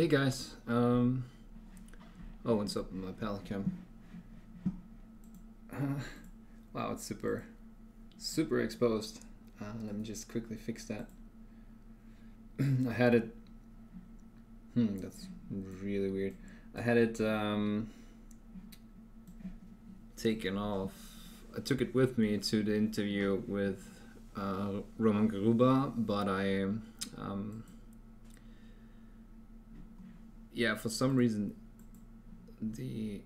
guys, oh, what's up with my palette cam? Wow, it's super exposed. Let me just quickly fix that. I had it, that's really weird. I had it taken off. I took it with me to the interview with Roman Gruber, but yeah, for some reason the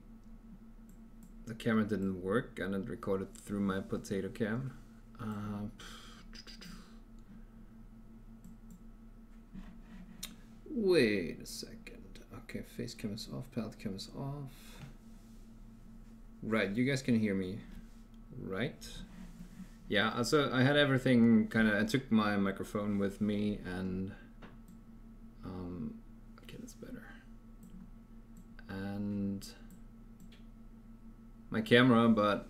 camera didn't work and it recorded through my potato cam. Wait a second. Okay, face cam is off, palette cam is off. Right, you guys can hear me, right? Yeah, so I had everything I took my microphone with me and okay, that's better. And my camera, but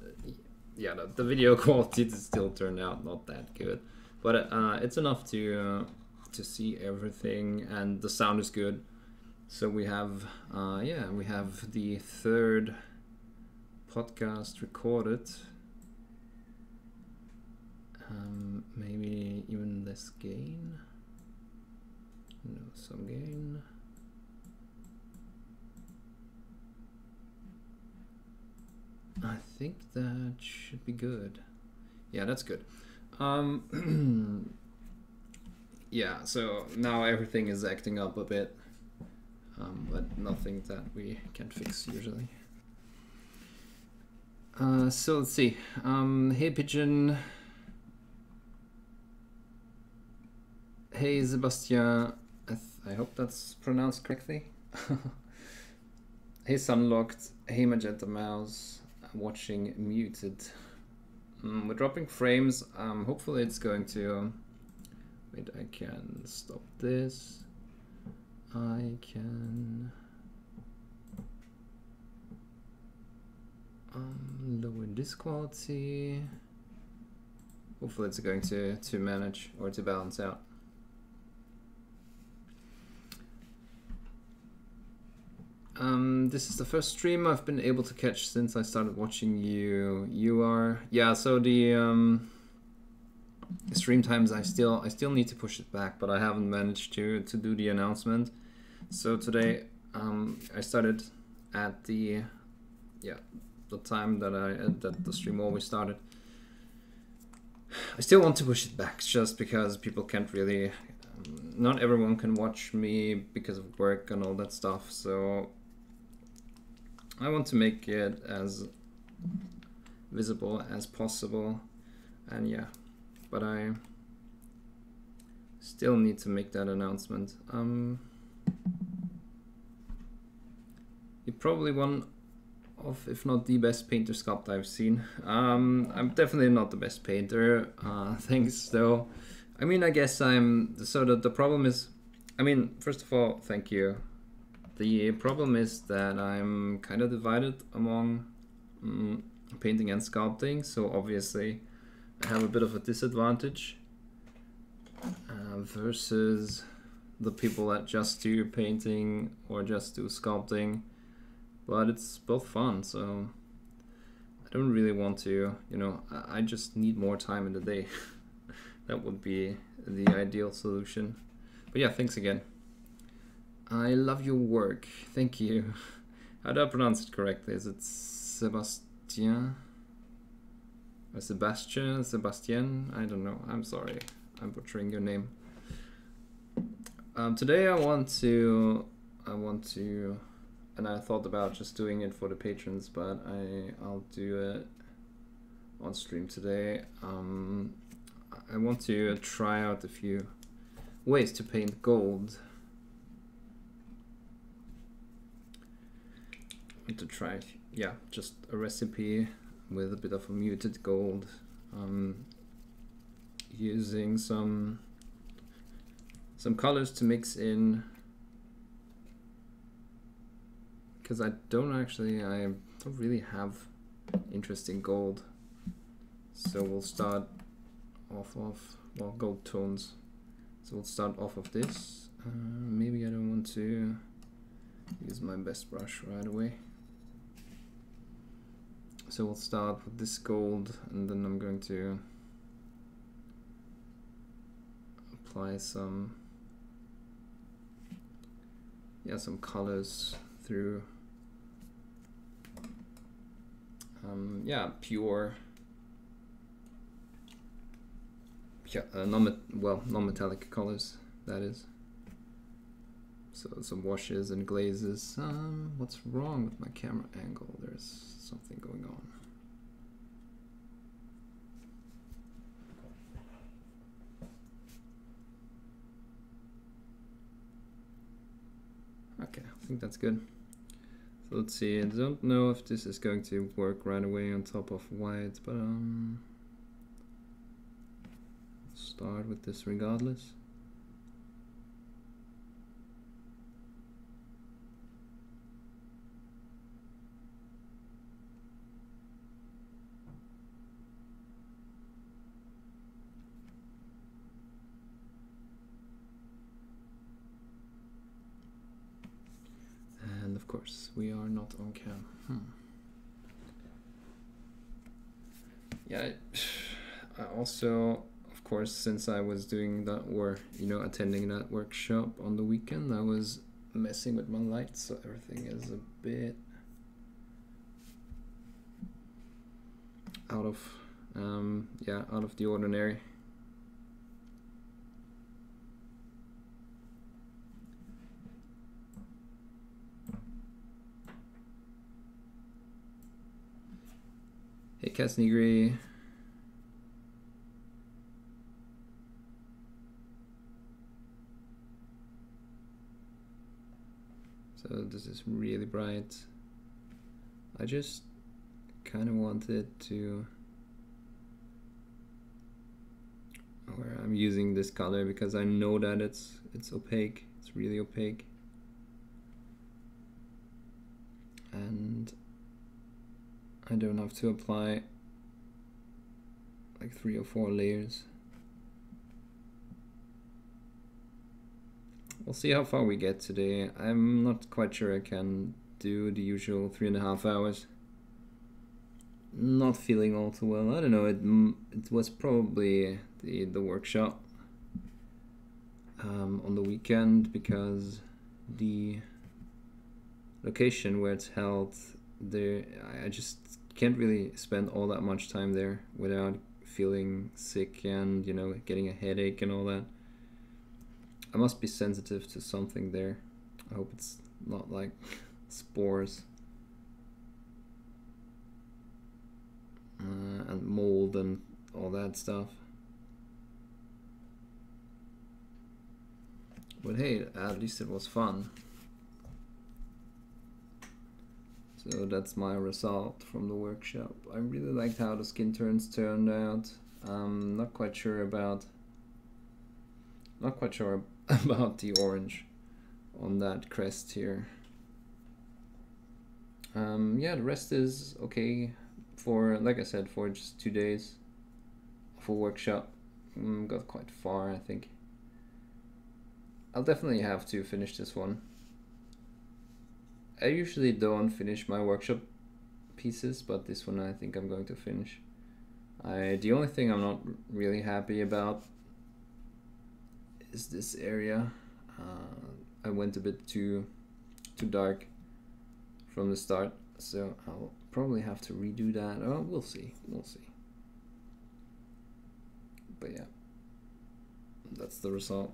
yeah, the video quality still turned out not that good, but it's enough to see everything, and the sound is good. So we have yeah, we have the third podcast recorded. Maybe even less gain. No, some gain. I think that should be good. Yeah, that's good. Yeah, so now everything is acting up a bit, but nothing that we can fix usually. So let's see. Hey Pigeon. Hey Sebastian. I hope that's pronounced correctly. Hey Sunlocked. Hey Magenta Mouse. Watching muted. We're dropping frames. Hopefully it's going to. Wait, I can stop this. I can lower this quality. Hopefully it's going to manage or to balance out. This is the first stream I've been able to catch since I started watching you. You are, yeah. So the stream times I still need to push it back, but I haven't managed to do the announcement. So today I started at the time that the stream always started. I still want to push it back just because people can't really. Not everyone can watch me because of work and all that stuff. So I want to make it as visible as possible, and yeah, but I still need to make that announcement. You're probably one of, if not the best painter sculpt I've seen. I'm definitely not the best painter, thanks though. I mean, I guess I'm, so the problem is, I mean, first of all, thank you. The problem is that I'm kind of divided among painting and sculpting, so obviously I have a bit of a disadvantage versus the people that just do painting or just do sculpting, but it's both fun, so I don't really want to, you know, I just need more time in the day. That would be the ideal solution. But yeah, thanks again. I love your work. Thank you. How do I pronounce it correctly? Is it Sebastian? Or Sebastian? Sebastian? I don't know. I'm sorry. I'm butchering your name. Today I want to, and I thought about just doing it for the patrons, but I'll do it on stream today. I want to try out a few ways to paint gold. I want to try, yeah, just a recipe with a bit of a muted gold, using some colors to mix in, because I don't really have interesting gold. So we'll start off of, well, gold tones. So we'll start off of this. Maybe I don't want to Use my best brush right away. So we'll start with this gold, and then I'm going to apply some colors through pure non-metallic colors, that is. So some washes and glazes. What's wrong with my camera angle? There's something going on. Okay, I think that's good. So let's see, I don't know if this is going to work right away on top of white, but start with this regardless. And of course, we are not on cam. Yeah, I also, of course, since I was doing that, or attending that workshop on the weekend, I was messing with my lights, so everything is a bit out of the ordinary. Hey, Casnigri. So this is really bright. I just kind of wanted to, or I'm using this color because I know that it's opaque. It's really opaque. And I don't have to apply like 3 or 4 layers. We'll see how far we get today. I'm not quite sure I can do the usual 3.5 hours. Not feeling all too well. I don't know, it was probably the workshop on the weekend, because the location where it's held, there I just can't really spend all that much time there without feeling sick and getting a headache and all that. I must be sensitive to something there. I hope it's not like spores and mold and all that stuff. But hey, at least it was fun. So that's my result from the workshop. I really liked how the skin turns turned out. Not quite sure about the orange on that crest here. Yeah, the rest is okay for, like I said, for just 2 days of a workshop. Got quite far, I think. I'll definitely have to finish this one. I usually don't finish my workshop pieces, but this one I think I'm going to finish. The only thing I'm not really happy about is this area. I went a bit too dark from the start, so I'll probably have to redo that. Oh, we'll see. But yeah, that's the result.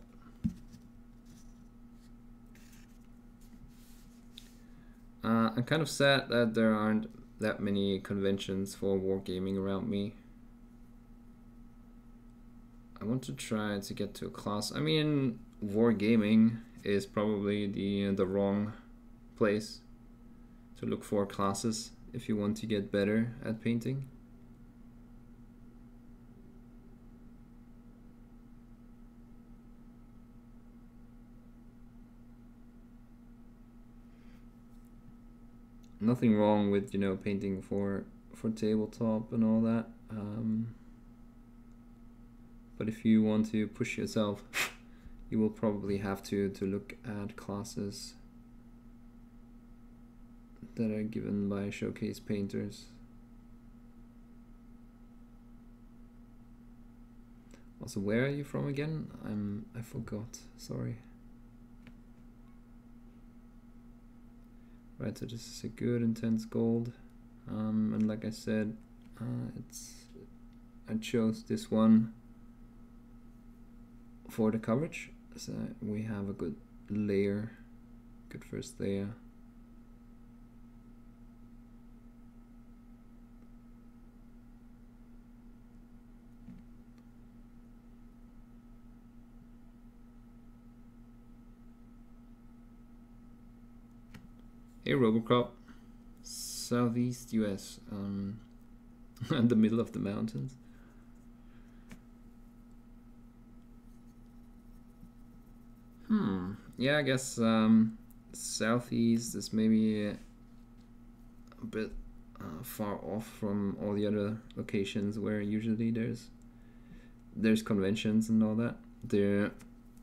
I'm kind of sad that there aren't that many conventions for wargaming around me. I want to try to get to a class. I mean, wargaming is probably the wrong place to look for classes if you want to get better at painting. Nothing wrong with painting for tabletop and all that, but if you want to push yourself, you will probably have to look at classes. that are given by showcase painters. Also, where are you from again? I forgot. Sorry. Right, so this is a good intense gold, and like I said, I chose this one for the coverage, so we have a good layer, good first layer. Hey Robocop, Southeast US, in the middle of the mountains. Yeah, I guess Southeast is maybe a bit far off from all the other locations where usually there's conventions and all that. They're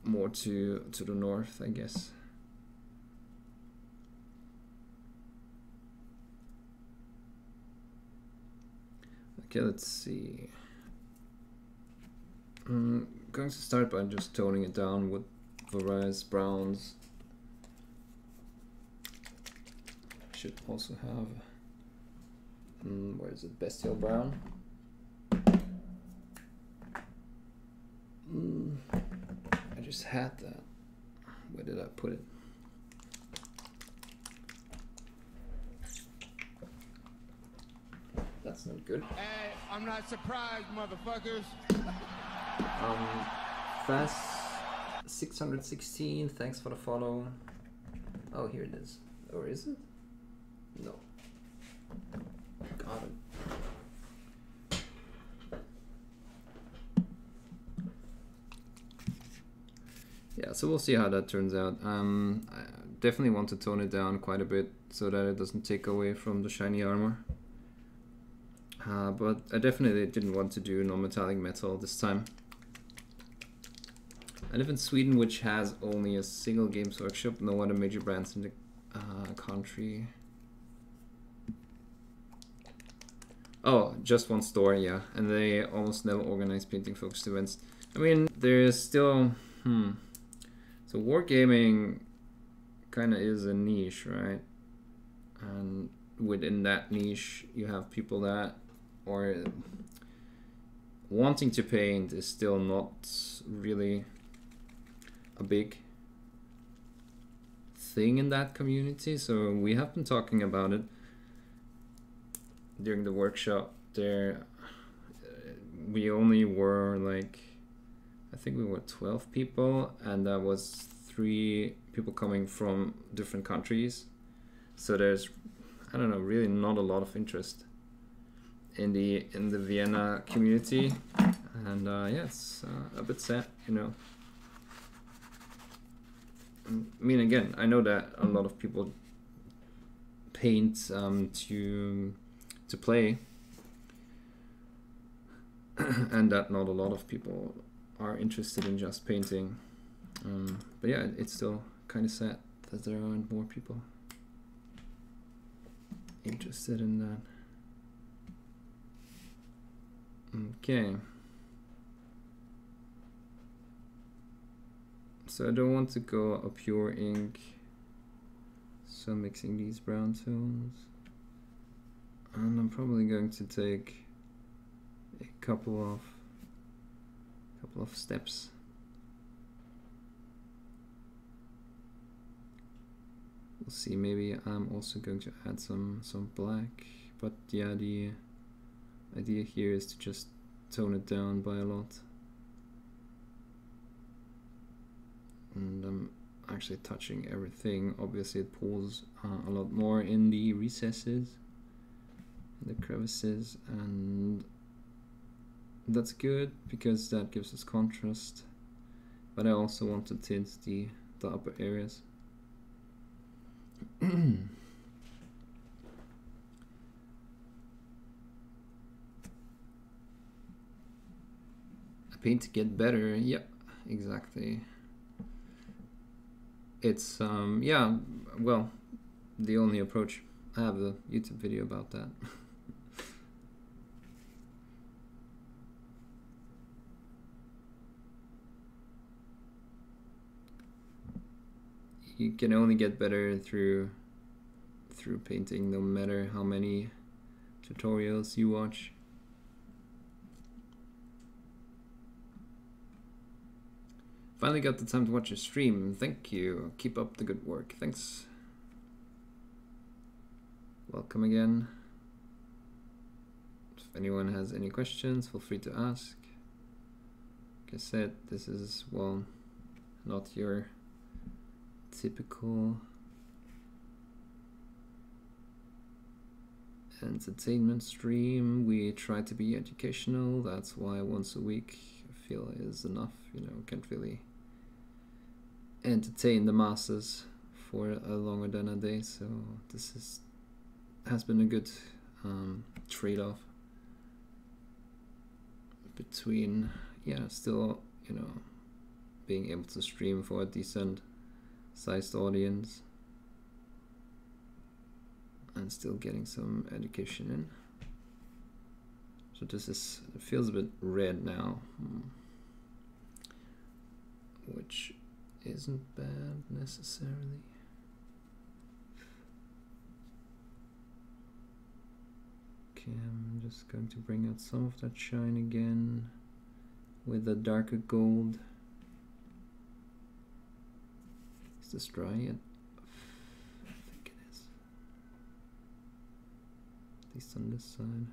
more to the north, I guess. Okay, let's see. I'm going to start by just toning it down with various browns. Should also have, where is it, Bestial Brown. I just had that. Where did I put it? That's not good. Hey, I'm not surprised, motherfuckers. Fast 616, thanks for the follow. Oh, here it is. Or is it? No. Got it. Yeah, so we'll see how that turns out. I definitely want to tone it down quite a bit so that it doesn't take away from the shiny armor. But I definitely didn't want to do non-metallic metal this time. I live in Sweden, which has only a single games workshop, no other major brands in the country. Oh, just one store, yeah, and they almost never organize painting-focused events. I mean, there's still, so wargaming kind of is a niche, right? And within that niche, you have people that or wanting to paint is still not really a big thing in that community. So we have been talking about it during the workshop there. We only were like, I think we were 12 people, and that was 3 people coming from different countries. So there's, I don't know, really not a lot of interest in the Vienna community, and yeah, it's a bit sad, you know. I mean, again, I know that a lot of people paint to play, and that not a lot of people are interested in just painting. But yeah, it's still kind of sad that there aren't more people interested in that. Okay. So I don't want to go a pure ink, so I'm mixing these brown tones, and I'm probably going to take a couple of steps. We'll see, maybe I'm also going to add some black, but yeah, the idea here is to just tone it down by a lot. And I'm actually touching everything. Obviously it pulls a lot more in the recesses, in the crevices, and that's good because that gives us contrast. But I also want to tint the upper areas. Paint to get better, yep, exactly. It's yeah, well, the only approach. I have a YouTube video about that. You can only get better through painting, no matter how many tutorials you watch. Finally got the time to watch your stream. Thank you. Keep up the good work. Thanks. Welcome again. If anyone has any questions, feel free to ask. Like I said, this is, well, not your typical entertainment stream. We try to be educational. That's why once a week I feel is enough. You know, can't really entertain the masses for longer than a day. So this has been a good trade-off between, yeah, still, you know, being able to stream for a decent sized audience and still getting some education in. So this is, it feels a bit red now, which isn't bad necessarily. Okay, I'm just going to bring out some of that shine again with a darker gold. Is this dry yet? I think it is. At least on this side.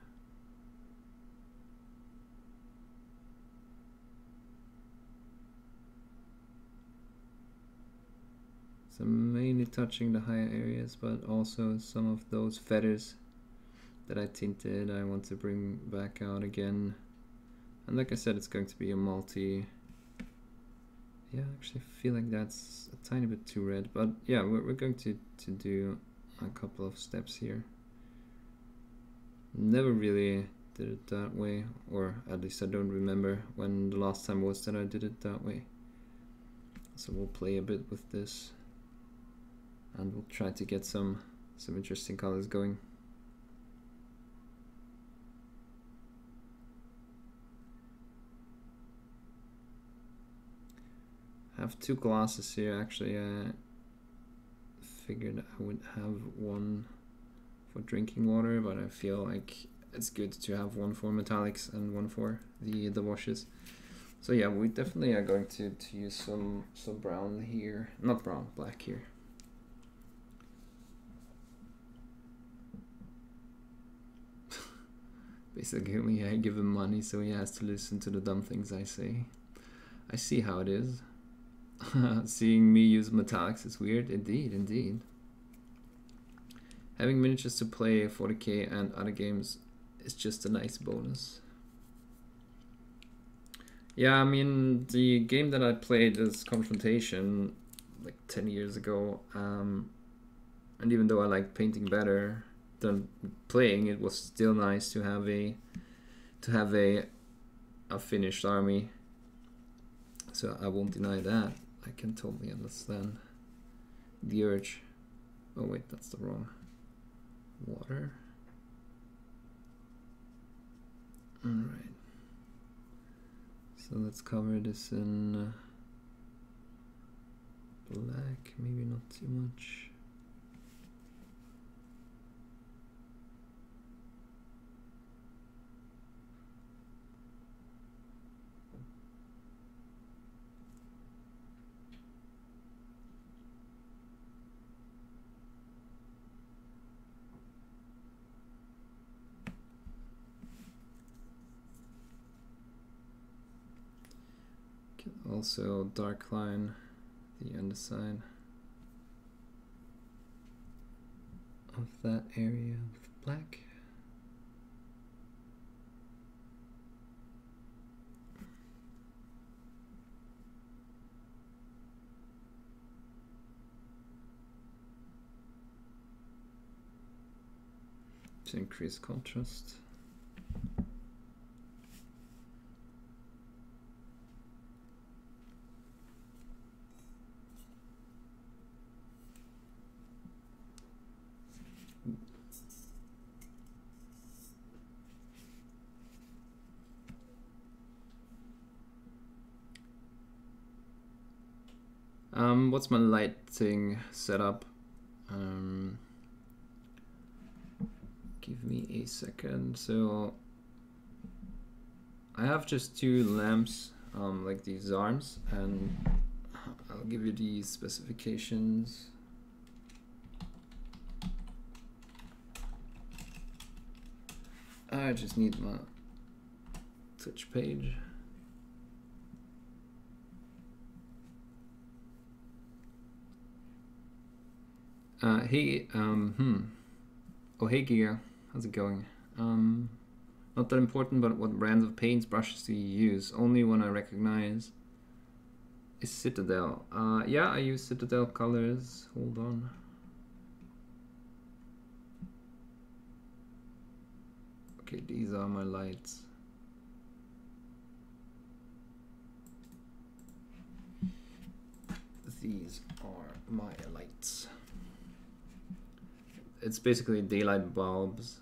So I'm mainly touching the higher areas, but also some of those feathers that I tinted I want to bring back out again. And like I said, it's going to be a multi. Yeah, I actually feel like that's a tiny bit too red, but yeah, we're going to do a couple of steps here. Never really did it that way, or at least I don't remember when the last time was that I did it that way. So we'll play a bit with this, and we'll try to get some interesting colors going. I have two glasses here. Actually, I figured I would have one for drinking water, but I feel like it's good to have one for metallics and one for the washes. So yeah, we definitely are going to use some brown here, not brown, black here. Basically, I give him money, so he has to listen to the dumb things I say. I see how it is. Seeing me use metallics is weird. Indeed, indeed. Having miniatures to play 40k and other games is just a nice bonus. Yeah, I mean, the game that I played is Confrontation like 10 years ago, and even though I like painting better than playing, it was still nice to have a finished army. So I won't deny that. I can totally understand the urge. Oh wait, that's the wrong water. Alright. So let's cover this in black, maybe not too much. Also dark line the underside of that area with black. To increase contrast. What's my lighting setup? Give me a second. So I have just 2 lamps, like these arms, and I'll give you these specifications. I just need my Twitch page. Hey, oh hey Giga, how's it going? Not that important, but what brands of paints, brushes do you use? Only one I recognize is Citadel. Yeah, I use Citadel colors. Hold on. Okay, these are my lights. These are my lights. It's basically daylight bulbs.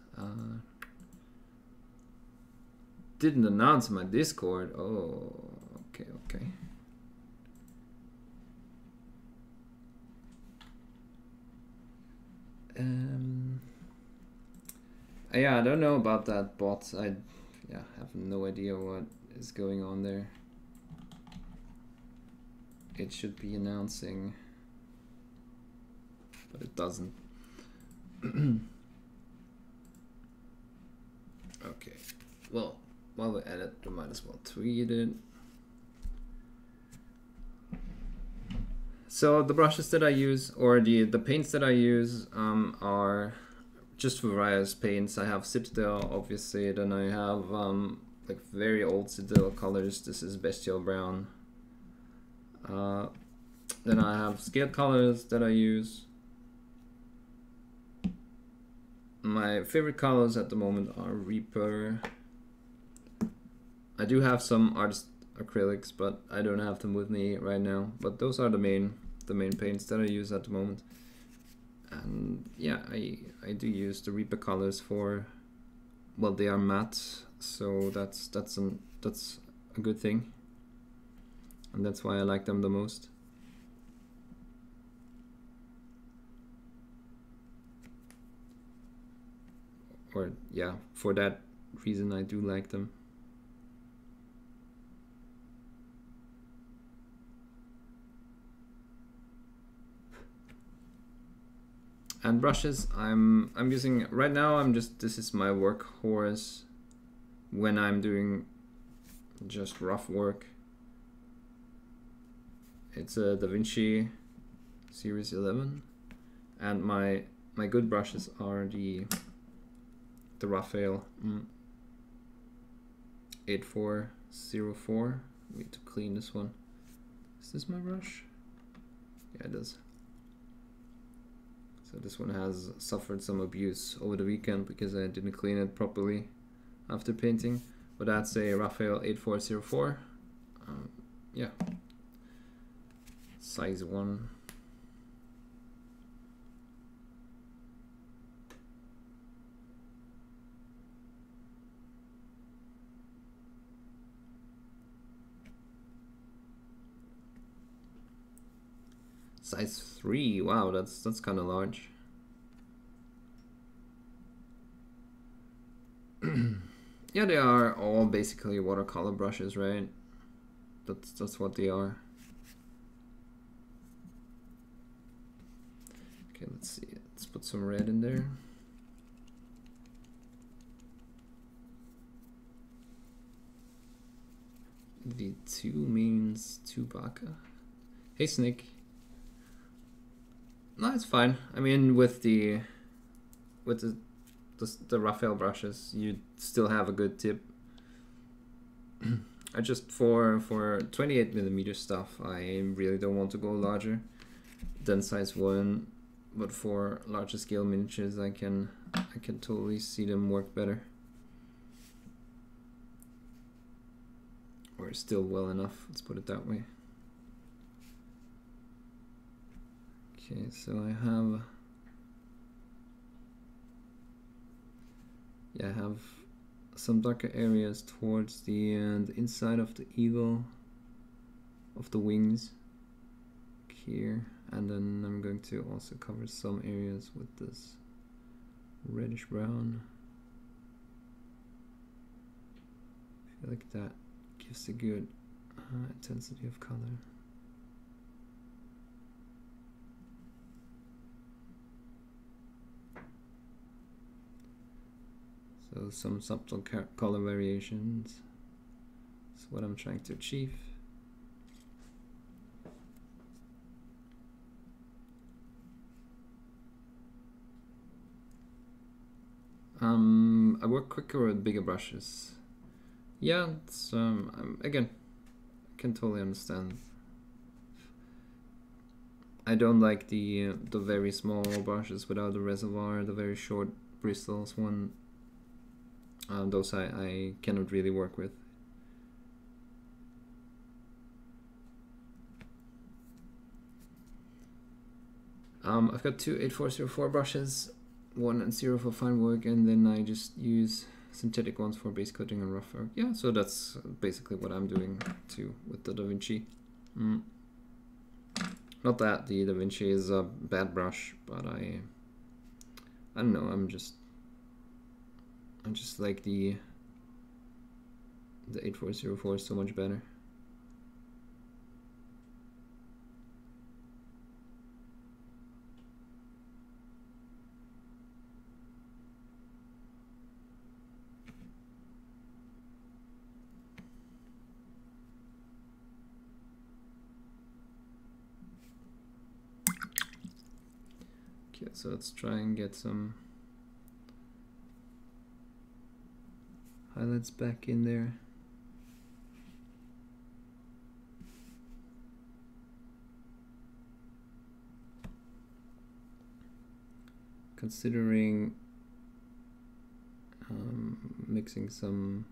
Didn't announce my Discord. Oh, okay, okay. Yeah, I don't know about that bot. I have no idea what is going on there. It should be announcing, but it doesn't. Okay, well, while we're at it, we might as well tweet it. So the brushes that I use, or the paints that I use, are just various paints. I have Citadel, obviously, then I have like very old Citadel colors. This is Bestial Brown. Then I have scaled colors that I use. My favorite colors at the moment are Reaper. I do have some artist acrylics, but I don't have them with me right now. But those are the main paints that I use at the moment. And yeah, I do use the Reaper colors for, well, they are matte, so that's a good thing, and that's why I like them the most. Or yeah, for that reason I do like them. And brushes, I'm using right now. This is my workhorse when I'm doing just rough work. It's a Da Vinci Series 11, and my good brushes are the Raphael 8404. I need to clean this one. Is this my brush? Yeah, it is. So this one has suffered some abuse over the weekend because I didn't clean it properly after painting. But that's a Raphael 8404. Yeah. Size 1. Size 3, wow, that's kind of large. Yeah, they are all basically watercolor brushes, right? That's what they are. Okay, let's see. Let's put some red in there. The 2 means Chewbacca. Hey, Snake. No, it's fine. I mean, with the Raphael brushes, you still have a good tip. I just for 28mm stuff, I really don't want to go larger than size 1, but for larger scale miniatures, I can totally see them work better, or still well enough. Let's put it that way. Okay, so I have some darker areas towards the inside of the eagle, of the wings. here, and then I'm going to also cover some areas with this reddish brown. I feel like that gives a good intensity of color. So some subtle color variations is what I'm trying to achieve. I work quicker with bigger brushes. Yeah, it's again, I can totally understand. I don't like the very small brushes without the reservoir, the very short bristles one. Those I cannot really work with. I've got two 8404 brushes, one and 0 for fine work, and then I just use synthetic ones for base coating and rough work. Yeah, so that's basically what I'm doing too with the DaVinci. Not that the DaVinci is a bad brush, but I don't know. I just like the 8404 is so much better. Okay, so let's try and get some highlights back in there. Considering mixing some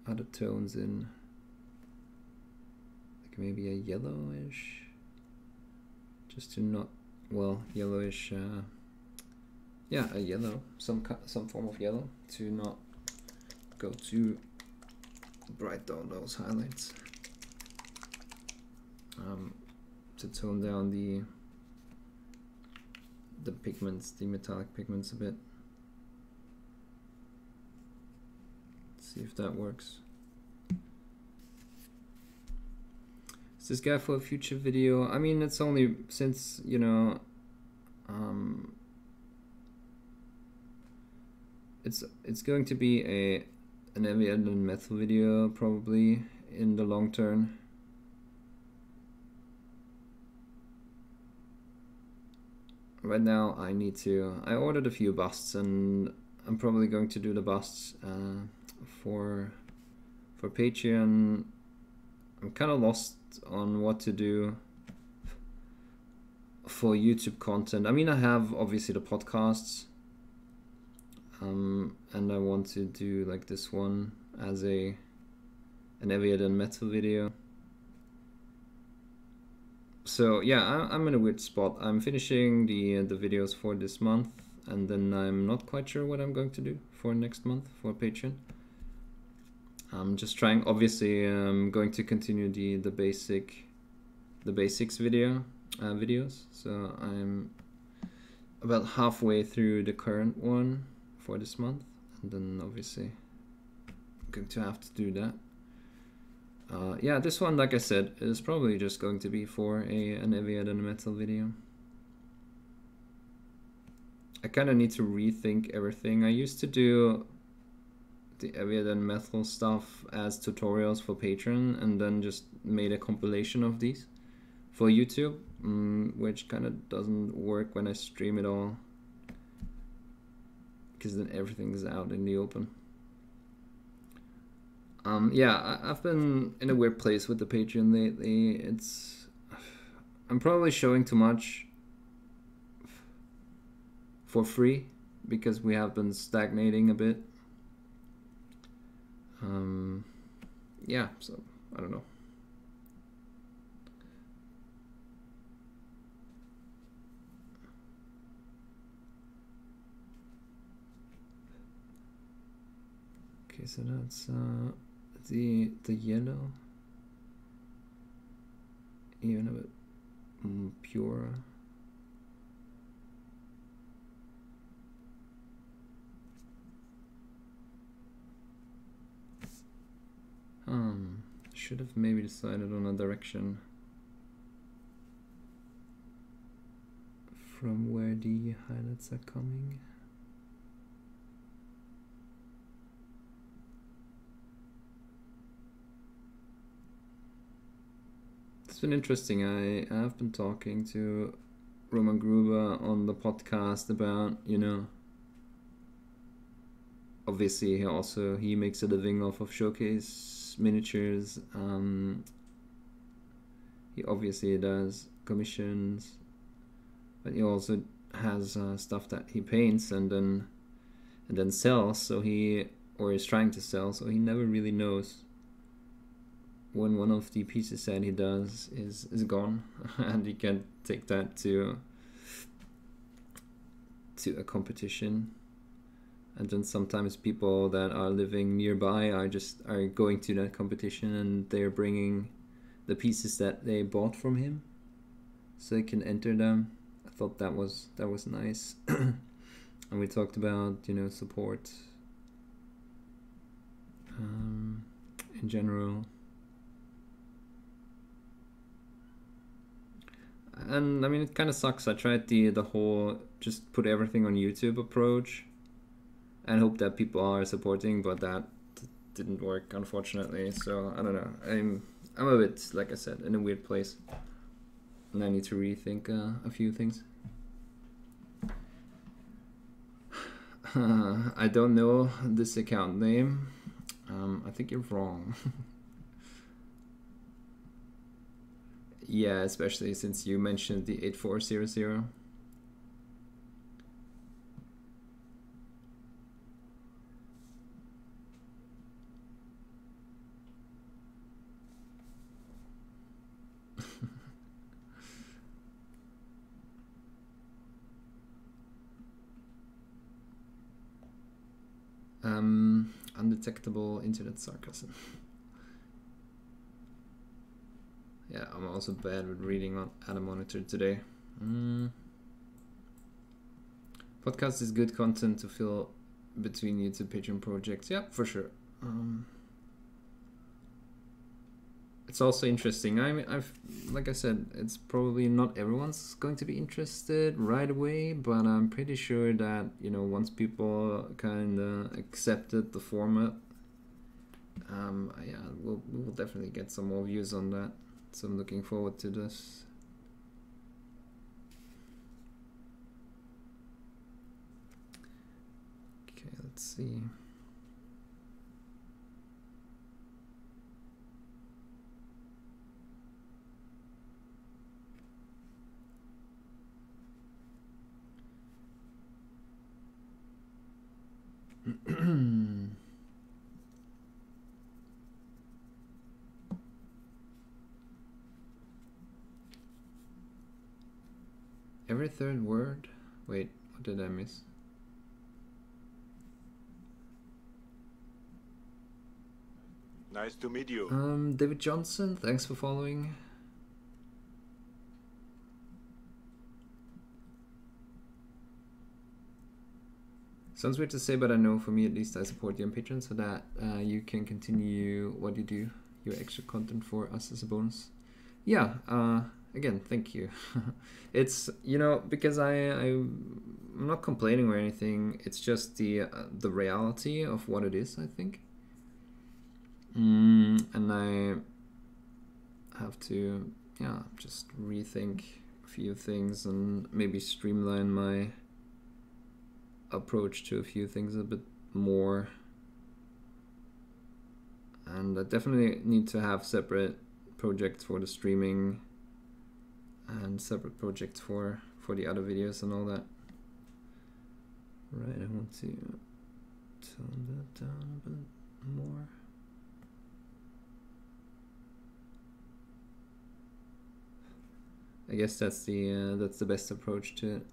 other tones in, like maybe a yellowish, just to not, well, yellowish, yeah, a yellow, some form of yellow, to not go too bright on those highlights, to tone down the pigments, the metallic pigments a bit. Let's see if that works. Is this guy for a future video? I mean, it's only since, you know, it's going to be an evident metal video probably in the long term. Right now I ordered a few busts, and I'm probably going to do the busts for Patreon. I'm kind of lost on what to do for YouTube content. I mean, I have obviously the podcasts, and I want to do like this one as an evident metal video. So yeah, I'm in a weird spot. I'm finishing the videos for this month, and then I'm not quite sure what I'm going to do for next month for Patreon. I'm just trying. Obviously, I'm going to continue the basics videos. So I'm about halfway through the current one for this month, and then obviously I'm going to have to do that. Yeah, this one, like I said, is probably just going to be for an evident metal video. I kind of need to rethink everything. I used to do the evident metal stuff as tutorials for Patreon, and then just made a compilation of these for YouTube, which kind of doesn't work when I stream it all, because then everything's out in the open. Yeah, I've been in a weird place with the Patreon lately. I'm probably showing too much for free because we have been stagnating a bit. Yeah, so I don't know. Okay, so that's the yellow even a bit purer. Should have maybe decided on a direction from where the highlights are coming. It's been interesting. I have been talking to Roman Gruber on the podcast about, you know, obviously he makes a living off of showcase miniatures. He obviously does commissions, but he also has stuff that he paints and then sells. So or is trying to sell. So he never really knows when one of the pieces that he does is gone, and he can take that to a competition. And then sometimes people that are living nearby are going to that competition, and they're bringing the pieces that they bought from him, so they can enter them. I thought that was nice. And we talked about, you know, support in general. And I mean, it kind of sucks. I tried the whole just put everything on YouTube approach and hope that people are supporting, but that didn't work, unfortunately. So I don't know. I'm a bit, like I said, in a weird place, and I need to rethink a few things. I don't know this account name. I think you're wrong. Yeah, especially since you mentioned the 8400. Undetectable internet sarcasm. Yeah, I'm also bad with reading at a monitor today. Podcast is good content to fill between YouTube Patreon projects. Yeah, for sure. It's also interesting. I've like I said, it's probably not everyone's going to be interested right away, but I'm pretty sure that, you know, once people kind of accepted the format, yeah, we will definitely get some more views on that. So I'm looking forward to this. Okay, let's see. Every third word? Wait, what did I miss? Nice to meet you. David Johnson, thanks for following. Sounds weird to say, but I know for me at least I support you on Patreon so that you can continue what you do, your extra content for us as a bonus. Yeah, again, thank you. It's, you know, because I'm not complaining or anything, it's just the reality of what it is, I think. And I have to, yeah, just rethink a few things and maybe streamline my approach to a few things a bit more. And I definitely need to have separate projects for the streaming and separate projects for the other videos and all that. Right, I want to tone that down a bit more. I guess that's the best approach to it.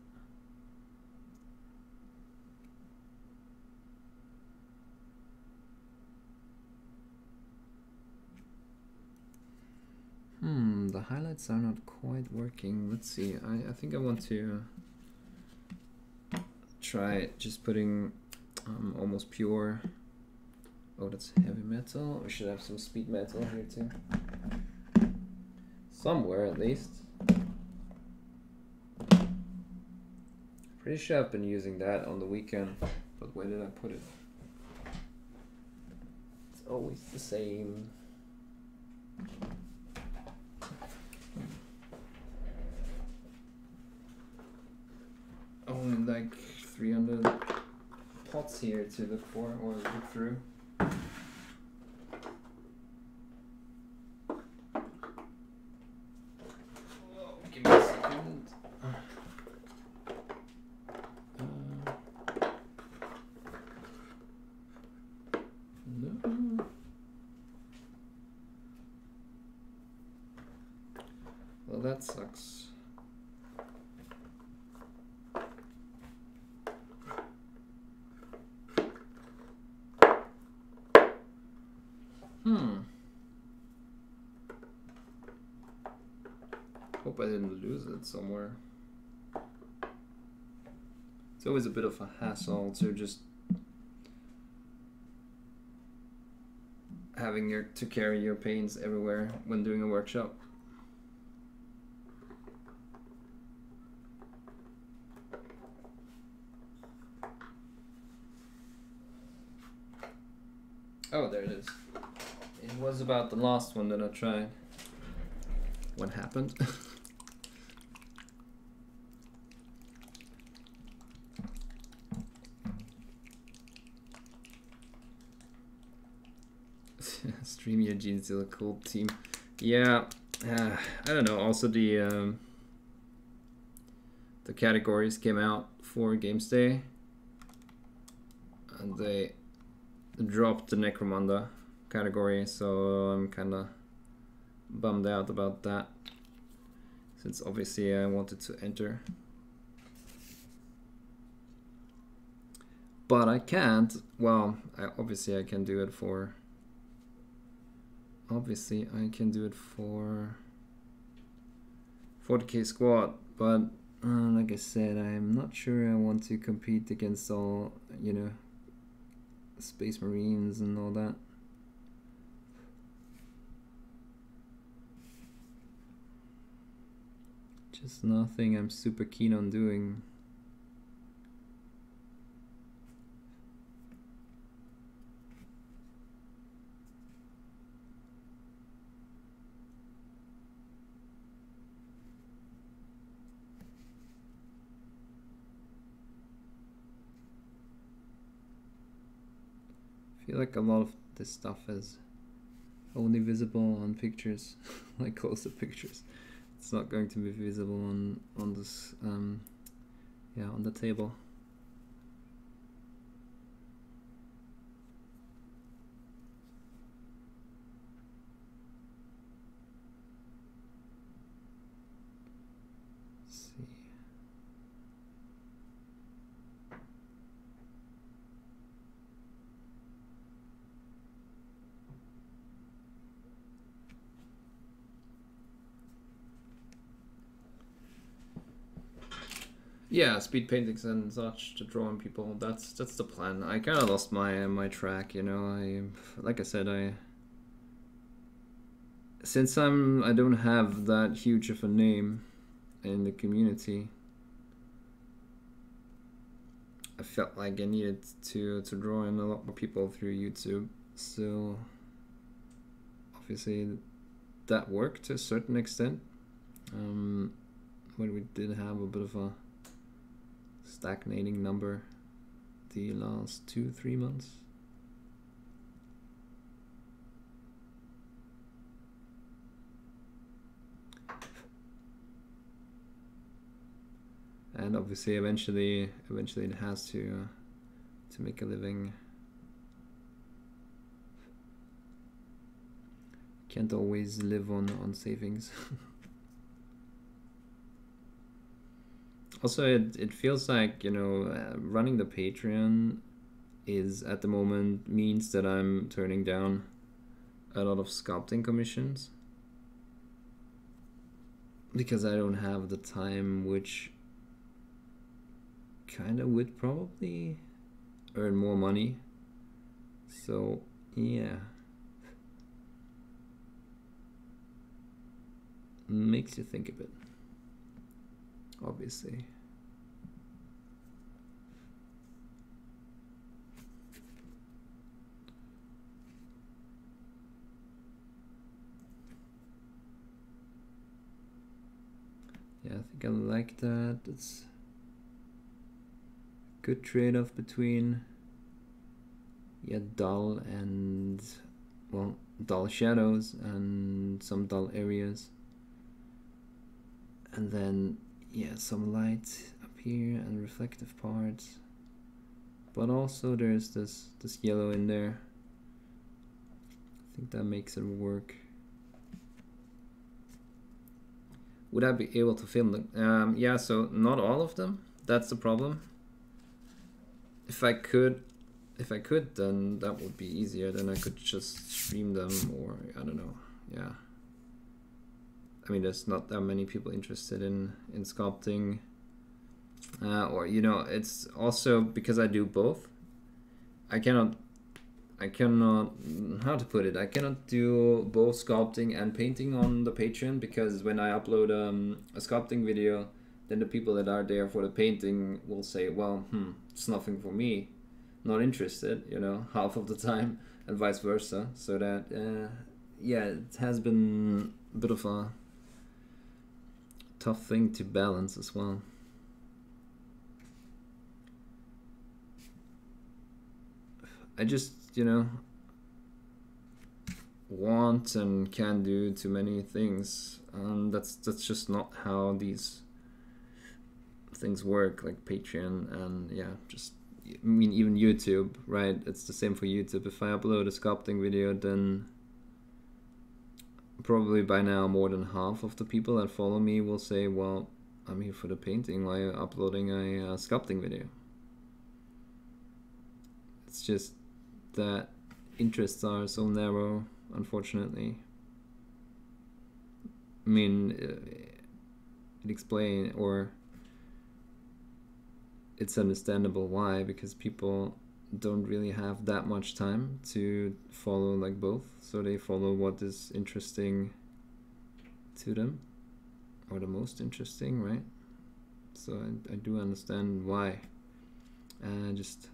the highlights are not quite working. Let's see. I think I want to try just putting almost pure. Oh, that's heavy metal. We should have some speed metal here too. Somewhere at least. Pretty sure I've been using that on the weekend, but where did I put it? It's always the same. Only like 300 pots here to look for or look through. Give me a second. No. Well, that sucks. Hope I didn't lose it somewhere. It's always a bit of a hassle to just having to carry your paints everywhere when doing a workshop. Oh, there it is. It was about the last one that I tried. What happened? Stream Eugene still a cool team. Yeah, I don't know. Also, the categories came out for Games Day, and they dropped the Necromunda category, so I'm kind of bummed out about that, since obviously I wanted to enter. But I can't. Well, obviously I can do it for. Obviously I can do it for 40k squad, but like I said, I'm not sure I want to compete against all, you know, Space Marines and all that. Just nothing I'm super keen on doing. I feel like a lot of this stuff is only visible on pictures, like close-up pictures. It's not going to be visible on this, yeah, on the table. Let's see. Yeah, speed paintings and such to draw on people. That's the plan. I kind of lost my track, you know. Like I said, since I don't have that huge of a name in the community, I felt like I needed to draw in a lot more people through YouTube. So obviously that worked to a certain extent. When we did have a bit of a stagnating number the last 2-3 months. And obviously eventually it has to make a living. Can't always live on savings. Also, it feels like, you know, running the Patreon is at the moment means that I'm turning down a lot of sculpting commissions. because I don't have the time, which kind of would probably earn more money. So yeah, makes you think a bit, obviously. Yeah, I think I like that. It's a good trade-off between, yeah, dull and, well, dull shadows and some dull areas. And then, yeah, some light up here and reflective parts. But also there's this yellow in there. I think that makes it work. Would I be able to film them? Yeah, so not all of them. That's the problem. If I could, then that would be easier. Then I could just stream them, or I don't know. Yeah. I mean, there's not that many people interested in sculpting. Or, you know, it's also because I do both. I cannot, how to put it, I cannot do both sculpting and painting on the Patreon, because when I upload a sculpting video, then the people that are there for the painting will say, well, it's nothing for me, not interested, you know, half of the time, and vice versa. So that, yeah, it has been a bit of a tough thing to balance as well. I just, you know, want and can do too many things. That's just not how these things work, like Patreon and, yeah, just, I mean, even YouTube, right? It's the same for YouTube. If I upload a sculpting video, then probably by now more than half of the people that follow me will say, well, I'm here for the painting, why are you uploading a sculpting video? It's just that interests are so narrow, unfortunately. I mean, it's understandable why, because people don't really have that much time to follow like both, so they follow what is interesting to them, or the most interesting, right? So I do understand why. Just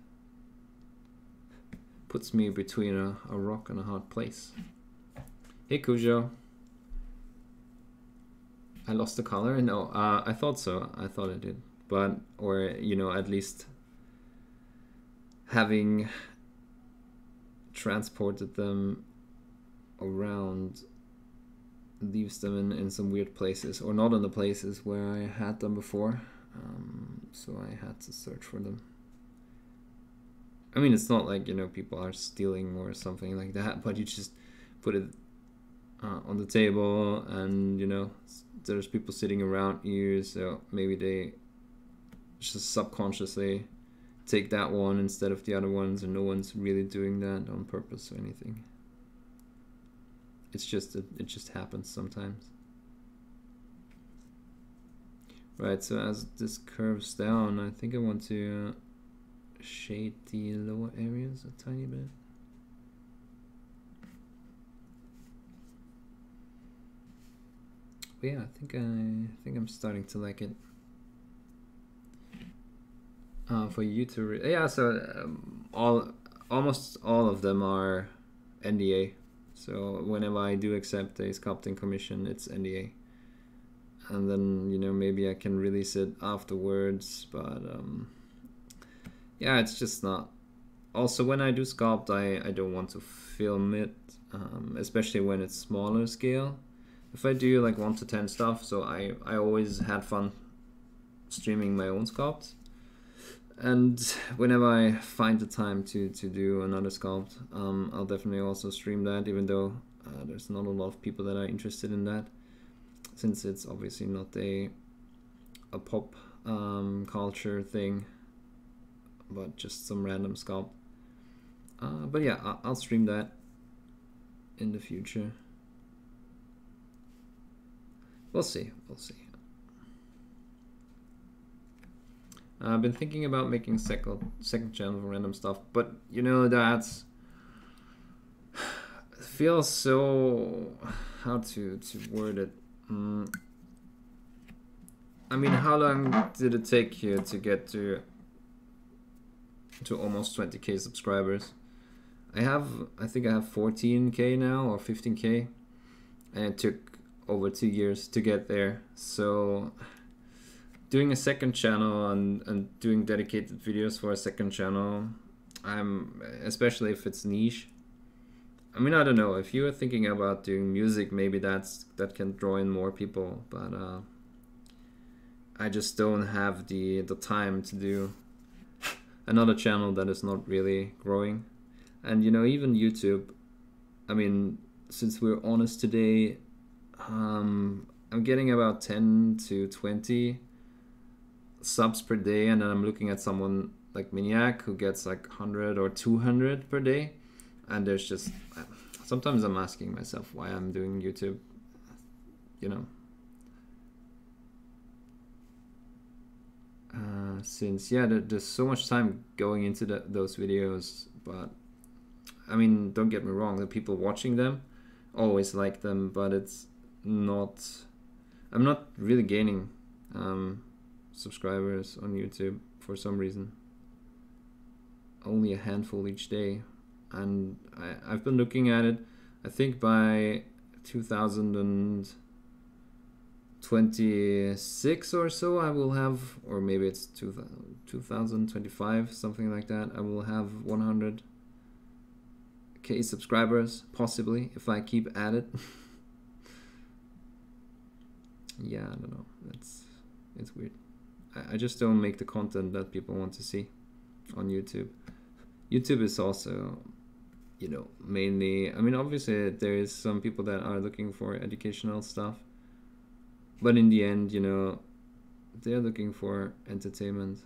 puts me between a rock and a hard place. Hey Cujo. I lost the color? No, I thought so. I thought I did. But, or, you know, at least having transported them around leaves them in some weird places, or not in the places where I had them before. So I had to search for them. I mean, it's not like, you know, people are stealing or something like that, but you just put it on the table, and, you know, there's people sitting around you, so maybe they just subconsciously take that one instead of the other ones, and no one's really doing that on purpose or anything. It's just, it just happens sometimes. Right, so as this curves down, I think I want to shade the lower areas a tiny bit. But yeah, I think I'm starting to like it. For you to yeah, so almost all of them are NDA. So whenever I do accept a sculpting commission, it's NDA. And then, you know, maybe I can release it afterwards, but yeah, it's just not. Also, when I do sculpt, I don't want to film it, especially when it's smaller scale. If I do like 1 to 10 stuff, so I always had fun streaming my own sculpts. And whenever I find the time to do another sculpt, I'll definitely also stream that, even though there's not a lot of people that are interested in that, since it's obviously not a pop culture thing, but just some random sculpt. But yeah, I'll stream that in the future. We'll see. We'll see. I've been thinking about making second channel for random stuff, but you know that's feels so, how to word it. I mean, how long did it take you to get to almost 20k subscribers? I think I have 14k now, or 15k, and it took over 2 years to get there. So doing a second channel and doing dedicated videos for a second channel, especially if it's niche. I mean, I don't know, if you were thinking about doing music, maybe that can draw in more people, but I just don't have the time to do another channel that is not really growing. And you know, even YouTube, I mean, since we're honest today, I'm getting about 10 to 20 subs per day, and then I'm looking at someone like Miniac who gets like 100 or 200 per day, and there's just, sometimes I'm asking myself why I'm doing YouTube, you know. Since, yeah, there's so much time going into those videos, but I mean, don't get me wrong, the people watching them always like them, but it's not, I'm not really gaining subscribers on YouTube for some reason. Only a handful each day, and I've been looking at it. I think by 2026 or so I will have, or maybe it's 2025, something like that, I will have 100k subscribers, possibly, if I keep at it. Yeah, I don't know, it's weird. I just don't make the content that people want to see on YouTube. YouTube is also, you know, mainly, I mean, obviously there is some people that are looking for educational stuff, but in the end, you know, they're looking for entertainment.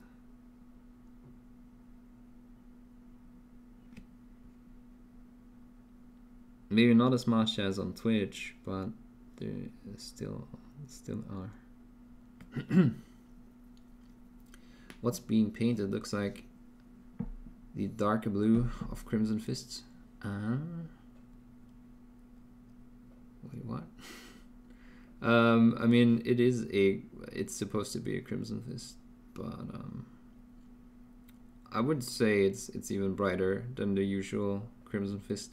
Maybe not as much as on Twitch, but they still are. What's being painted looks like the dark blue of Crimson Fists. Wait, what? I mean, it's supposed to be a Crimson Fist, but I would say it's even brighter than the usual Crimson Fist.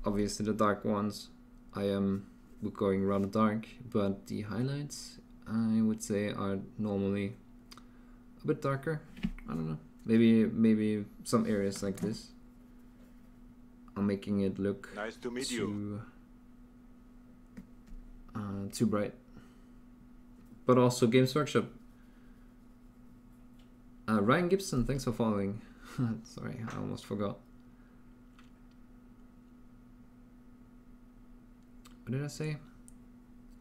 Obviously the dark ones, I am going rather dark, but the highlights, I would say, are normally a bit darker. I don't know. Maybe some areas like this are making it look nice to meet you. Too bright. But also Games Workshop. Ryan Gibson, thanks for following. Sorry, I almost forgot. What did I say?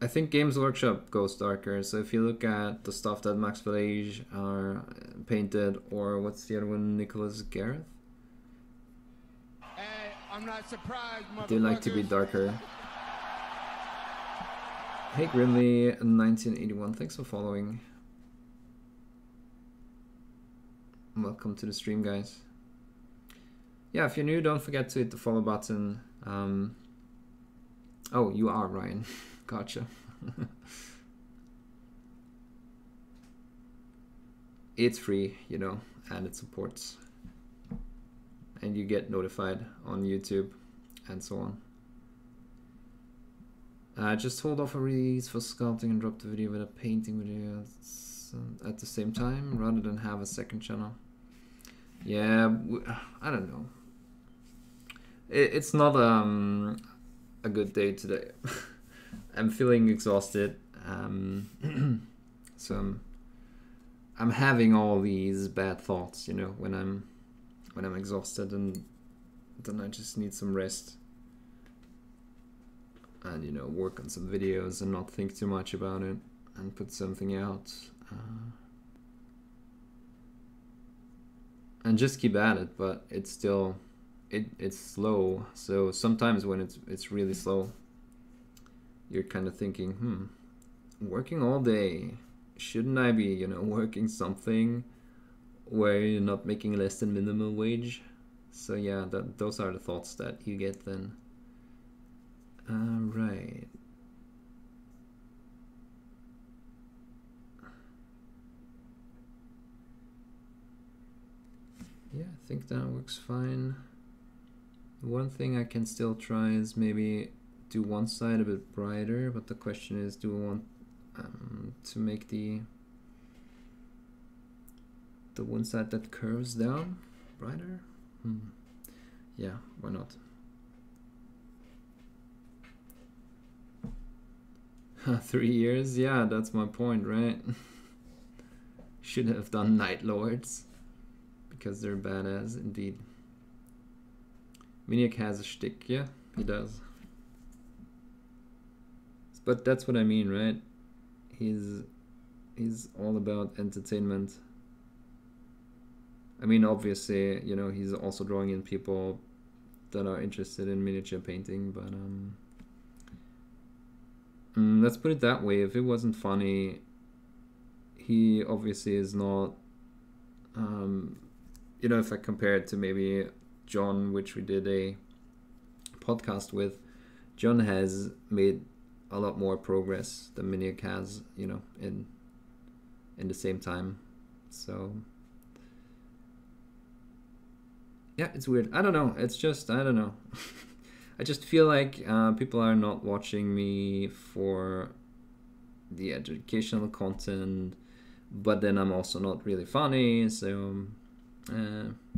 I think Games Workshop goes darker, so if you look at the stuff that Max Village are painted, or what's the other one, Nicholas Gareth? Hey, I'm not surprised, They like to be darker. Hey Grimly 1981, thanks for following. Welcome to the stream, guys. Yeah, if you're new, don't forget to hit the follow button. Oh, you are Ryan. Gotcha. It's free, you know, and it supports. And you get notified on YouTube and so on. Just hold off a release for sculpting and drop the video with a painting video at the same time, rather than have a second channel. Yeah, I don't know. It's not a good day today. I'm feeling exhausted. So I'm having all these bad thoughts, you know, when I'm exhausted, and then I just need some rest. And, you know, work on some videos and not think too much about it and put something out. And just keep at it, but it's still, it's slow. So sometimes when it's really slow, you're kind of thinking, Working all day. Shouldn't I be, you know, working something where you're not making less than minimum wage? So yeah, those are the thoughts that you get then. Right. Yeah, I think that works fine. One thing I can still try is maybe do one side a bit brighter, but the question is, do I want to make the one side that curves down brighter? Yeah, why not? 3 years? Yeah, that's my point, right? Should have done Night Lords because they're badass indeed. Miniac has a shtick, yeah, he does. But that's what I mean, right? He's all about entertainment. I mean, obviously, you know, he's also drawing in people that are interested in miniature painting, but let's put it that way. If it wasn't funny, he obviously is not. You know, if I compare it to maybe John, which we did a podcast with, John has made a lot more progress than Miniac has, you know, in the same time. So yeah, it's weird. I don't know. It's just, I don't know. I just feel like people are not watching me for the educational content, but then I'm also not really funny. So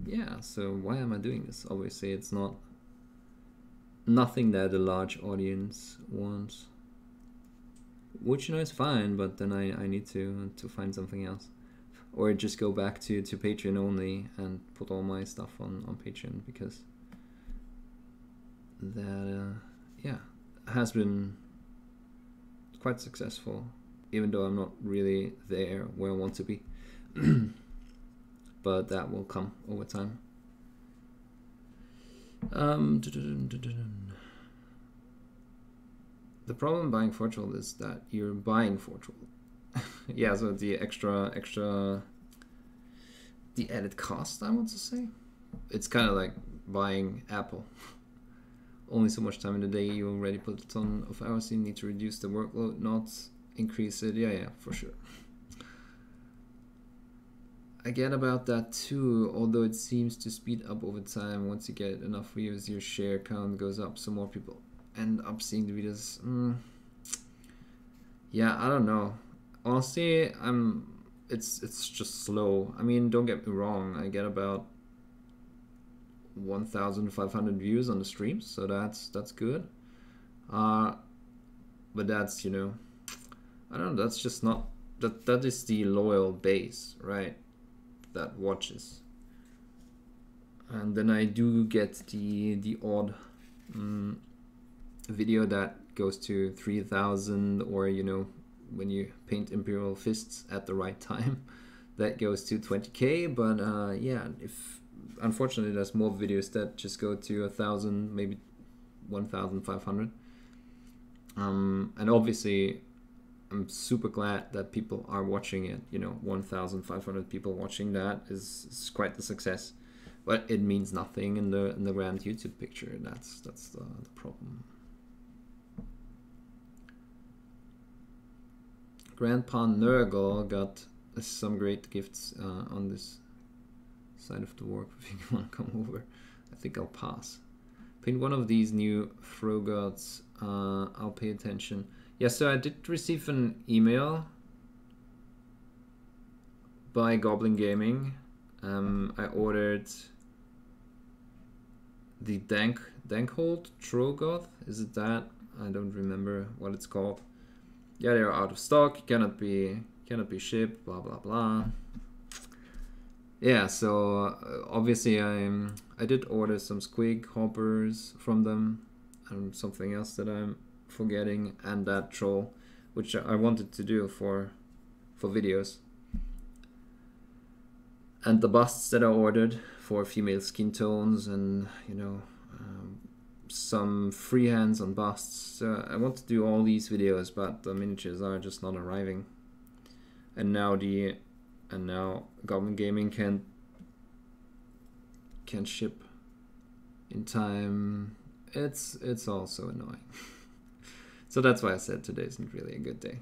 yeah, so why am I doing this? Obviously, it's nothing that a large audience wants, which, you know, is fine, but then I need to find something else, or just go back to Patreon only and put all my stuff on Patreon, because that yeah, has been quite successful, even though I'm not really there where I want to be. But that will come over time. The problem buying Fortroll is that you're buying Fortroll. Yeah, so the extra, the added cost, I want to say. It's kind of like buying Apple. Only so much time in the day, you already put a ton of hours, you need to reduce the workload, not increase it. Yeah, for sure. I get about that too, although it seems to speed up over time. Once you get enough views, your share count goes up, so more people end up seeing the videos. Yeah, I don't know. Honestly, it's just slow. I mean, don't get me wrong, I get about 1,500 views on the streams, so that's good. But that's, you know, I don't know, that's just not, that is the loyal base, right, that watches. And then I do get the odd video that goes to 3,000, or, you know, when you paint Imperial Fists at the right time, that goes to 20k. But yeah, if unfortunately there's more videos that just go to 1,000, maybe 1,500. And obviously I'm super glad that people are watching it. You know, 1,500 people watching that is quite the success, but it means nothing in the grand YouTube picture. That's the problem. Grandpa Nurgle got some great gifts on this side of the work. If you want to come over, I think I'll pass. Paint one of these new Frogods. I'll pay attention. Yeah, so I did receive an email by Goblin Gaming. I ordered the Dankhold Trogoth. Is it that? I don't remember what it's called. Yeah, they're out of stock. Cannot be shipped. Blah blah blah. Yeah, so obviously I did order some squig hoppers from them, and something else that I'm forgetting, and that troll, which I wanted to do for videos, and the busts that I ordered for female skin tones, and, you know, some freehands on busts. I want to do all these videos, but the miniatures are just not arriving. And now Goblin Gaming can ship in time. It's also annoying. So that's why I said today isn't really a good day.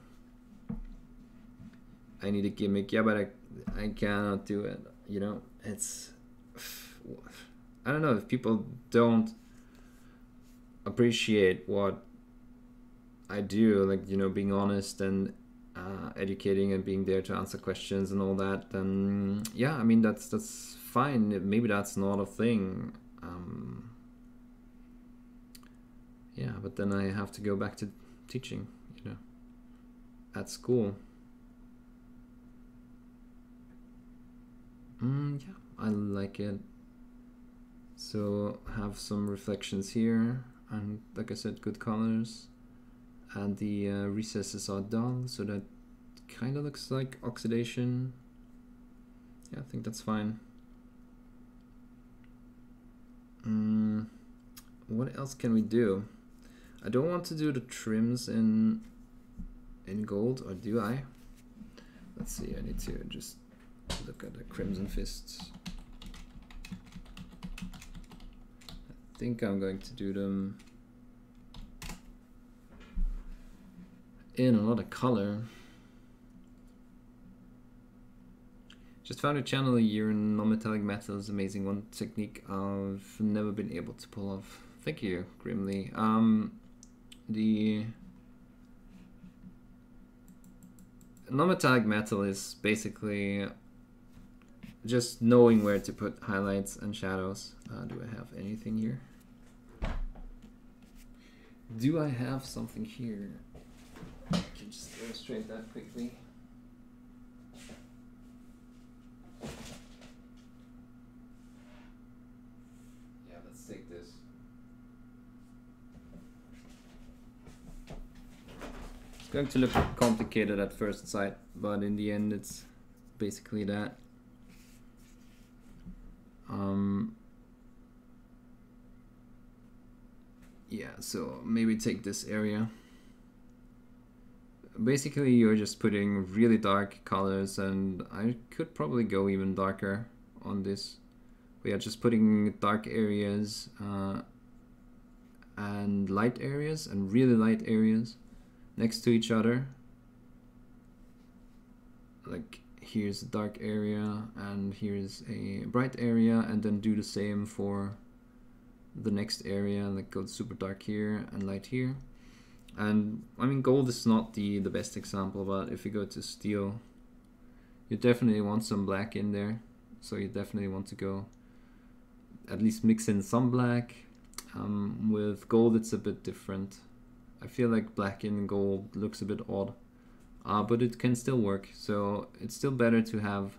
I need a gimmick, yeah, but I cannot do it. You know, it's, I don't know, if people don't appreciate what I do, like, you know, being honest and educating and being there to answer questions and all that, then yeah, I mean, that's fine. Maybe that's not a thing. Yeah, but then I have to go back to teaching, you know, at school. Yeah, I like it. So have some reflections here, and like I said, good colors, and the recesses are dull, so that kind of looks like oxidation. Yeah, I think that's fine. What else can we do? I don't want to do the trims in gold, or do I? Let's see, I need to just look at the Crimson Fists. I think I'm going to do them in a lot of color. Just found a channel a year in non-metallic metal is amazing. One technique I've never been able to pull off. Thank you, Grimly. The non-metallic metal is basically just knowing where to put highlights and shadows. Do I have anything here? Do I have something here? I can just illustrate that quickly. Yeah, let's take this. It's going to look complicated at first sight, but in the end it's basically that. Yeah, so maybe take this area. Basically you're just putting really dark colors, and I could probably go even darker on this. But yeah, just putting dark areas and light areas and really light areas next to each other. Like here's a dark area and here's a bright area, and then do the same for the next area, like go super dark here and light here. And I mean, gold is not the best example, but if you go to steel, you definitely want some black in there. So you definitely want to go at least mix in some black. With gold it's a bit different. I feel like black in gold looks a bit odd, but it can still work. So it's still better to have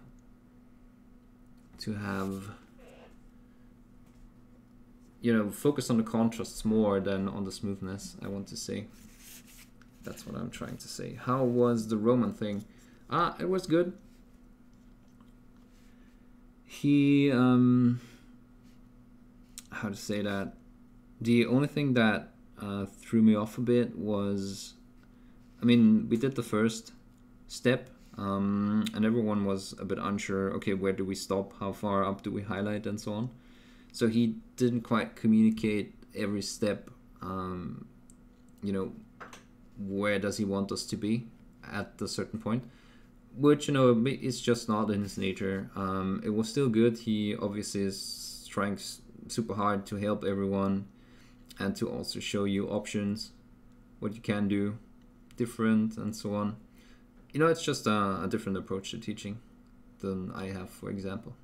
you know, focus on the contrasts more than on the smoothness, I want to say. That's what I'm trying to say. How was the Roman thing? It was good. He, how to say that? The only thing that threw me off a bit was, I mean, we did the first step, and everyone was a bit unsure, okay, where do we stop? How far up do we highlight, and so on. So he didn't quite communicate every step, you know, where does he want us to be at a certain point, which, you know, it's just not in his nature. It was still good. He obviously is trying super hard to help everyone and to also show you options, what you can do different and so on. You know, it's just a different approach to teaching than I have, for example.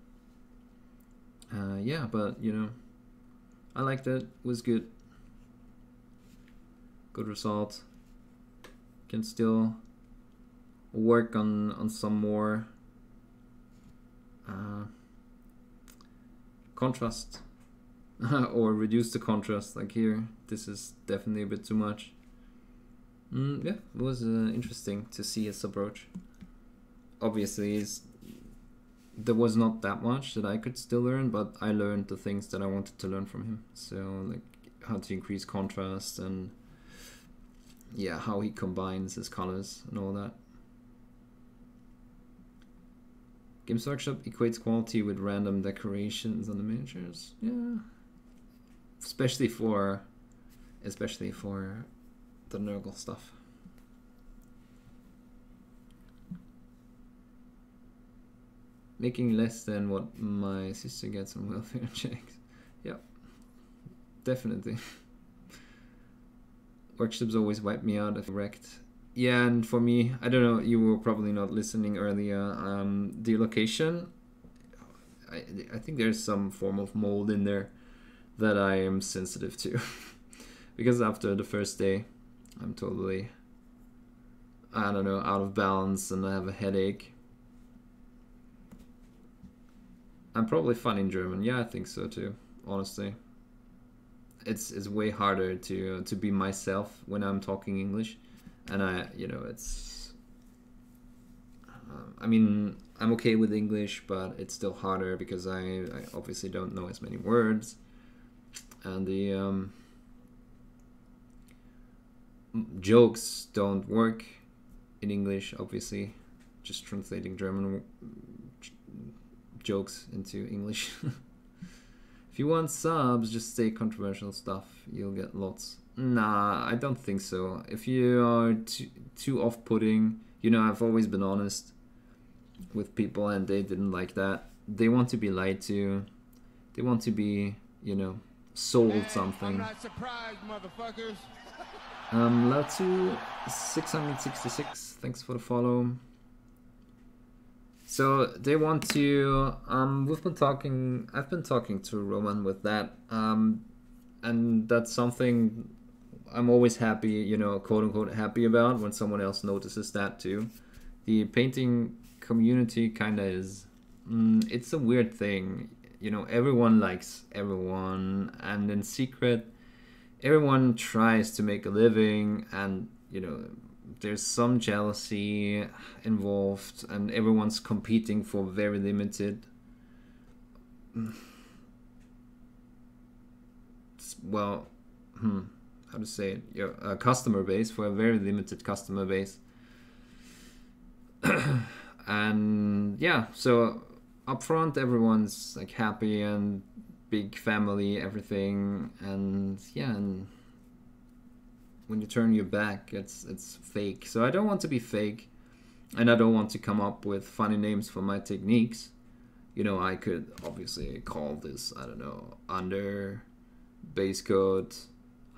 Yeah, but you know, I liked it. It was good. Good result. Can still work on some more contrast or reduce the contrast. Like here, this is definitely a bit too much. Yeah, it was interesting to see his approach. Obviously, there was not that much that I could still learn, but I learned the things that I wanted to learn from him. So like, how to increase contrast, and yeah, how he combines his colors and all that. Games Workshop equates quality with random decorations on the miniatures. Yeah, especially for the Nurgle stuff. Making less than what my sister gets on welfare checks. Yeah, definitely. Workshops always wipe me out if wrecked. Yeah, and for me, I don't know, you were probably not listening earlier. The location, I think there's some form of mold in there that I am sensitive to. Because after the first day, I'm totally, I don't know, out of balance and I have a headache. I'm probably fun in German. Yeah, I think so too, honestly. It's way harder to be myself when I'm talking English. And it's, I mean, I'm okay with English, but it's still harder because I obviously don't know as many words. And the jokes don't work in English, obviously. Just translating German jokes into English. If you want subs, just say controversial stuff. You'll get lots. Nah, I don't think so. If you are too off-putting, I've always been honest with people and they didn't like that. They want to be lied to. They want to be, sold something. I'm not surprised, motherfuckers. Latu 666, thanks for the follow. So they want to, I've been talking to Roman with that, and that's something I'm always happy, quote unquote happy about when someone else notices that too. The painting community kind of is, it's a weird thing, everyone likes everyone, and in secret, everyone tries to make a living, and, there's some jealousy involved, and everyone's competing for very limited, well, how to say it, a customer base, for a very limited customer base. And yeah, so up front everyone's like happy and big family, everything, and yeah, and when you turn your back, it's fake. So I don't want to be fake, and I don't want to come up with funny names for my techniques. I could obviously call this, I don't know, under base coat,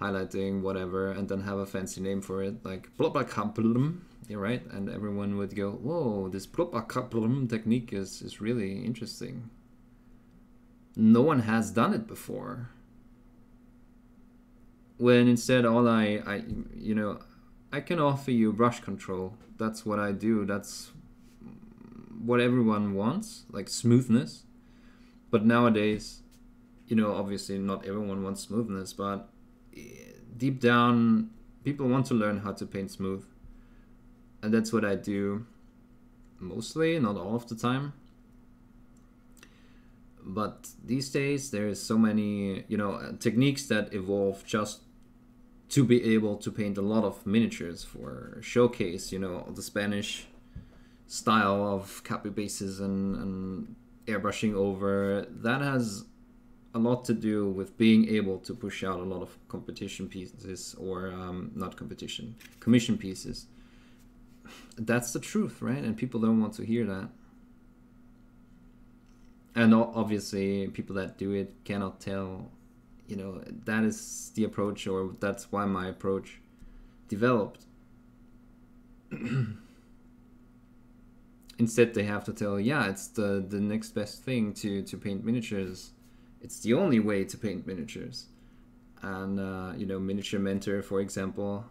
highlighting, whatever, and then have a fancy name for it, like blobakaplum, you're right, and everyone would go, whoa, this blobakaplum technique is really interesting. No one has done it before. When instead all I can offer you brush control. That's what I do. That's what everyone wants, like smoothness. But nowadays, obviously not everyone wants smoothness, but deep down, people want to learn how to paint smooth. And that's what I do mostly, not all of the time. But these days, there's so many, techniques that evolve just to be able to paint a lot of miniatures for showcase, the Spanish style of copy bases and airbrushing over. That has a lot to do with being able to push out a lot of competition pieces, or not competition, commission pieces. That's the truth, right? And people don't want to hear that. And obviously, people that do it cannot tell, that is the approach, or that's why my approach developed. Instead, they have to tell, yeah, it's the next best thing to paint miniatures. It's the only way to paint miniatures. And, Miniature Mentor, for example,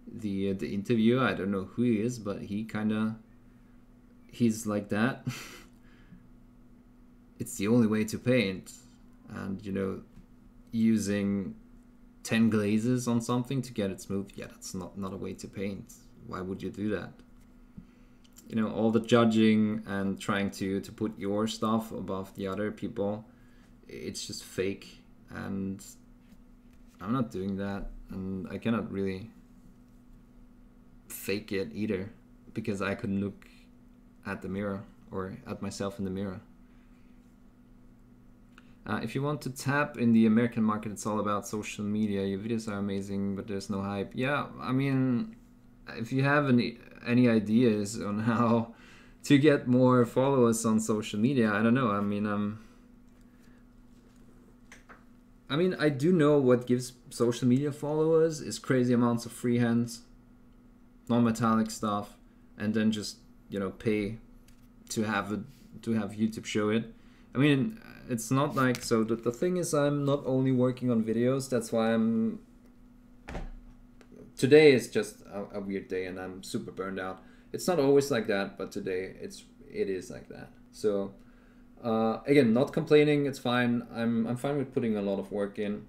the interviewer, I don't know who he is, but he's like that. It's the only way to paint. And, using 10 glazes on something to get it smooth, yeah, that's not a way to paint. Why would you do that? All the judging and trying to put your stuff above the other people, it's just fake. And I'm not doing that, and I cannot really fake it either, because I couldn't look at the mirror or at myself in the mirror. If you want to tap in the American market, it's all about social media. Your videos are amazing, but there's no hype. Yeah, I mean, if you have any ideas on how to get more followers on social media, I don't know. I mean, I do know what gives social media followers is crazy amounts of freehands, non-metallic stuff, and then just, you know, pay to have YouTube show it. I mean, it's not like, so the thing is, I'm not only working on videos. That's why today is just a weird day and I'm super burned out. It's not always like that, but today it is like that. So again, not complaining, it's fine. I'm fine with putting a lot of work in.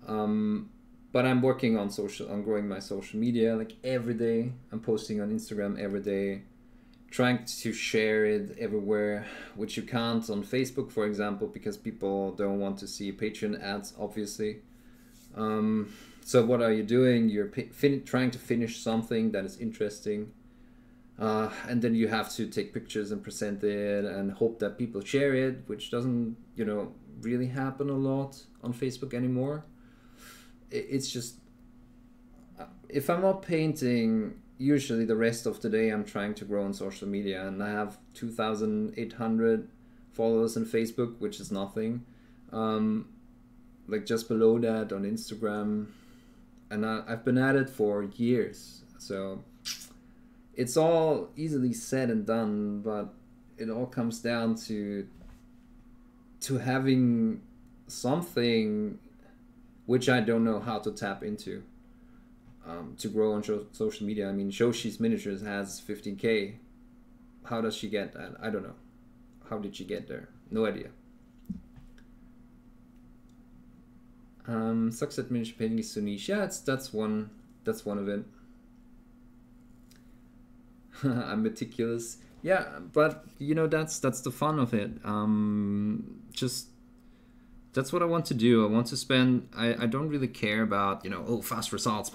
But I'm working on growing my social media like every day. I'm posting on Instagram every day, trying to share it everywhere, which you can't on Facebook, for example, because people don't want to see Patreon ads, obviously. So what are you doing? You're trying to finish something that is interesting. And then you have to take pictures and present it and hope that people share it, which doesn't, you know, really happen a lot on Facebook anymore. It's just, if I'm not painting, usually the rest of the day I'm trying to grow on social media, and I have 2,800 followers on Facebook, which is nothing. Like just below that on Instagram, and I've been at it for years. So it's all easily said and done, but it all comes down to having something which I don't know how to tap into to grow on social media. I mean, Shoshi's Miniatures has 15K. How does she get that? I don't know. How did she get there? No idea. Sucks that miniature painting is so niche. Yeah, that's one of it. I'm meticulous. Yeah, but you know, that's the fun of it. Just that's what I want to do. I want to spend, I don't really care about, you know, oh, fast results,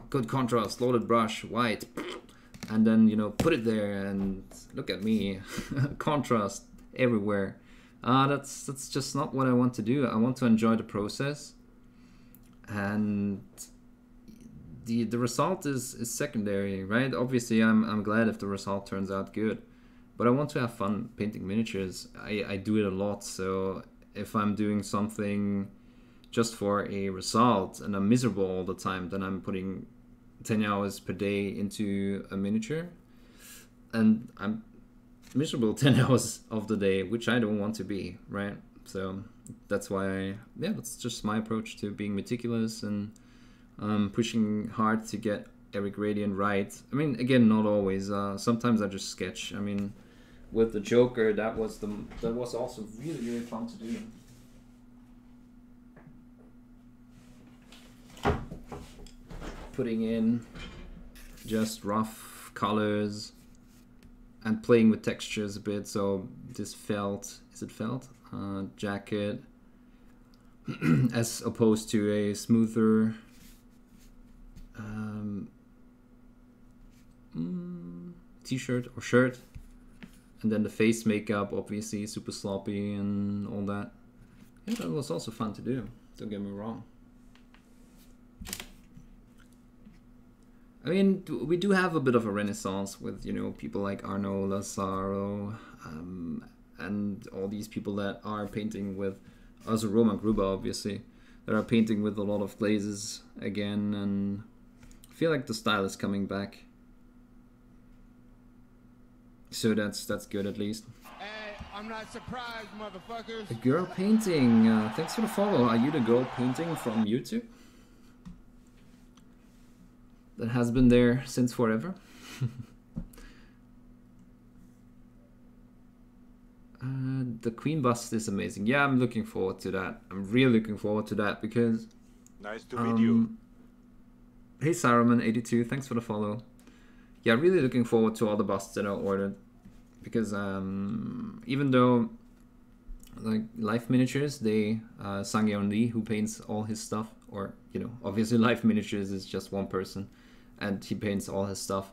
good contrast, loaded brush, white, and then, you know, put it there and look at me, contrast everywhere. That's just not what I want to do. I want to enjoy the process, and the result is secondary, right? Obviously, I'm glad if the result turns out good, but I want to have fun painting miniatures. I do it a lot, so if I'm doing something just for a result and I'm miserable all the time, then I'm putting 10 hours per day into a miniature, and I'm miserable 10 hours of the day, which I don't want to be, right? So that's why that's just my approach to being meticulous and pushing hard to get every gradient right. I mean, again, not always. Sometimes I just sketch. I mean, with the Joker, that was also really fun to do. Putting in just rough colors and playing with textures a bit. So this felt, is it felt? Jacket as opposed to a smoother t-shirt or shirt. And then the face makeup, obviously, super sloppy and all that. Yeah, that was also fun to do, don't get me wrong. I mean, we do have a bit of a renaissance with, you know, people like Arno Lazaro and all these people that are painting with, also Roman Gruber, obviously, that are painting with a lot of glazes again, and I feel like the style is coming back. So that's good, at least. Hey, I'm not surprised, motherfuckers. A girl painting. Thanks for the follow. Are you the girl painting from YouTube? That has been there since forever. The Queen bust is amazing. Yeah, I'm looking forward to that. I'm really looking forward to that because... Nice to meet you. Hey, Saruman82, thanks for the follow. Yeah, really looking forward to all the busts that I ordered, because even though like Life Miniatures, they Sang-Yeon Lee, who paints all his stuff, or you know, obviously Life Miniatures is just one person, and he paints all his stuff.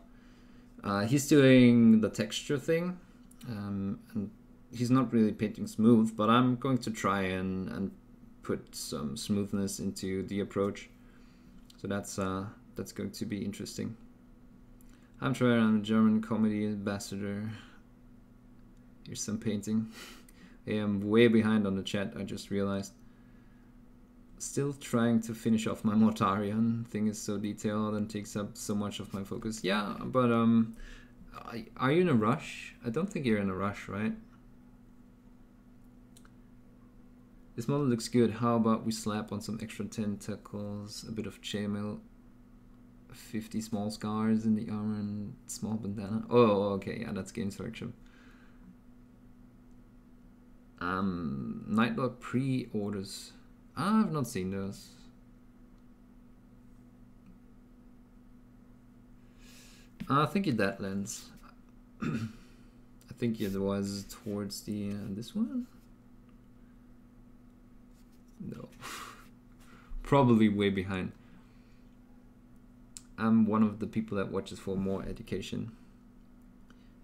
He's doing the texture thing, and he's not really painting smooth, but I'm going to try and put some smoothness into the approach. So that's going to be interesting. I'm trying. I'm a German comedy ambassador. Here's some painting. Hey, I'm way behind on the chat, I just realized. Still trying to finish off my Mortarion. Thing is so detailed and takes up so much of my focus. Yeah, but are you in a rush? I don't think you're in a rush, right? This model looks good. How about we slap on some extra tentacles, a bit of chainmail, 50 small scars in the armor, and small bandana. Oh, okay, yeah, that's Games Workshop. Nightlord pre-orders. I've not seen those. I think it that lens. I think it was towards the this one. No, probably way behind. I'm one of the people that watches for more education.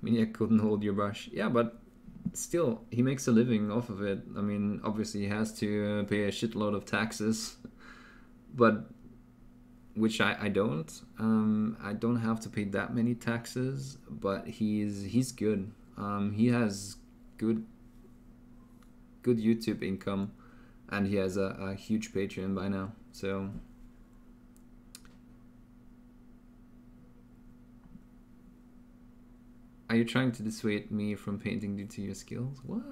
I mean, I couldn't hold your brush. Yeah, but still, he makes a living off of it. I mean, obviously he has to pay a shitload of taxes, but which I don't. I don't have to pay that many taxes, but he's good. He has good YouTube income, and he has a huge Patreon by now. So are you trying to dissuade me from painting due to your skills? What?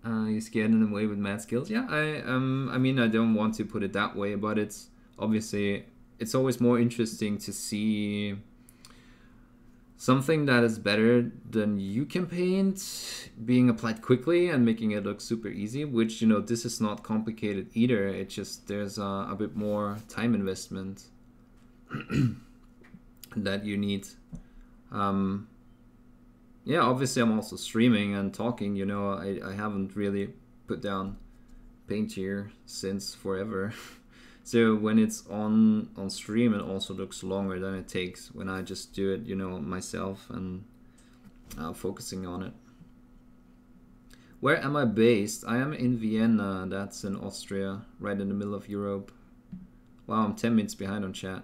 You're scared in a way with mad skills? Yeah, I mean, I don't want to put it that way, but it's obviously, it's always more interesting to see something that is better than you can paint being applied quickly and making it look super easy, which, you know, this is not complicated either. It's just there's a bit more time investment that you need. Yeah, obviously I'm also streaming and talking, you know, I haven't really put down paint here since forever. So when it's on stream, it also looks longer than it takes when I just do it, you know, myself and focusing on it. Where am I based? I am in Vienna, that's in Austria, right in the middle of Europe. Wow, I'm 10 minutes behind on chat.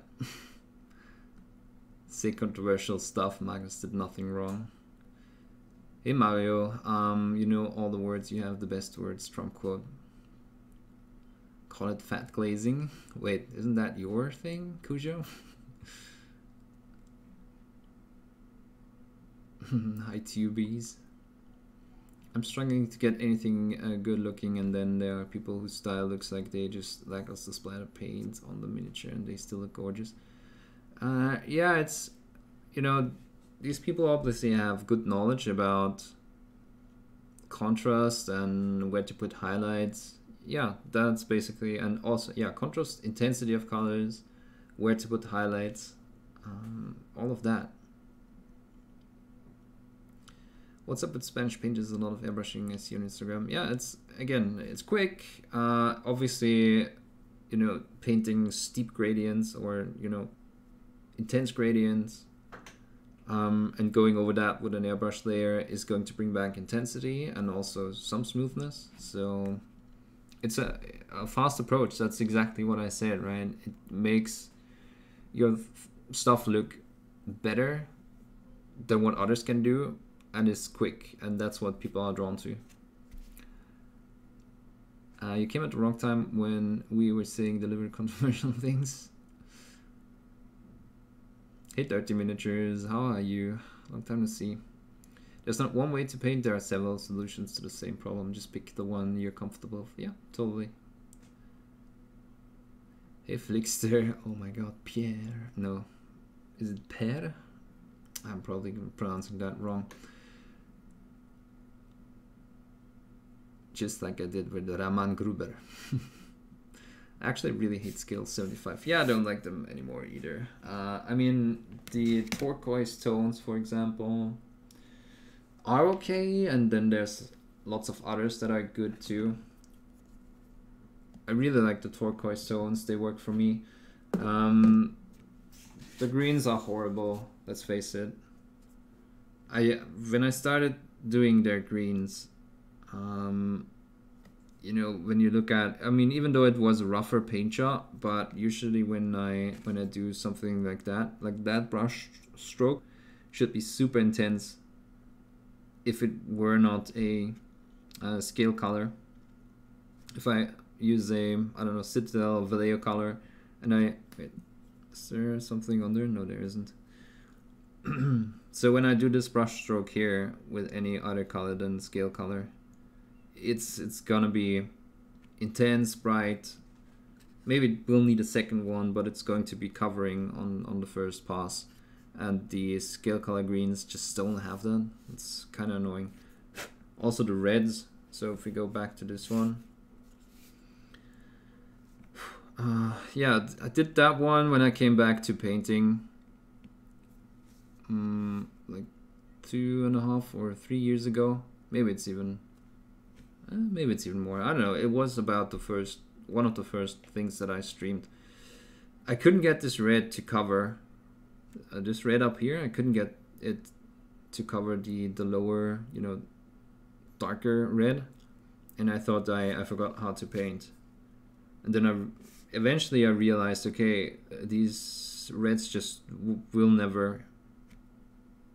Say controversial stuff, Magnus did nothing wrong. Hey Mario, you know all the words, you have the best words, Trump quote. Call it fat glazing. Wait, isn't that your thing, Cujo? Hi tubies. I'm struggling to get anything good looking, and then there are people whose style looks like they just lackluster splatter paint on the miniature and they still look gorgeous. Yeah, it's, you know, these people obviously have good knowledge about contrast and where to put highlights. Yeah, that's basically, and also, yeah, contrast, intensity of colors, where to put highlights, all of that. What's up with Spanish painters? A lot of airbrushing I see on Instagram. Yeah, it's, again, it's quick. Obviously, you know, painting steep gradients or, you know, intense gradients, and going over that with an airbrush layer is going to bring back intensity and also some smoothness. So it's a fast approach. That's exactly what I said, right? It makes your stuff look better than what others can do, and it's quick, and that's what people are drawn to. You came at the wrong time when we were saying delivered controversial things. Hey Dirty Miniatures, how are you? Long time to see. There's not one way to paint, there are several solutions to the same problem. Just pick the one you're comfortable with. Yeah, totally. Hey Flickster, oh my god, Pierre. No, is it Pierre? I'm probably pronouncing that wrong. Just like I did with the Raman Gruber. I actually really hate Scale 75. Yeah, I don't like them anymore either. I mean, the turquoise tones, for example, are okay, and then there's lots of others that are good too. I really like the turquoise tones, they work for me. The greens are horrible, let's face it. When I started doing their greens, you know, when you look at, I mean, even though it was a rougher paint job, but usually when I do something like that brush stroke should be super intense if it were not a scale color. If I use a, I don't know, Citadel Vallejo color, and wait, is there something on there? No, there isn't. So when I do this brush stroke here with any other color than scale color, it's gonna be intense, bright. Maybe we'll need a second one, but it's going to be covering on the first pass. And the scale color greens just don't have that. It's kind of annoying. Also the reds. So if we go back to this one. Yeah, I did that one when I came back to painting. Like 2.5 or 3 years ago. Maybe it's even more. I don't know. It was about one of the first things that I streamed. I couldn't get this red to cover this red up here. I couldn't get it to cover the lower, you know, darker red, and I thought I forgot how to paint. And then eventually I realized, okay, these reds just will never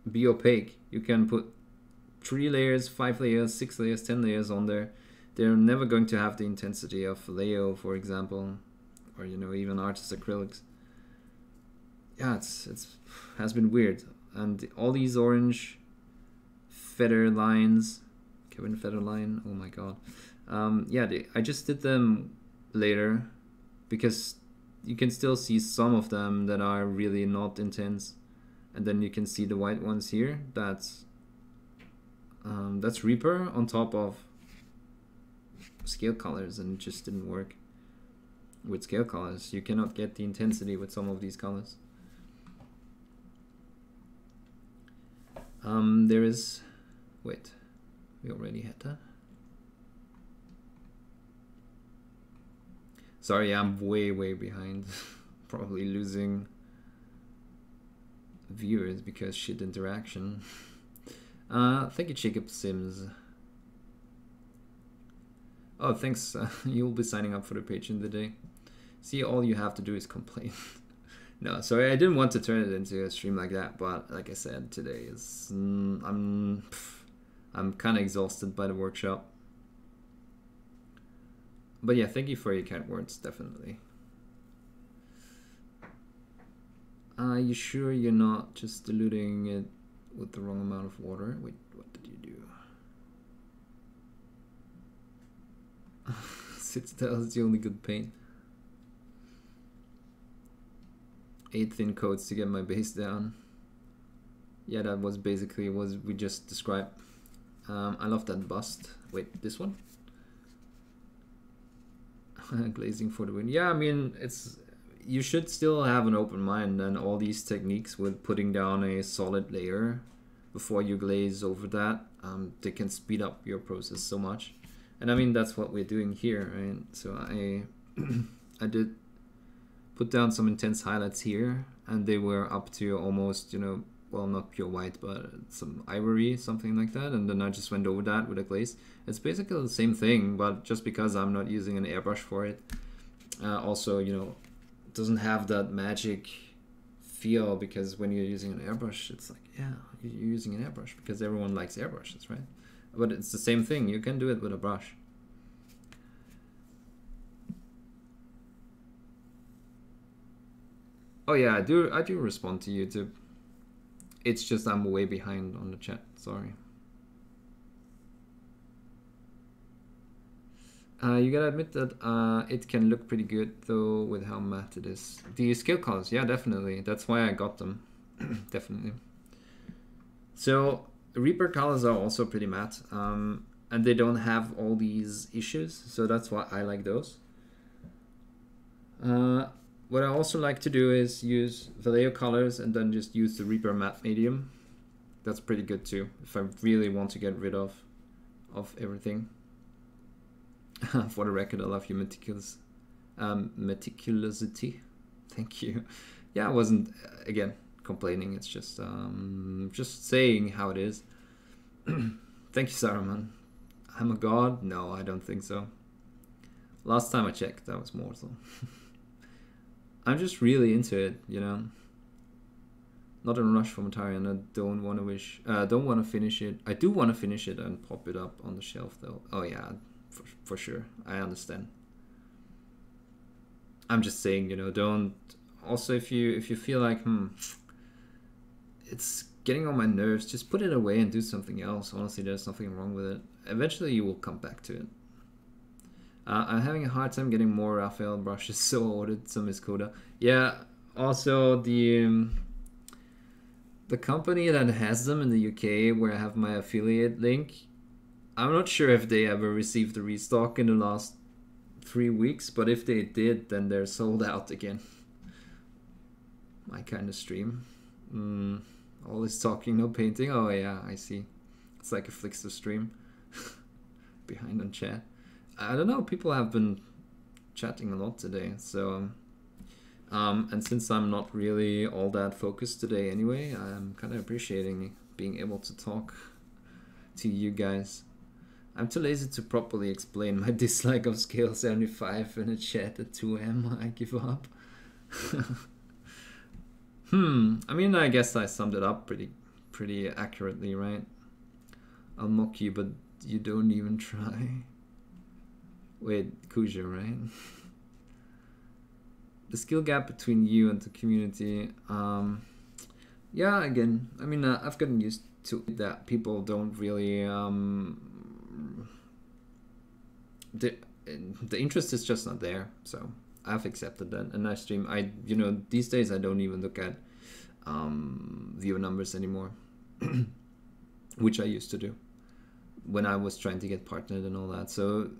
be opaque. You can put 3 layers, 5 layers, 6 layers, 10 layers on there. They're never going to have the intensity of Vallejo, for example, or, you know, even artist acrylics. Yeah, it's has been weird. And all these orange feather lines, Kevin feather line, oh my god. Yeah, I just did them later because you can still see some of them that are really not intense, and then you can see the white ones here. That's Reaper on top of scale colors, and it just didn't work with scale colors. You cannot get the intensity with some of these colors. There is, wait, we already had that. Sorry, I'm way behind. Probably losing viewers because shit interaction. Thank you, Jacob Sims. Oh, thanks. You'll be signing up for the Patreon today. See, all you have to do is complain. No, sorry, I didn't want to turn it into a stream like that, but like I said, today is I'm kind of exhausted by the workshop. But yeah, thank you for your kind words, definitely. Are you sure you're not just diluting it with the wrong amount of water? Wait, what did you do? Citadel is the only good paint. 8 thin coats to get my base down. Yeah, that was basically what we just described. I love that bust. Wait, this one? Glazing for the win. Yeah, I mean, you should still have an open mind, and all these techniques with putting down a solid layer before you glaze over that, they can speed up your process so much. And I mean, that's what we're doing here, right? So I did put down some intense highlights here, and they were up to almost, you know, well, not pure white, but some ivory, something like that. And then I just went over that with a glaze. It's basically the same thing, but just because I'm not using an airbrush for it. Also, you know, it doesn't have that magic feel, because when you're using an airbrush, it's like, yeah, you're using an airbrush because everyone likes airbrushes, right? But it's the same thing. You can do it with a brush. Oh yeah, I do respond to YouTube. It's just I'm way behind on the chat. Sorry. You gotta admit that it can look pretty good though with how matte it is. The scale colors, yeah, definitely. That's why I got them. Definitely. So Reaper colors are also pretty matte, and they don't have all these issues. So that's why I like those. What I also like to do is use Vallejo colors and then just use the Reaper matte medium. That's pretty good too, if I really want to get rid of everything. For the record, I love your meticulosity. Thank you. Yeah, I wasn't, again, complaining. It's just saying how it is. Thank you, Saruman. I'm a god? No, I don't think so. Last time I checked, that was mortal. I'm just really into it, you know. Not in a rush for Atari, and I don't want to finish it. I do want to finish it and pop it up on the shelf, though. Oh yeah, for sure. I understand. I'm just saying, you know, don't. Also, if you feel like, it's getting on my nerves, just put it away and do something else. Honestly, there's nothing wrong with it. Eventually, you will come back to it. I'm having a hard time getting more Raphael brushes, so I ordered some Escoda. Yeah. Also, the company that has them in the UK, where I have my affiliate link, I'm not sure if they ever received a restock in the last 3 weeks, but if they did, then they're sold out again. My kind of stream. All this talking, no painting. Oh yeah, I see. It's like a Flixster stream. Behind on chat. I don't know, people have been chatting a lot today, so and since I'm not really all that focused today anyway, I'm kind of appreciating being able to talk to you guys. I'm too lazy to properly explain my dislike of scale 75 in a chat at 2 AM. I give up. I mean, I guess I summed it up pretty accurately, right? I'll mock you, but you don't even try. Wait, Kuja, right? The skill gap between you and the community. Yeah, again, I mean, I've gotten used to that. People don't really the interest is just not there, so I've accepted that. And I stream, you know, these days I don't even look at viewer numbers anymore, which I used to do when I was trying to get partnered and all that. So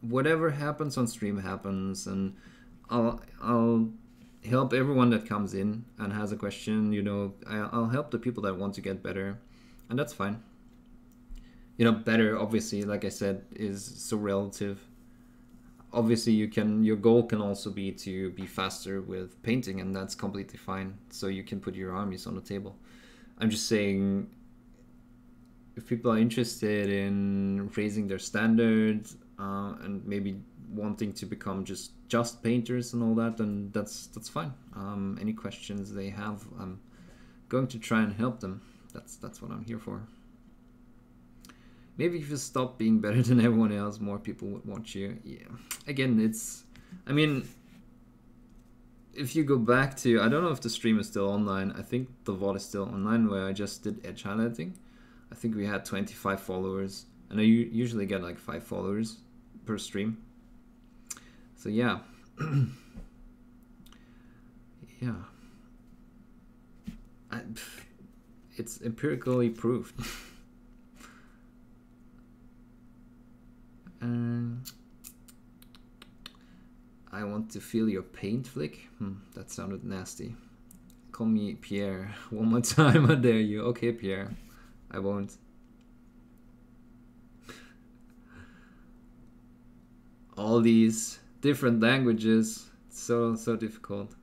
whatever happens on stream happens, and I'll help everyone that comes in and has a question. You know, I'll help the people that want to get better, and that's fine. You know, better, obviously, like I said, is so relative. Obviously, your goal can also be to be faster with painting, and that's completely fine. So you can put your armies on the table. I'm just saying, if people are interested in raising their standards and maybe wanting to become just painters and all that, then that's fine. Any questions they have, I'm going to try and help them. That's what I'm here for. Maybe if you stop being better than everyone else, more people would watch you. Yeah. Again, I mean, if you go back to, I don't know if the stream is still online. I think the VOD is still online, where I just did edge highlighting. I think we had 25 followers, and I usually get like 5 followers per stream. So yeah. Yeah. It's empirically proved. I want to feel your paint flick. That sounded nasty. Call me Pierre one more time. I dare you. Okay, Pierre. I won't. All these different languages. So difficult.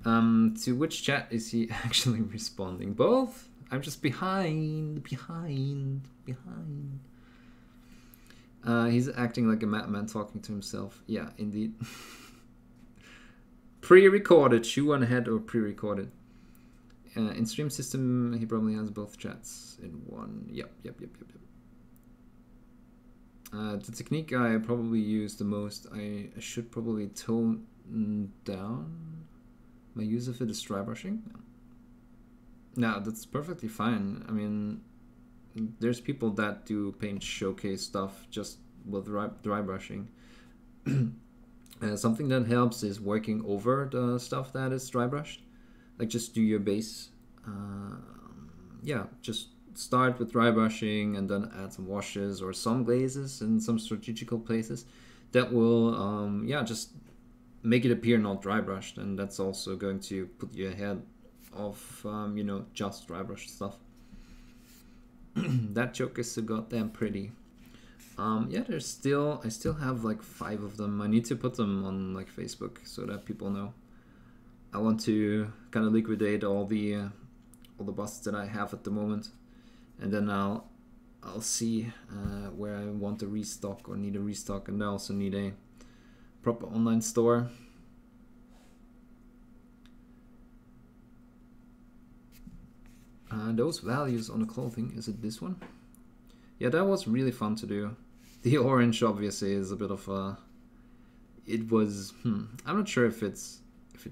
To which chat is he actually responding? Both? I'm just behind. He's acting like a madman talking to himself. Yeah, indeed. Pre-recorded. Chew on head or pre-recorded. In stream system, he probably has both chats in one. Yep. The technique I probably use the most, I should probably tone down my use of it is dry brushing. No, that's perfectly fine. I mean, there's people that do paint showcase stuff just with dry brushing. Something that helps is working over the stuff that is dry brushed. Like, just do your base. Yeah, just start with dry brushing and then add some washes or some glazes in some strategical places. That will, yeah, just make it appear not dry brushed, and that's also going to put you ahead of, you know, just dry brushed stuff. That joke is so goddamn pretty. Yeah, I still have like 5 of them. I need to put them on like Facebook so that people know. I want to kind of liquidate all the busts that I have at the moment, and then I'll see where I want to restock or need a restock, and I also need a proper online store. Those values on the clothing, is it this one? Yeah, that was really fun to do. The orange obviously is a bit of a... It was... I'm not sure if it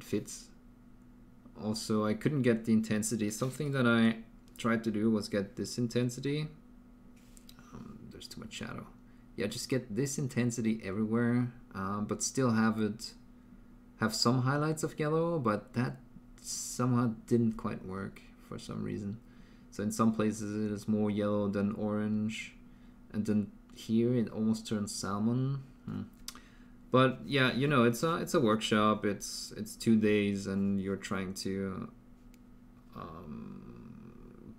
fits. Also, I couldn't get the intensity. Something that I tried to do was get this intensity. There's too much shadow. Yeah, just get this intensity everywhere, but still have some highlights of yellow, but that somehow didn't quite work for some reason. So in some places it is more yellow than orange, and then here it almost turns salmon. But yeah, you know, it's a workshop. It's 2 days, and you're trying to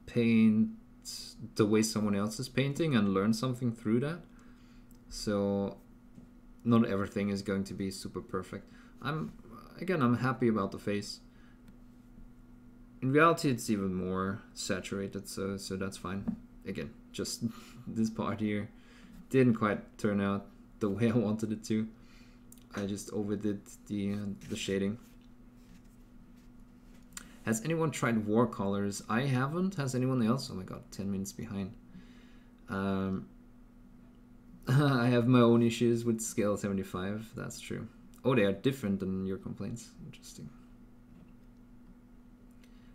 paint the way someone else is painting and learn something through that. So not everything is going to be super perfect. I'm happy about the face. In reality, it's even more saturated, so that's fine. Again, just this part here didn't quite turn out the way I wanted it to. I just overdid the shading. Has anyone tried watercolors? I haven't. Has anyone else? Oh my god, 10 minutes behind. I have my own issues with scale 75. That's true. Oh, they are different than your complaints. Interesting.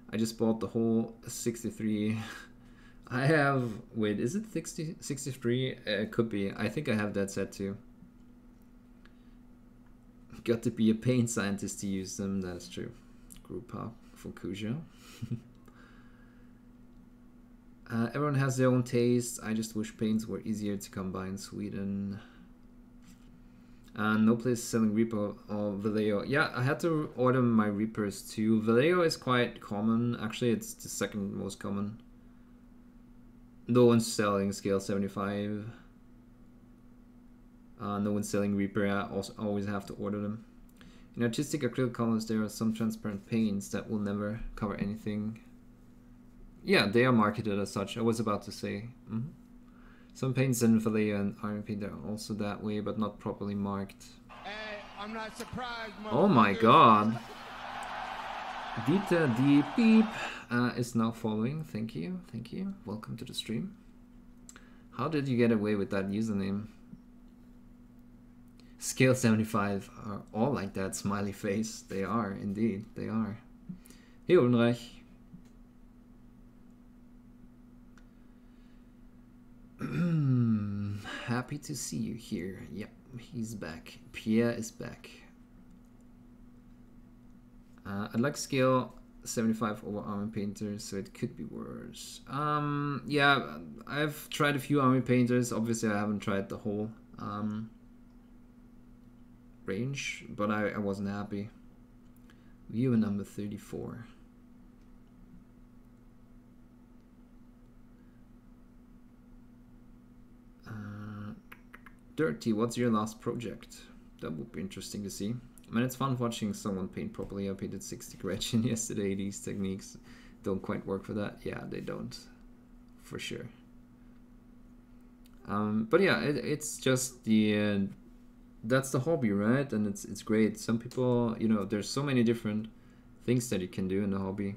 I just bought the whole 63. I have... Wait, is it 63? It could be. I think I have that set too. Got to be a paint scientist to use them. That's true. Group up for Cujo. Everyone has their own taste. I just wish paints were easier to come by in Sweden. No place selling Reaper or Vallejo. Yeah, I had to order my Reapers too. Vallejo is quite common. Actually, it's the second most common. No one's selling scale 75. No one's selling Reaper. I also always have to order them. In artistic acrylic colors, there are some transparent paints that will never cover anything. Yeah, they are marketed as such. I was about to say. Some paints in Vallejo and Iron Paint are also that way, but not properly marked. Hey, I'm not surprised, Oh my god. Dita the Beep is now following. Thank you, thank you. Welcome to the stream. How did you get away with that username? Scale 75 are all like that, smiley face. They are, indeed, they are. Hey, Ulrich. Happy to see you here. Yep, he's back. Pierre is back. I'd like scale 75 over Army Painters, so it could be worse. Yeah, I've tried a few Army Painters. Obviously, I haven't tried the whole range, but I wasn't happy. Viewer number 34. Dirty, what's your last project? That would be interesting to see. I mean, it's fun watching someone paint properly. I painted 60 Gretchen yesterday. These techniques don't quite work for that. Yeah, they don't, for sure. But yeah, it's just the that's the hobby, right? And it's great. Some people, you know, there's so many different things that you can do in the hobby.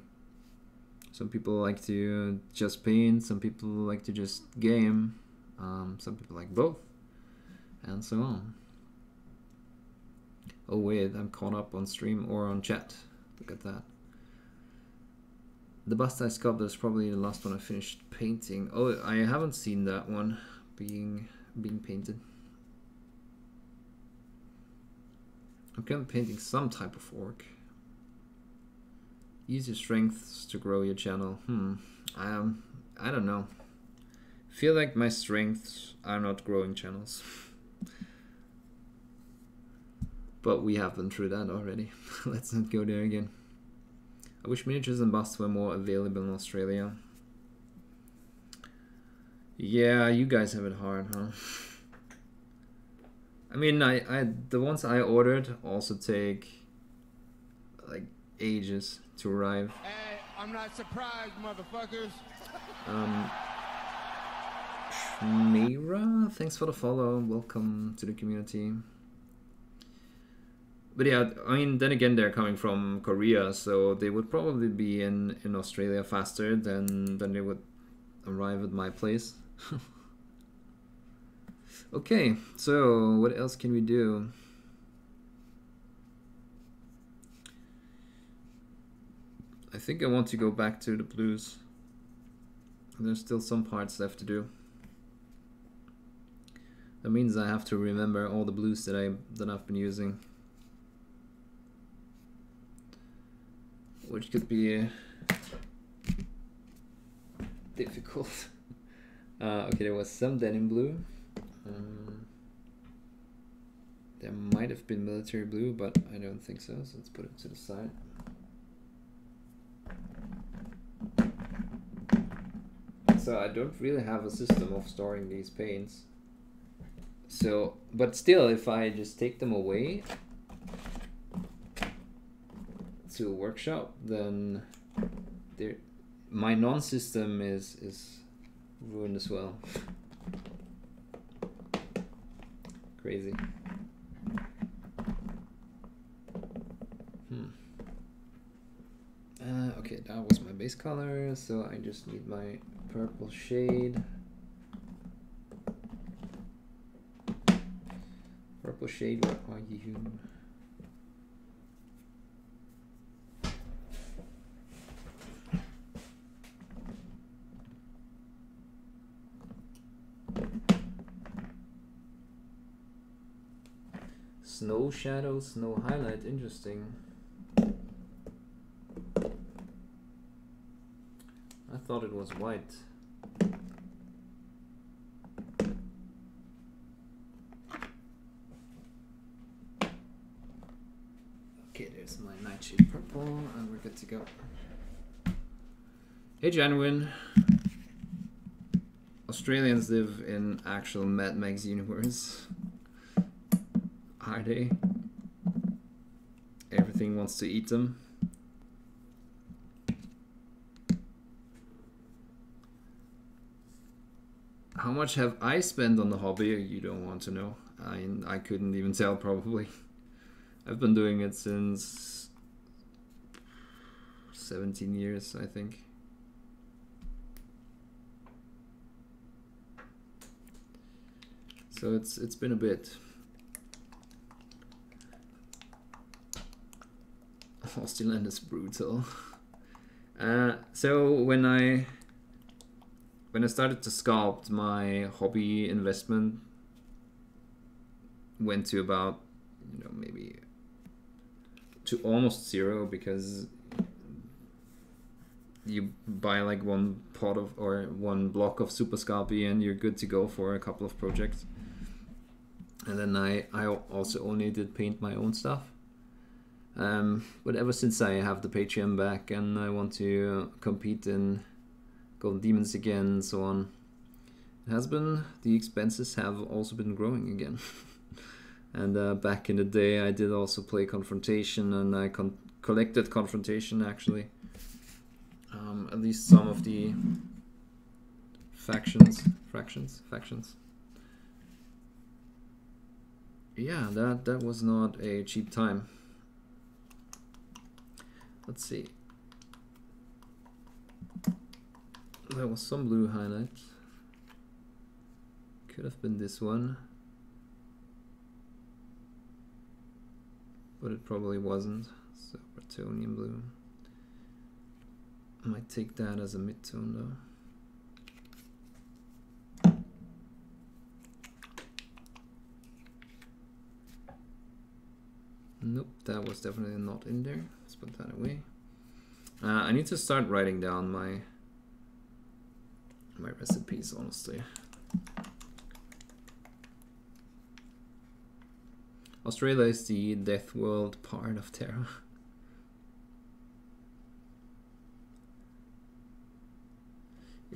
Some people like to just paint. Some people like to just game. Some people like both, and so on. Oh wait, I'm caught up on stream or on chat. Look at that. The bust I sculpted is probably the last one I finished painting. Oh, I haven't seen that one being painted. I'm kind of painting some type of orc. Use your strengths to grow your channel. I don't know. Feel like my strengths are not growing channels. But we have been through that already. Let's not go there again. I wish miniatures and busts were more available in Australia. Yeah, you guys have it hard, huh? I mean, the ones I ordered also take like ages to arrive. Hey, I'm not surprised, motherfuckers. Mira, thanks for the follow. Welcome to the community. But yeah, I mean, then again, they're coming from Korea, so they would probably be in Australia faster than they would arrive at my place. Okay, so what else can we do? I think I want to go back to the blues. There's still some parts left to do. That means I have to remember all the blues that I've been using, which could be difficult. Okay, there was some denim blue. There might have been military blue, but I don't think so. So let's put it to the side. So I don't really have a system of storing these paints. So, but still, if I just take them away to a workshop, then my non-system is ruined as well. Crazy. Okay, that was my base color, so I just need my purple shade. Purple shade, where are you? Snow shadow, snow highlight, interesting. I thought it was white. Okay, there's my nightshade purple, and we're good to go. Hey, Genuine. Australians live in actual Mad Max universe. Are they? Everything wants to eat them. How much have I spent on the hobby? You don't want to know. I couldn't even tell, probably. I've been doing it since 17 years, I think. So it's been a bit. Australian is brutal. So when I started to sculpt, my hobby investment went to about, maybe to almost zero, because you buy like one pot of or one block of Super Sculpey and you're good to go for a couple of projects. And then I also only did paint my own stuff. But ever since I have the Patreon back and I want to compete in Golden Demons again and so on, the expenses have also been growing again. And back in the day I did also play Confrontation, and I collected Confrontation actually. At least some of the factions. Yeah, that was not a cheap time. Let's see. There was some blue highlights. Could have been this one, but it probably wasn't. So Bretonian blue. I might take that as a mid-tone though. Nope, that was definitely not in there. Let's put that away. I need to start writing down my recipes, honestly. Australia is the death world part of Terra.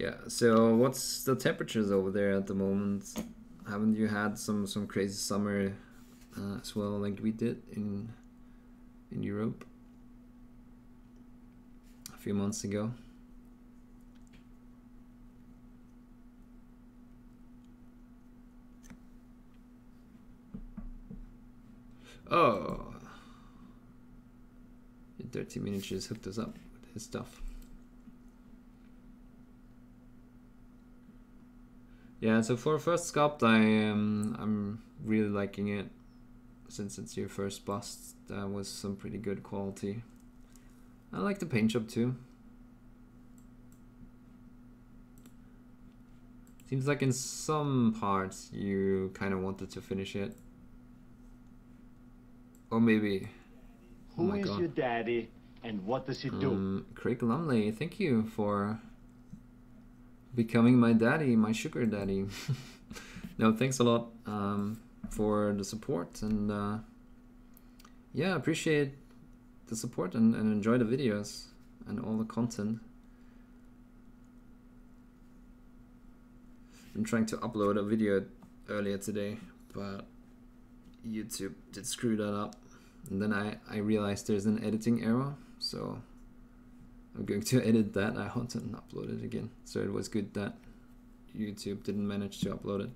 Yeah, so what's the temperatures over there at the moment? Haven't you had some crazy summer as well, like we did in Europe a few months ago? Oh, 30 Miniatures hooked us up with his stuff. Yeah, so for first sculpt, I'm really liking it. Since it's your first bust, that was some pretty good quality. I like the paint job too. Seems like in some parts you kind of wanted to finish it. Or maybe... Who is your daddy and what does he do? Craig Lumley, thank you for becoming my daddy, my sugar daddy. No, thanks a lot for the support, and yeah, appreciate the support and enjoy the videos and all the content. I'm trying to upload a video earlier today, but YouTube did screw that up, and then I realized there's an editing error, so I'm going to edit that out and upload it again. So it was good that YouTube didn't manage to upload it.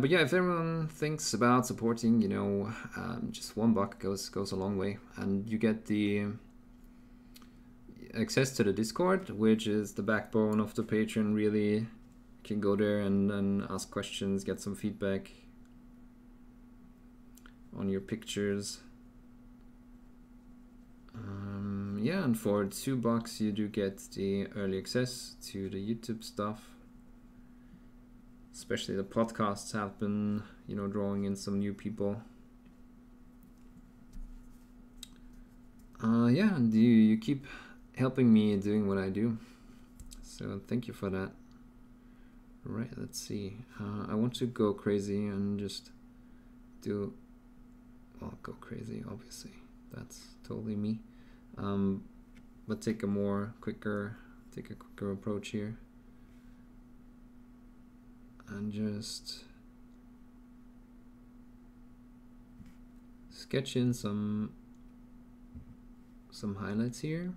But yeah, if everyone thinks about supporting, you know, just $1 goes a long way, and you get the access to the Discord, which is the backbone of the Patreon. Really, you can go there and ask questions, get some feedback on your pictures. Yeah, and for $2 you do get the early access to the YouTube stuff. Especially the podcasts have been, you know, drawing in some new people. Yeah, and you keep helping me doing what I do. So thank you for that. Right, let's see. I want to go crazy and just do... Well, go crazy, obviously. That's totally me. But take a quicker approach here. And just sketch in some highlights here.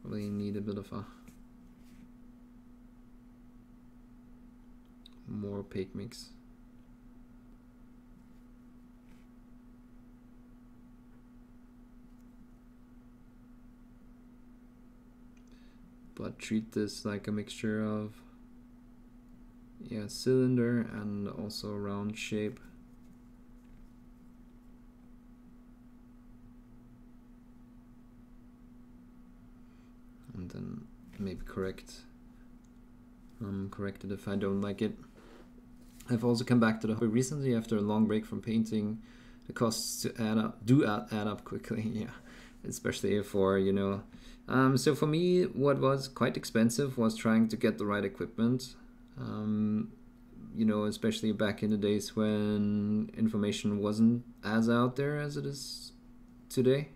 Probably need a bit of a more opaque mix. But treat this like a mixture of, yeah, cylinder and also round shape. And then maybe correct it if I don't like it. I've also come back to the hobby recently after a long break from painting. The costs add up quickly, yeah, especially for, you know. So for me, what was quite expensive was trying to get the right equipment. You know, especially back in the days when information wasn't as out there as it is today.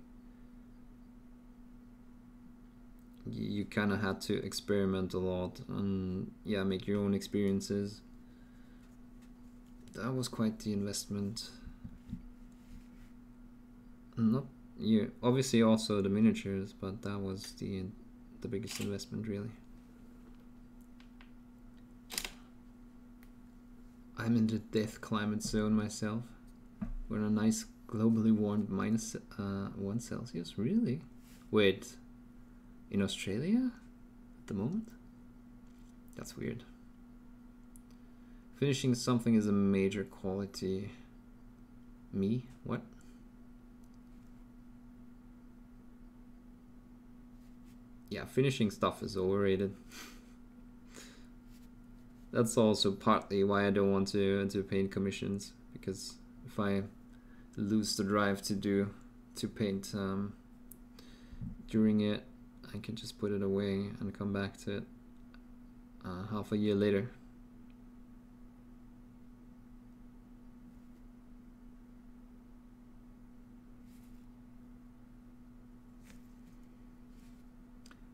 You kind of had to experiment a lot and, yeah, make your own experiences. That was quite the investment. Not, yeah, obviously also the miniatures, but that was the biggest investment, really. I'm in the death climate zone myself. We're in a nice globally warmed -1 Celsius. Really? Wait, in Australia at the moment? That's weird. Finishing something is a major quality. Me? What? Yeah, finishing stuff is overrated. That's also partly why I don't want to paint commissions, because if I lose the drive to paint during it, I can just put it away and come back to it half a year later.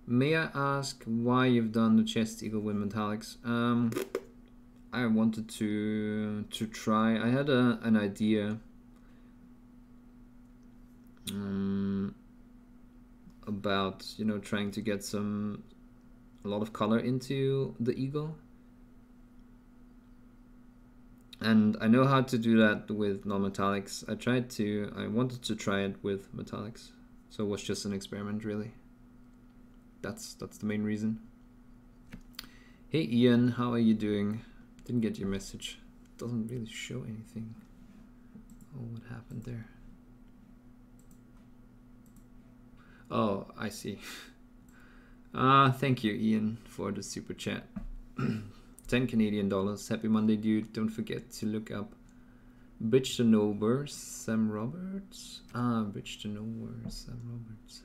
May I ask why you've done the chest eagle with metallics? I wanted to try. I had an idea about, you know, trying to get a lot of color into the eagle, and I know how to do that with non-metallics. I wanted to try it with metallics, so it was just an experiment, really. That's the main reason. Hey Ian, how are you doing? Didn't get your message. Doesn't really show anything. Oh, what happened there? Oh, I see. Thank you, Ian, for the super chat. 10 Canadian dollars. Happy Monday, dude. Don't forget to look up Bridge to Nowhere, Sam Roberts. Bridge to Nowhere, Sam Roberts.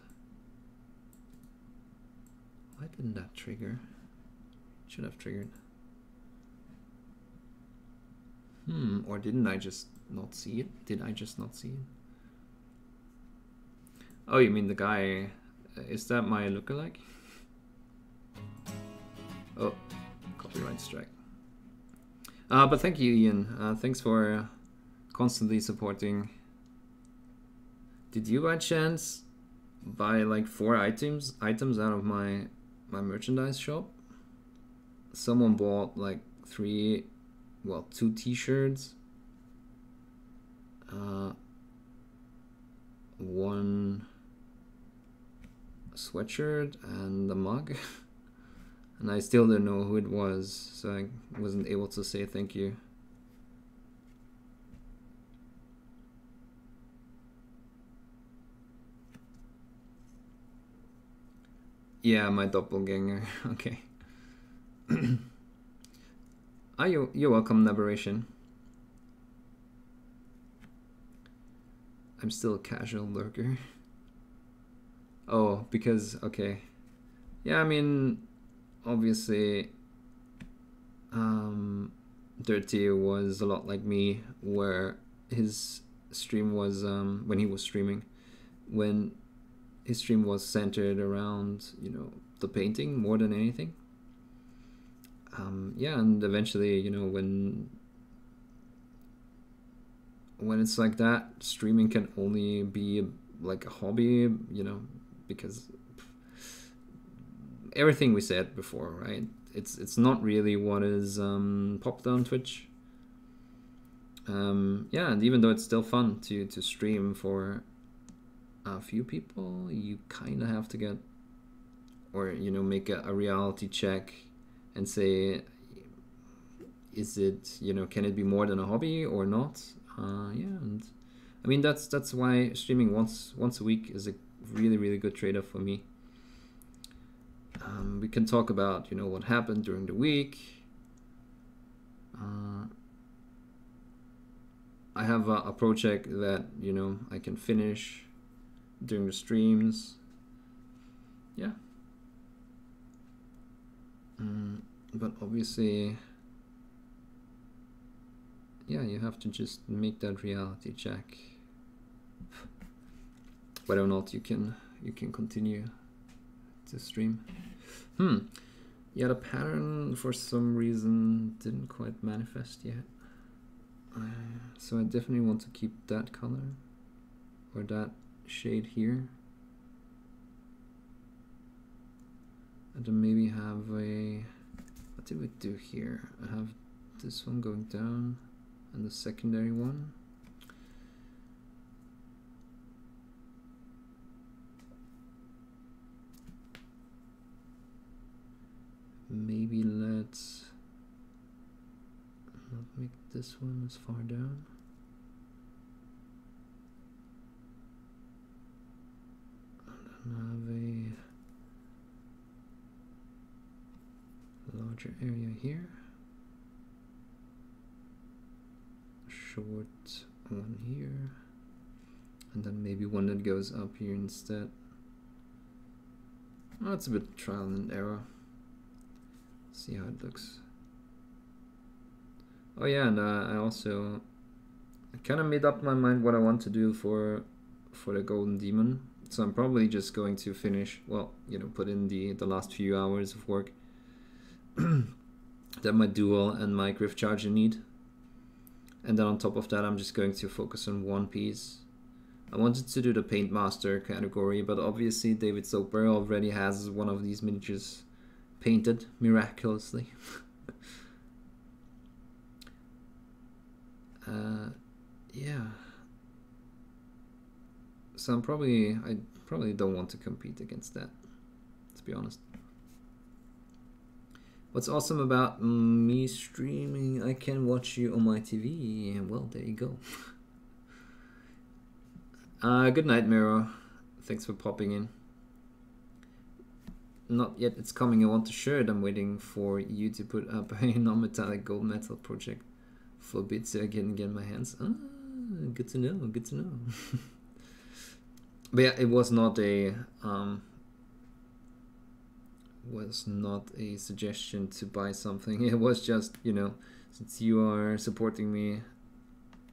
Why didn't that trigger? Should have triggered. Or didn't I just not see it? Did I just not see it? Oh, you mean the guy? Is that my lookalike? Oh, copyright strike. But thank you, Ian. Thanks for constantly supporting. Did you by chance buy like 4 items out of my merchandise shop? Someone bought like 2 t-shirts, 1 sweatshirt and a mug. And I still don't know who it was, so I wasn't able to say thank you. Yeah, my doppelganger. Okay. You're welcome, Aberration. I'm still a casual lurker. Oh, because, okay. Yeah, I mean, obviously, Dirty was a lot like me, where his stream was, when he was streaming, when his stream was centered around, you know, the painting more than anything. Yeah, and eventually, you know, when it's like that, streaming can only be like a hobby, you know, because everything we said before, right? It's not really what is popular on Twitch. Yeah, and even though it's still fun to stream for a few people, you kind of have to get, or, you know, make a reality check and say, is it, you know, can it be more than a hobby or not? Yeah, and I mean that's why streaming once a week is a really good trade-off for me. We can talk about, you know, what happened during the week. I have a project that, you know, I can finish during the streams. Yeah. But obviously, yeah, you have to just make that reality check whether or not you can continue to stream. Yeah, the pattern for some reason didn't quite manifest yet. So I definitely want to keep that color or that shade here. And then maybe have a, what did we do here? I have this one going down and the secondary one. Maybe let's not make this one as far down. And then have a larger area here. A short one here. And then maybe one that goes up here instead. Oh, it's a bit trial and error. See how it looks. Oh yeah, and I kind of made up my mind what I want to do for the golden demon. So I'm probably just going to finish, well, you know, put in the last few hours of work that my dual and my griff charger need. And then on top of that, I'm just going to focus on one piece. I wanted to do the Paint Master category, but obviously David Soper already has one of these miniatures painted miraculously. Yeah. So I probably don't want to compete against that, to be honest. What's awesome about me streaming, I can watch you on my TV. Well, there you go. Good night, Miro. Thanks for popping in. Not yet, it's coming. I want a shirt. I'm waiting for you to put up a non-metallic gold metal project for a bit so I can get my hands. Ah, good to know, good to know. But yeah, it was not a suggestion to buy something. It was just, you know, since you are supporting me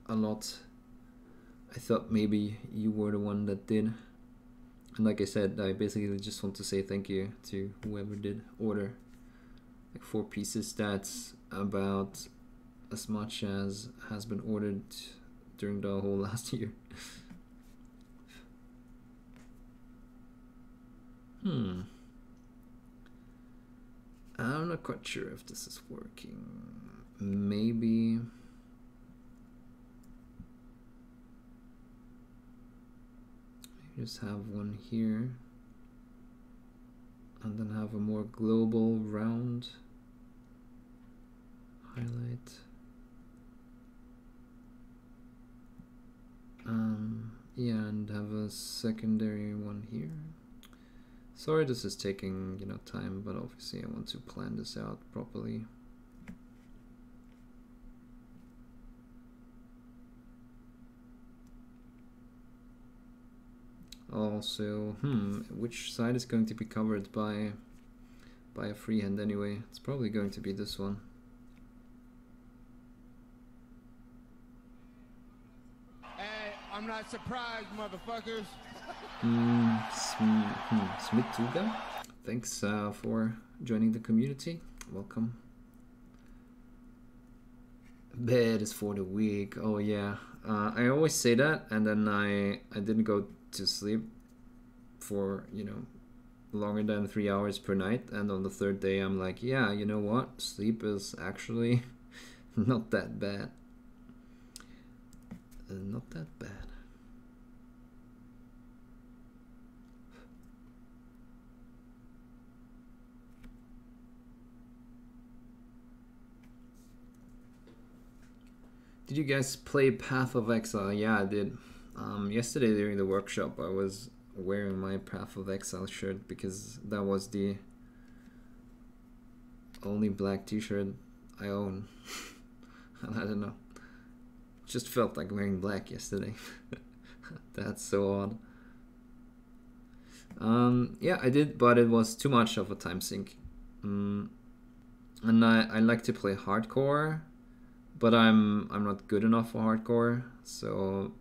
a lot, I thought maybe you were the one that did. And like I said, I basically just want to say thank you to whoever did order like 4 pieces. That's about as much as has been ordered during the whole last year. I'm not quite sure if this is working. Maybe just have one here and then have a more global round highlight. Yeah, and have a secondary one here. Sorry this is taking, you know, time, but obviously I want to plan this out properly. Also, which side is going to be covered by a freehand anyway? It's probably going to be this one. Hey, I'm not surprised, motherfuckers. Smith Tuga, thanks for joining the community. Welcome. Bed is for the weak. Oh yeah, I always say that, and then I didn't go to sleep for, you know, longer than 3 hours per night, and on the 3rd day I'm like, yeah, you know what, sleep is actually not that bad. Not that bad. Did you guys play Path of Exile? Yeah, I did. Yesterday during the workshop I was wearing my Path of Exile shirt because that was the only black t-shirt I own. And I don't know, just felt like wearing black yesterday. That's so odd. Yeah, I did, but it was too much of a time sink. And I like to play hardcore, but I'm not good enough for hardcore, so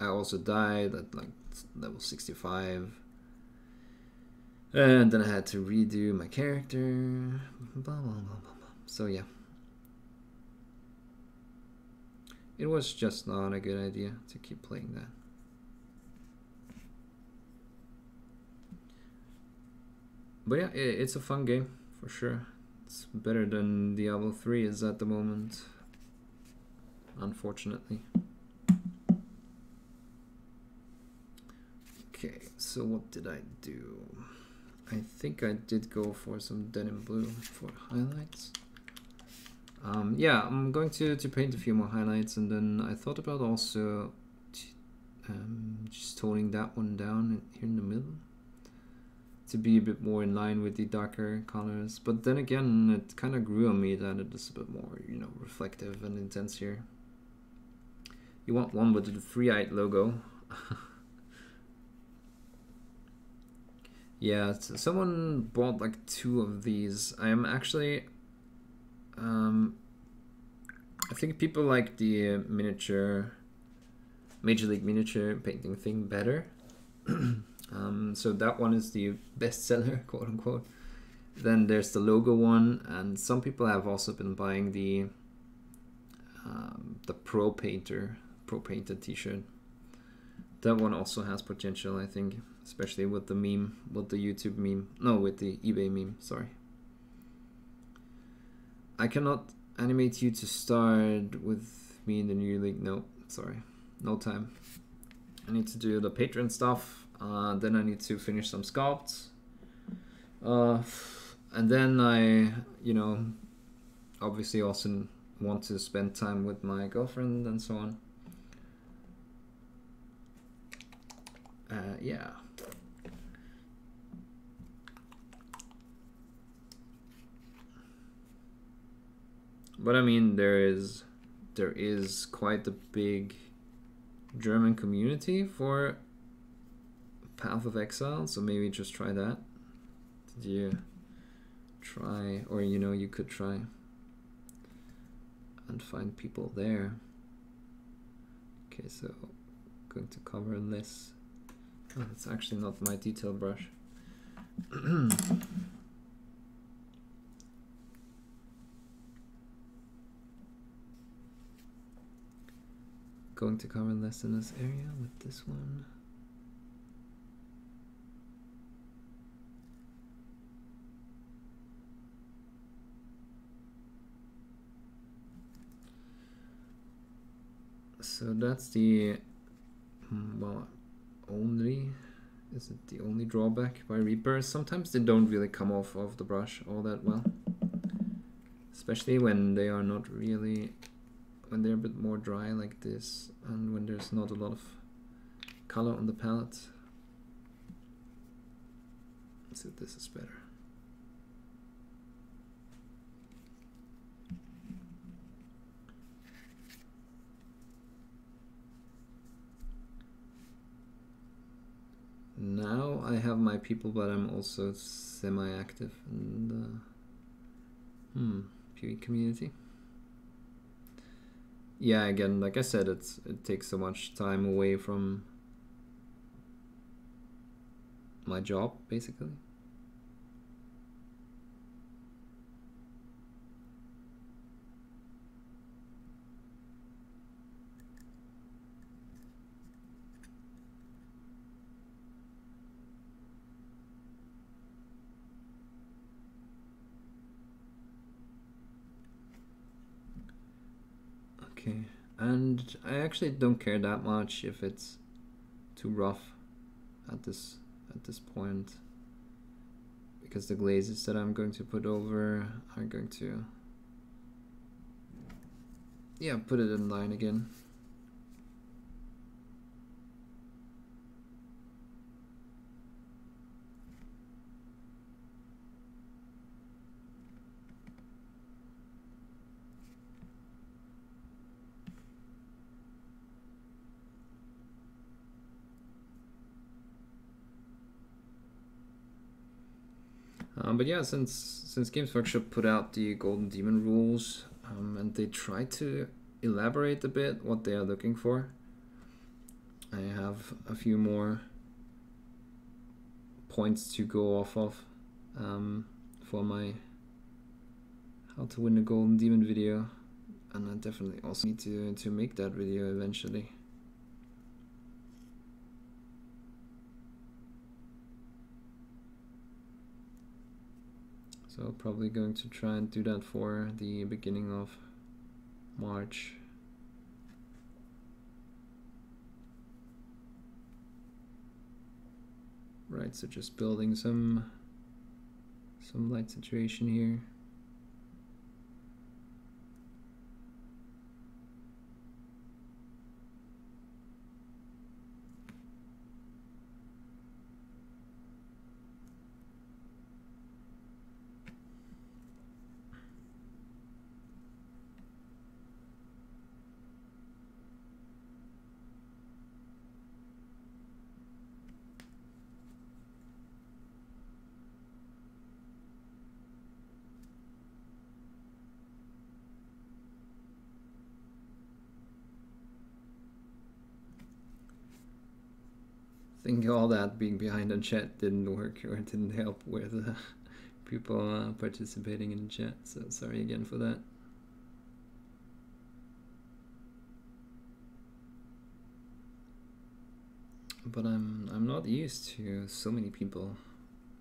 I also died at like level 65, and then I had to redo my character, blah, blah, blah, blah, blah. So yeah, it was just not a good idea to keep playing that. But yeah, it's a fun game for sure. It's better than Diablo 3 is at the moment, unfortunately. Okay, so what did I do? I think I did go for some denim blue for highlights. Yeah, I'm going to paint a few more highlights, and then I thought about also just toning that one down here in the middle to be a bit more in line with the darker colors. But then again, it kind of grew on me that it is a bit more, you know, reflective and intense here. You want one with the 3-eyed logo. Yeah, so someone bought like 2 of these. I am actually I think people like the miniature Major League Miniature painting thing better. So that one is the bestseller, quote unquote. Then there's the logo one, and some people have also been buying the Pro Painter t-shirt. That one also has potential, I think, especially with the meme, with the YouTube meme, no, with the eBay meme, sorry. I cannot animate you to start with me in the new league. No, sorry, no time. I need to do the Patreon stuff, then I need to finish some sculpts, and then I, you know, obviously also want to spend time with my girlfriend and so on. Yeah. But I mean, there is quite a big German community for Path of Exile, so maybe just try that. Did you try, or you know, you could try and find people there. Okay, so going to cover this. Oh, it's actually not my detail brush. Going to cover less in this area with this one. So that's the, well, is it the only drawback by Reapers? Sometimes they don't really come off of the brush all that well, especially when they are not really, when they're a bit more dry like this, and when there's not a lot of color on the palette. Let's see if this is better. Now I have my people, but I'm also semi-active in the PvE community. Yeah, again, like I said, it takes so much time away from my job, basically. Okay, and I actually don't care that much if it's too rough at this point, because the glazes that I'm going to put over are going to, yeah, put it in line again. But yeah, since Games Workshop put out the Golden Demon rules, and they try to elaborate a bit what they are looking for, I have a few more points to go off of for my How to Win a Golden Demon video, and I definitely also need to make that video eventually. So probably going to try and do that for the beginning of March. Right, so just building some light situation here. think all that being behind on chat didn't work or didn't help with people participating in the chat. So sorry again for that. But I'm not used to so many people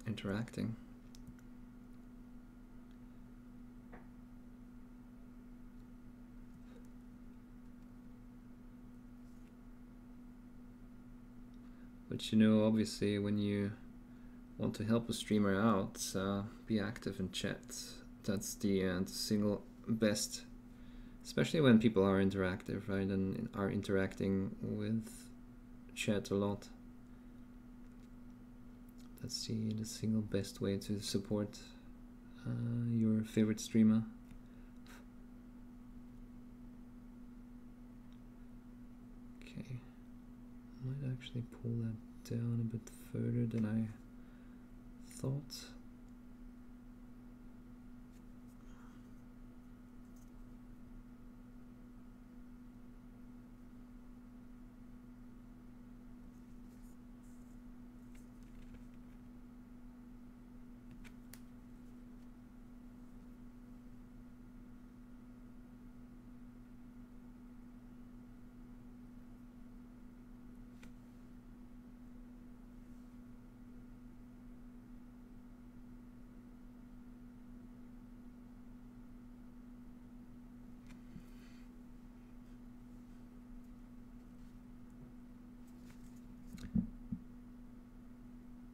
interacting. But you know, obviously, when you want to help a streamer out, be active in chat. That's the single best, especially when people are interactive, right, and are interacting with chat a lot. That's the single best way to support your favorite streamer. Okay. Might actually pull that down a bit further than I thought.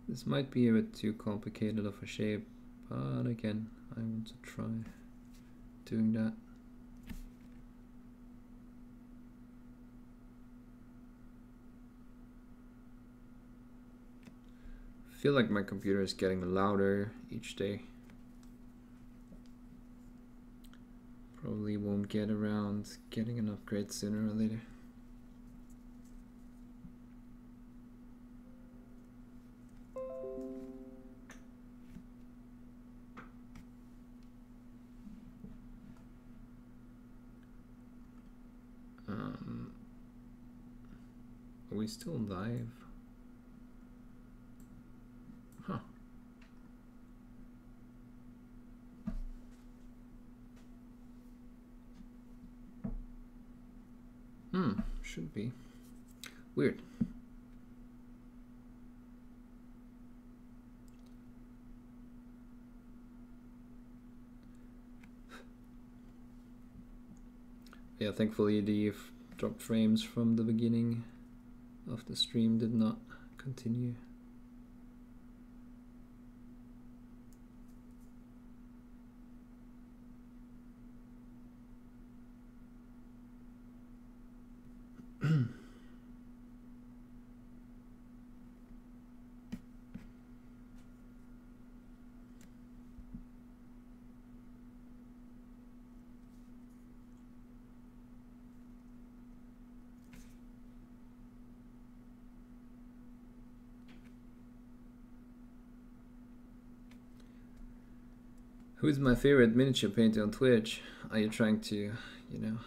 This might be a bit too complicated of a shape, but again, I want to try doing that. I feel like my computer is getting louder each day. Probably won't get around getting an upgrade sooner or later. Are we still live? Huh. Should be. Weird. Yeah, thankfully the dropped frames from the beginning of the stream did not continue. Who's my favorite miniature painter on Twitch? Are you trying to, you know,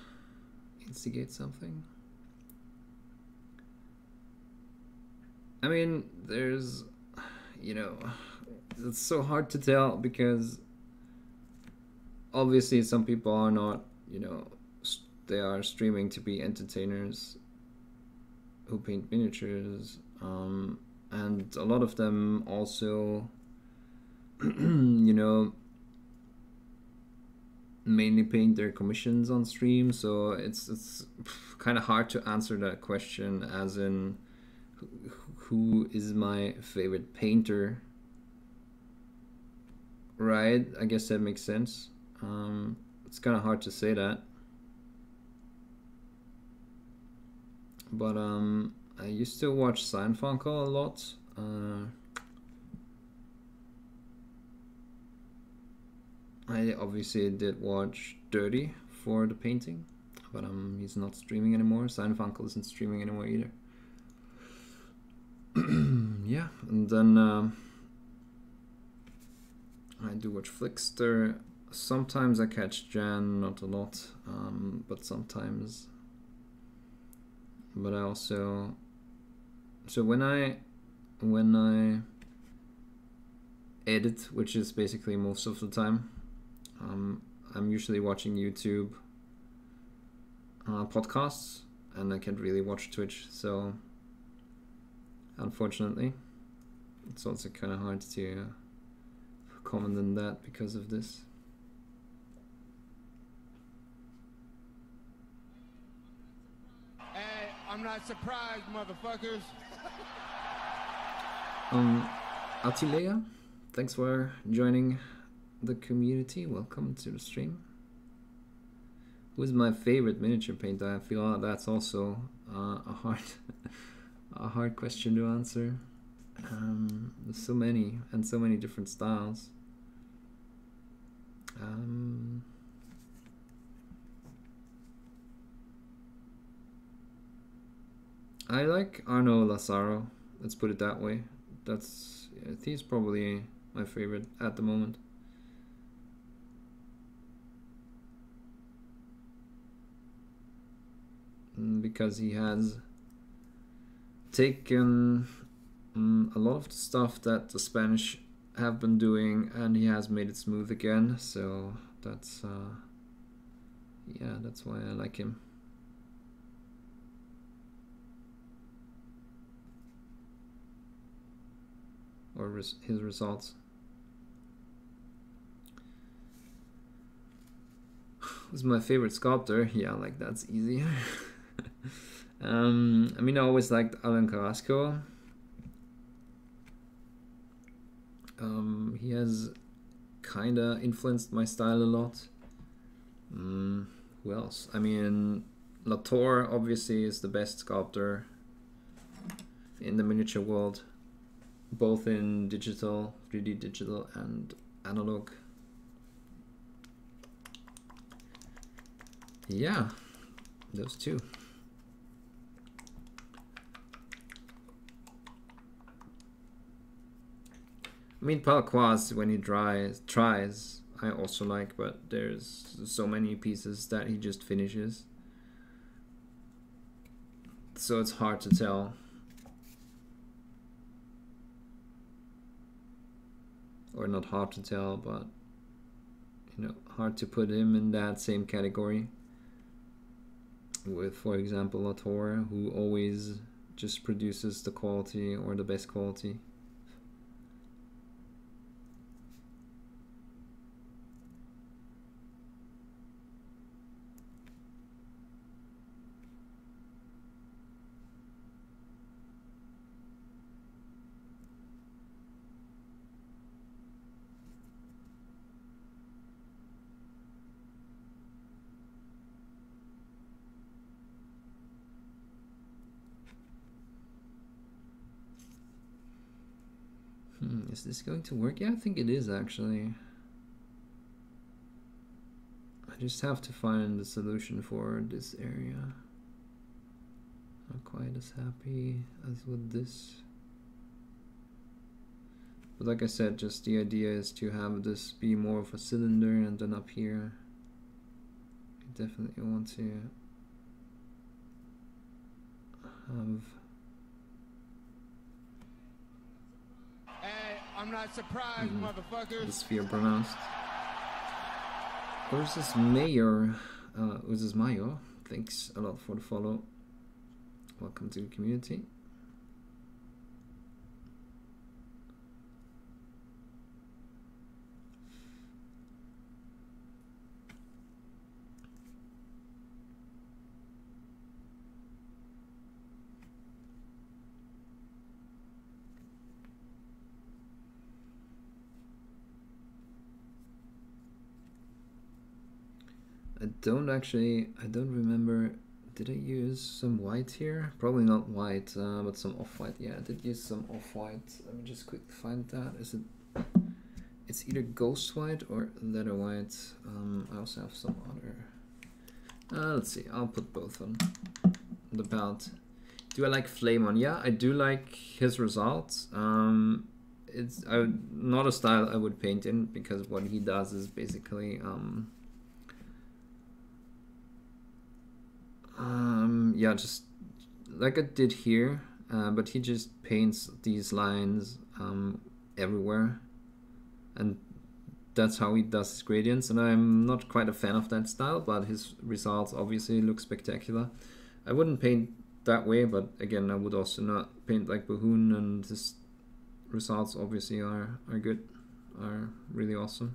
instigate something? I mean, there's, you know, it's so hard to tell because obviously some people are not, you know, they are streaming to be entertainers who paint miniatures, and a lot of them also, you know, mainly paint their commissions on stream, so it's kind of hard to answer that question as in who is my favorite painter, right? I guess that makes sense. It's kind of hard to say that, but I used to watch Seinfeld a lot. I obviously did watch Dirty for the painting, but he's not streaming anymore. Seinfeld isn't streaming anymore either. Yeah, and then I do watch Flickster. Sometimes I catch Jan, not a lot, but sometimes. But I also, so when I when I edit, which is basically most of the time. I'm usually watching YouTube podcasts, and I can't really watch Twitch, so unfortunately it's also kind of hard to comment on that because of this. Hey, I'm not surprised, motherfuckers. Atilea, thanks for joining the community. Welcome to the stream. Who's my favorite miniature painter? I feel that's also a hard question to answer. There's so many and so many different styles. I like Arno Lazaro. Let's put it that way. He's probably my favorite at the moment. Because he has taken a lot of the stuff that the Spanish have been doing, and he has made it smooth again. So that's yeah, that's why I like him. Or his results. Who's my favorite sculptor? Yeah, like that's easy. I mean, I always liked Alan Carrasco. He has kinda influenced my style a lot. Who else? I mean, Latour obviously is the best sculptor in the miniature world, both in digital, 3D digital, and analog. Yeah, those two. I mean, Palquaz, when he tries, I also like, but there's so many pieces that he just finishes. So it's hard to tell. Or not hard to tell, but, you know, hard to put him in that same category with, for example, Latour, who always just produces the quality or the best quality. Is this going to work? Yeah, I think it is actually. I just have to find the solution for this area. Not quite as happy as with this. But like I said, just the idea is to have this be more of a cylinder, and then up here I definitely want to have I'm not surprised, motherfuckers. the sphere pronounced. Where's this mayor? Who's this Mayo? Thanks a lot for the follow. Welcome to the community. I don't remember, did I use some white here? Probably not white, but some off-white. Yeah, I did use some off-white. Let me just quickly find that. It's either ghost white or leather white. I also have some other. Let's see, I'll put both on the palette. Do I like Flame On? Yeah, I do like his results. It's not a style I would paint in, because what he does is basically yeah, just like I did here, but he just paints these lines everywhere, and that's how he does his gradients, and I'm not quite a fan of that style, but his results obviously look spectacular. I wouldn't paint that way, but again, I would also not paint like Bahoon, and his results obviously are good, are really awesome.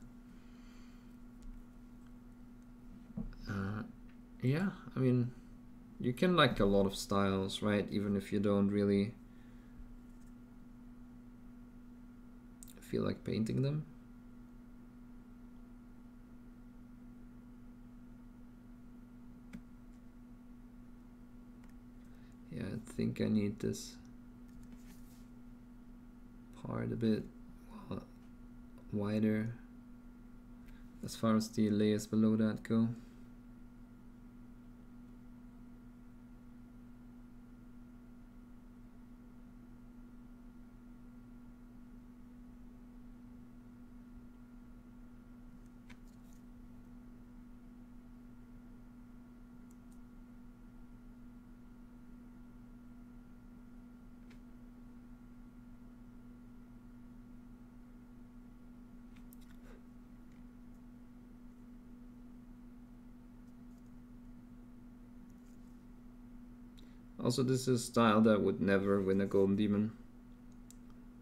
Yeah, I mean, you can like a lot of styles, right? Even if you don't really feel like painting them. Yeah, I think I need this part a bit wider as far as the layers below that go. Also, this is a style that would never win a Golden Demon.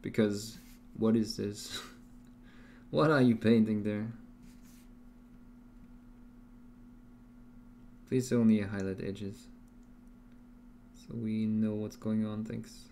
Because, what is this? What are you painting there? Please only highlight edges, so we know what's going on, thanks.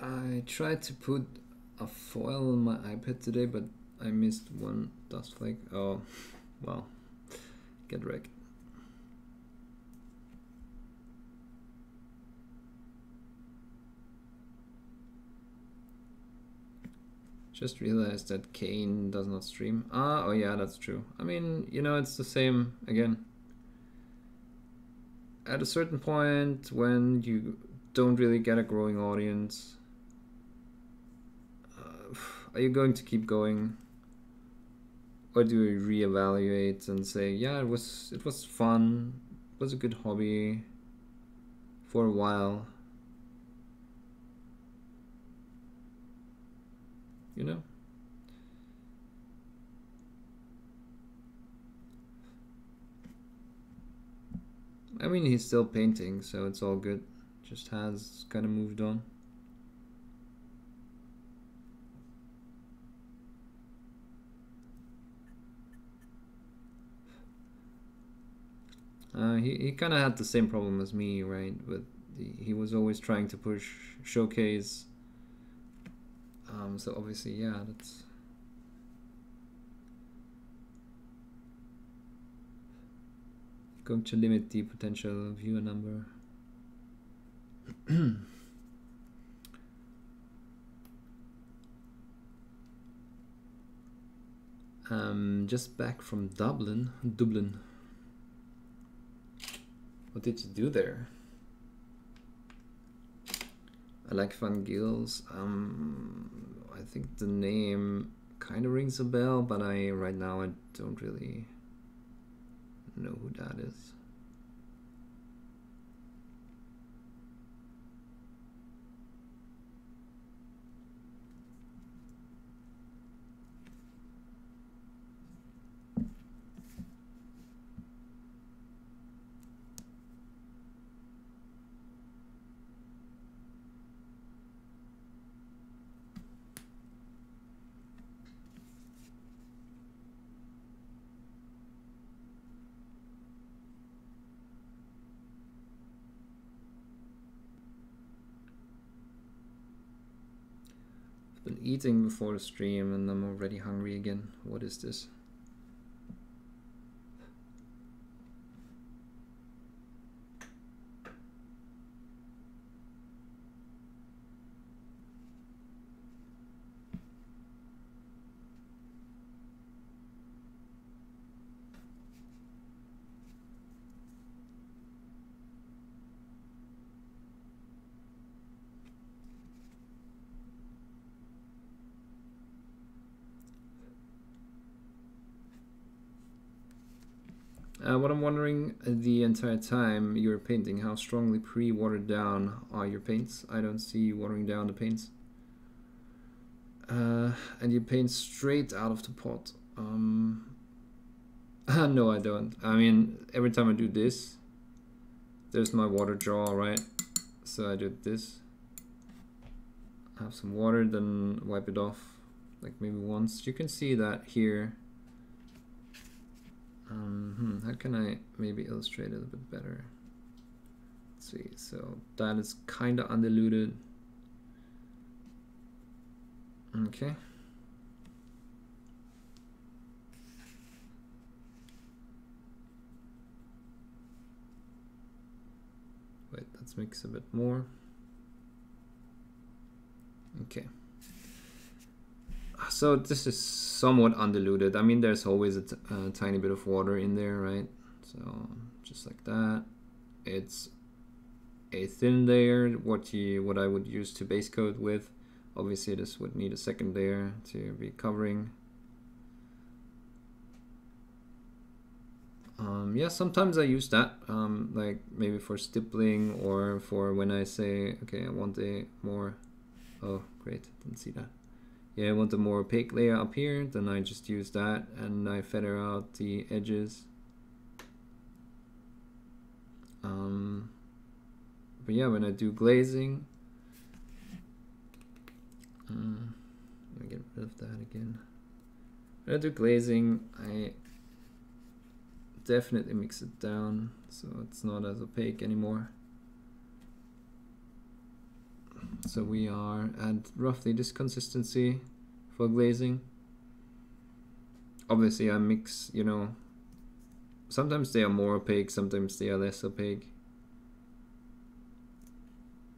I tried to put a foil on my iPad today, but I missed one dust flake. Oh, well, get wrecked. Just realized that Kane does not stream. Ah, oh yeah, that's true. I mean, you know, it's the same again. At a certain point, when you don't really get a growing audience, are you going to keep going, or do you reevaluate and say, yeah, it was fun, it was a good hobby for a while, you know? I mean, he's still painting, so it's all good. Just has kind of moved on. He kind of had the same problem as me, right? But he was always trying to push showcase. So obviously, yeah, that's going to limit the potential viewer number. Just back from Dublin. What did you do there? I like Van Gils. I think the name kind of rings a bell, but right now I don't really know who that is. eating before the stream and I'm already hungry again. What is this? What I'm wondering the entire time you're painting, how strongly pre-watered down are your paints? I don't see you watering down the paints. And you paint straight out of the pot. No, I don't. I mean, every time I do this, there's my water draw, right? So I do this. Have some water, then wipe it off, like maybe once. You can see that here. How can I maybe illustrate it a bit better? Let's see, so that is kind of undiluted. Okay. Wait, let's mix a bit more. Okay. So this is somewhat undiluted. I mean, there's always a tiny bit of water in there, right? So just like that. It's a thin layer, what I would use to base coat with. Obviously, this would need a second layer to be covering. Yeah, sometimes I use that, like maybe for stippling or for when I say, okay, I want a more. Oh, great! Didn't see that. Yeah, I want a more opaque layer up here, then I just use that and I feather out the edges. But yeah, when I do glazing, let me get rid of that again. When I do glazing, I definitely mix it down so it's not as opaque anymore. So we are at roughly this consistency for glazing. Obviously I mix, you know, sometimes they are more opaque, sometimes they are less opaque.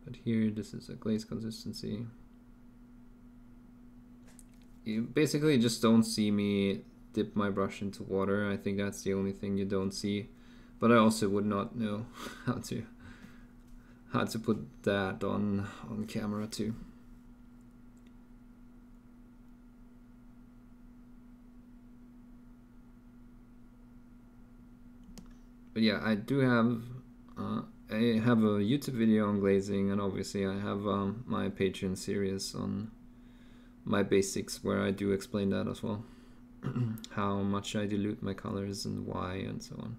But here this is a glaze consistency. You basically just don't see me dip my brush into water. I think that's the only thing you don't see. But I also would not know how to put that on camera too. But yeah, I do have I have a YouTube video on glazing, and obviously I have my Patreon series on my basics where I do explain that as well. How much I dilute my colors and why and so on.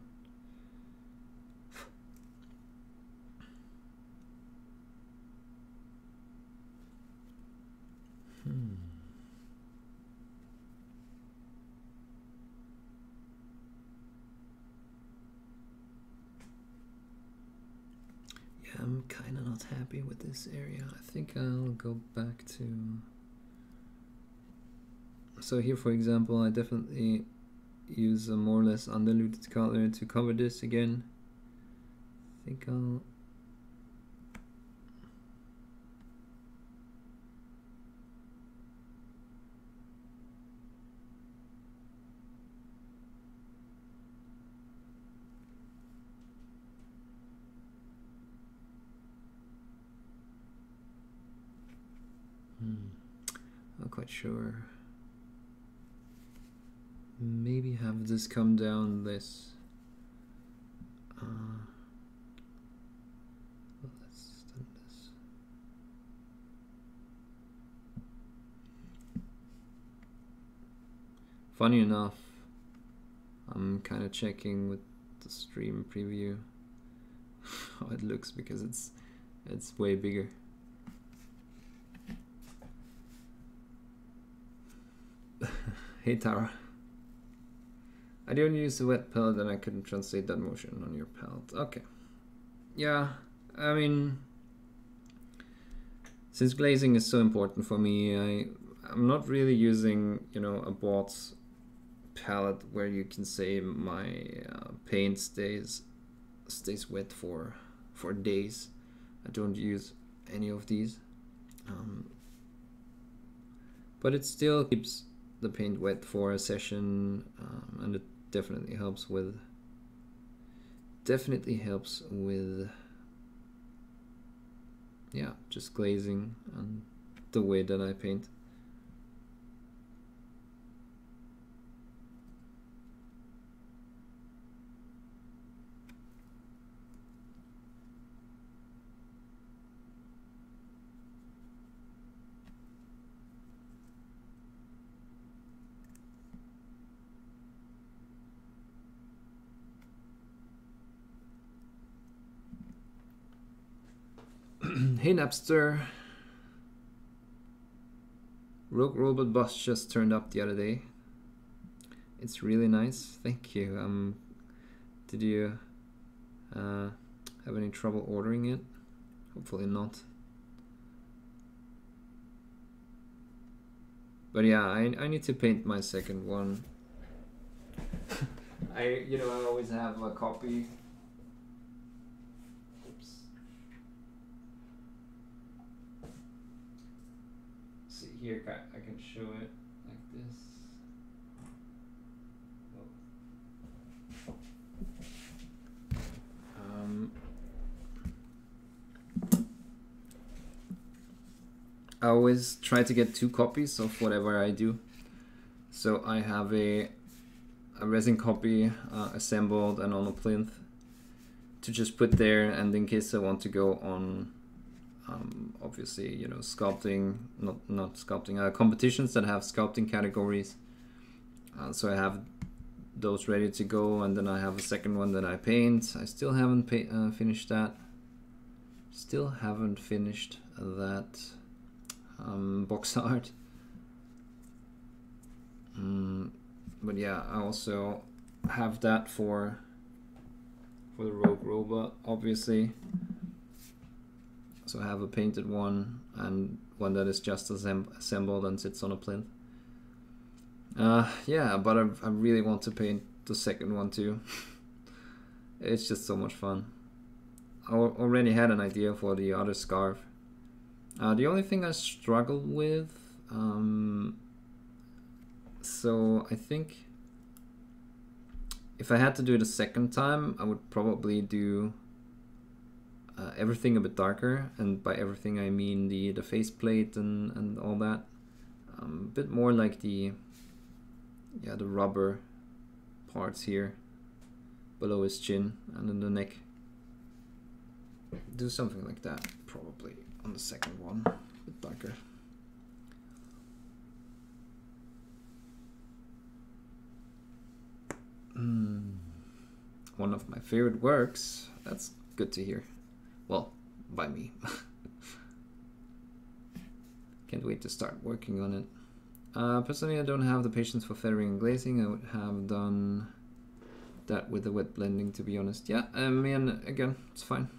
Yeah, I'm kind of not happy with this area. I think I'll go back to... So here, for example, I definitely use a more or less undiluted color to cover this again. I think I'll... Not quite sure. Maybe have this come down this. Let's do this. Funny enough, I'm kind of checking with the stream preview how it looks because it's way bigger. Hey Tara. I didn't use the wet palette and I couldn't translate that motion on your palette. Okay. Yeah, I mean, since glazing is so important for me, I'm not really using, you know, a bought palette where you can say my paint stays wet for days. I don't use any of these, but it still keeps the paint wet for a session, and it definitely helps with yeah, just glazing and the way that I paint. Hey Napster. Rogue Robot Bus just turned up the other day. It's really nice. Thank you. Did you have any trouble ordering it? Hopefully not. But yeah, I need to paint my second one. I always have a copy. Oops. See here, I can show it like this. I always try to get 2 copies of whatever I do. So I have a resin copy assembled and on a plinth to just put there, and in case I want to go on obviously, you know, sculpting, not sculpting, competitions that have sculpting categories. So I have those ready to go, and then I have a second one that I paint. I still haven't finished that. Still haven't finished that box art. But yeah, I also have that for the Rogue Robot, obviously. So I have a painted one and one that is just assembled and sits on a plinth. Yeah, but I really want to paint the second one too. It's just so much fun. I already had an idea for the other scarf. The only thing I struggle with, so I think if I had to do it a second time, I would probably do everything a bit darker, and by everything I mean the faceplate and all that. A bit more like the rubber parts here below his chin and in the neck. Do something like that probably on the second one, a bit darker. One of my favorite works. That's good to hear. Well, by me. Can't wait to start working on it. Personally, I don't have the patience for feathering and glazing. I would have done that with the wet blending, to be honest. Yeah, I mean, again, it's fine.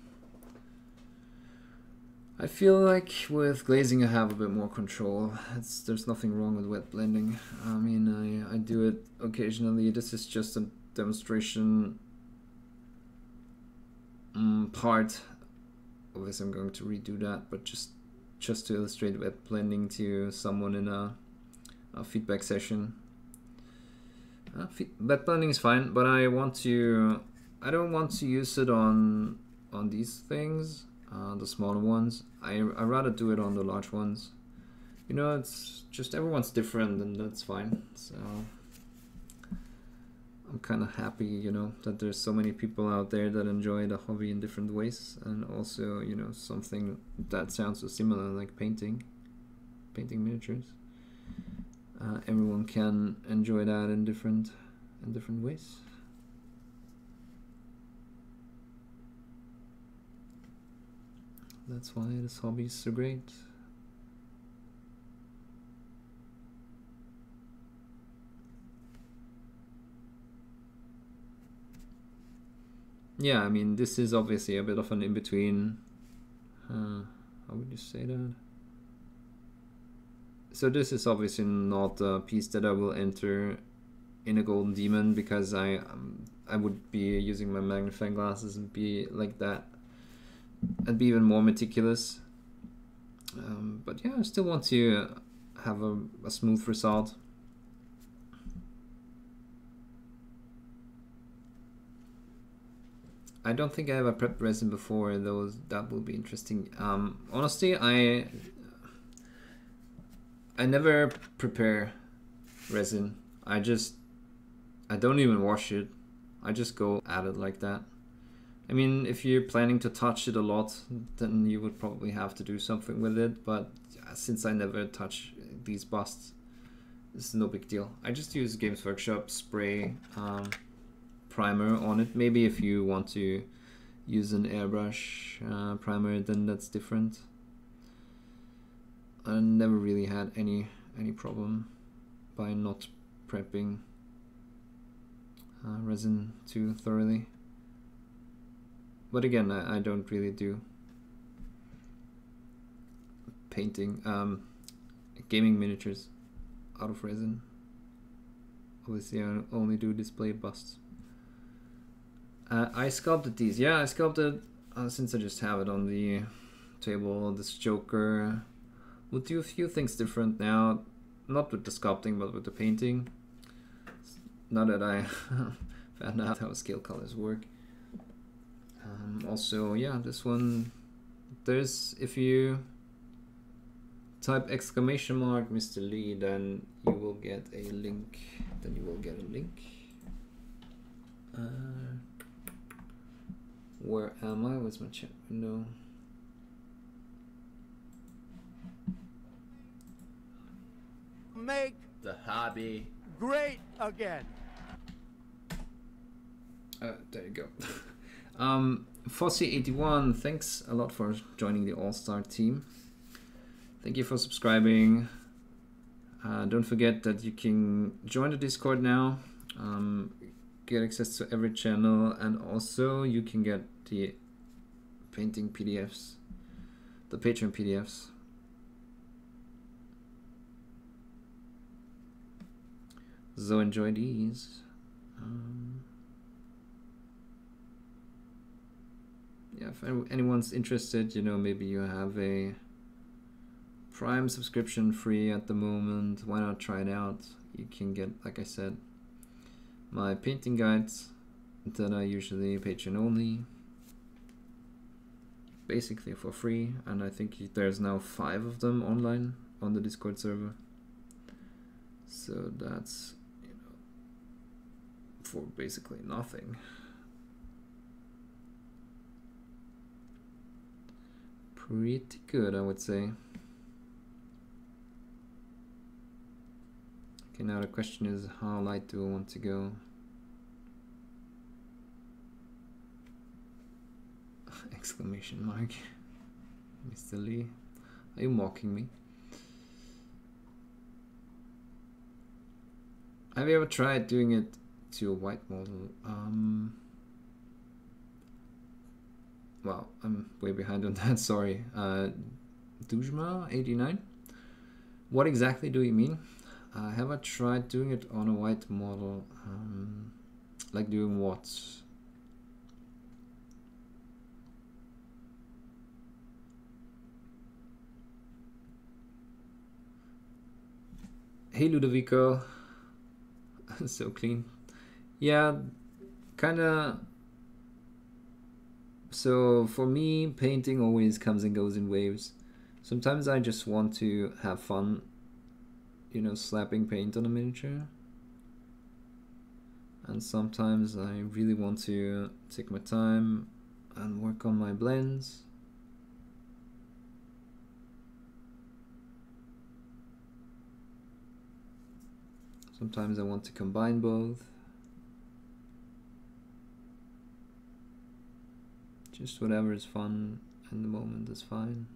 I feel like with glazing I have a bit more control. There's nothing wrong with wet blending. I mean, I do it occasionally. This is just a demonstration part. Obviously I'm going to redo that, but just to illustrate wet blending to someone in a feedback session. Wet blending is fine, but I don't want to use it on these things, the smaller ones. I rather do it on the large ones. You know, it's just everyone's different, and that's fine. So I'm kind of happy, you know, that there's so many people out there that enjoy the hobby in different ways, and also, you know, something that sounds so similar like painting miniatures. Everyone can enjoy that in different ways. That's why this hobby is so great. Yeah, I mean, this is obviously a bit of an in-between. How would you say that? So this is obviously not a piece that I will enter in a golden demon, because I would be using my magnifying glasses and be like that. I'd be even more meticulous. But yeah, I still want to have a smooth result. I don't think I ever prepped resin before, though that will be interesting. Honestly, I never prepare resin. I don't even wash it. I just go at it like that. I mean, if you're planning to touch it a lot, then you would probably have to do something with it, but since I never touch these busts, it's no big deal. I just use Games Workshop spray primer on it. Maybe if you want to use an airbrush primer, then that's different. I never really had any problem by not prepping resin too thoroughly. But again, I don't really do painting, gaming miniatures out of resin. Obviously, I only do display busts. I sculpted these. Yeah, I sculpted, since I just have it on the table, this Joker. We'll do a few things different now, not with the sculpting, but with the painting. Now that I found out how scale colors work. Also, yeah, this one, there's, if you type exclamation mark Mr. Lee, then you will get a link. Where am I? Where's my chat window? Make the hobby great again. There you go. Fossy81, thanks a lot for joining the All-Star team. Thank you for subscribing. Don't forget that you can join the Discord now, get access to every channel, and also you can get the painting PDFs, the Patreon PDFs. So enjoy these. Yeah, if anyone's interested, you know, maybe you have a Prime subscription free at the moment, why not try it out? You can get, like I said, my painting guides that are usually Patreon only, basically for free, and I think there's now 5 of them online on the Discord server. So that's, you know, for basically nothing. Pretty good, I would say. Okay, now the question is, how light do I want to go? Exclamation mark. Mr. Lee, are you mocking me? Have you ever tried doing it to a white model? Well, I'm way behind on that, sorry. Dujma89? What exactly do you mean? Have I tried doing it on a white model? Like doing what? Hey Ludovico. So clean. Yeah, kinda. So for me, painting always comes and goes in waves. Sometimes I just want to have fun, you know, slapping paint on a miniature. And sometimes I really want to take my time and work on my blends. Sometimes I want to combine both. Just whatever is fun in the moment is fine.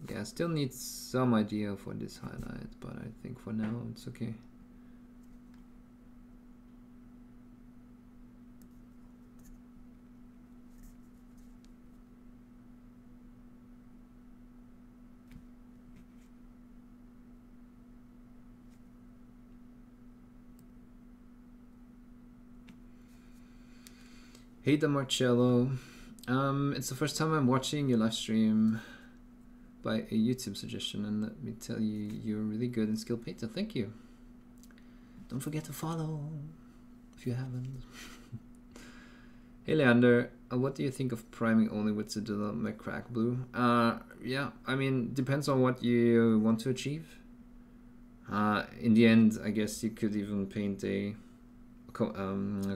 Yeah, I still need some idea for this highlight, but I think for now it's okay. Hey the Marcello. It's the first time I'm watching your live stream by a YouTube suggestion, and let me tell you, you're really good in skill painter. Thank you. Don't forget to follow if you haven't. Hey Leander, what do you think of priming only with the development crack blue? Yeah, I mean, depends on what you want to achieve. In the end, I guess you could even paint a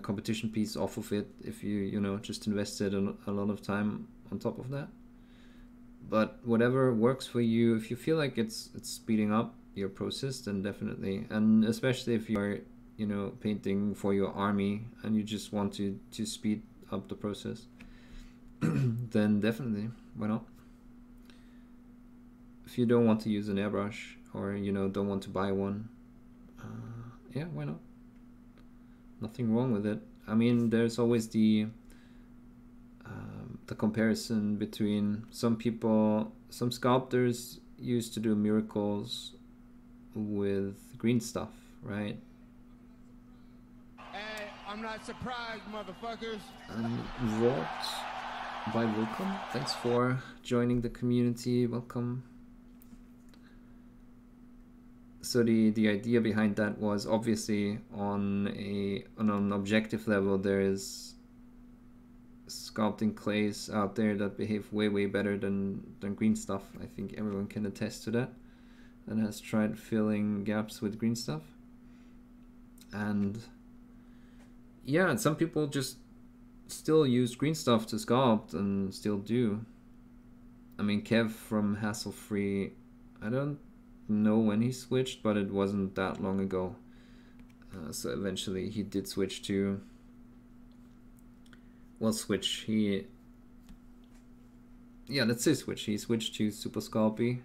competition piece off of it if you know, just invested a lot of time on top of that. But whatever works for you, if you feel like it's speeding up your process, then definitely. And especially if you're, you know, painting for your army and you just want to speed up the process, then definitely, why not? If you don't want to use an airbrush, or you know, don't want to buy one, yeah, why not? Nothing wrong with it. I mean, there's always the comparison between some people, some sculptors used to do miracles with green stuff, right? Hey, I'm not surprised, motherfuckers. Wrought by Welcome. Thanks for joining the community. Welcome. So the idea behind that was obviously on an objective level, there is sculpting clays out there that behave way better than green stuff. I think everyone can attest to that, and has tried filling gaps with green stuff. And yeah, some people just still use green stuff to sculpt and still do. I mean, Kev from Hassle Free, I don't know when he switched, but it wasn't that long ago. So eventually he did switch to, well, he switched to Super Sculpey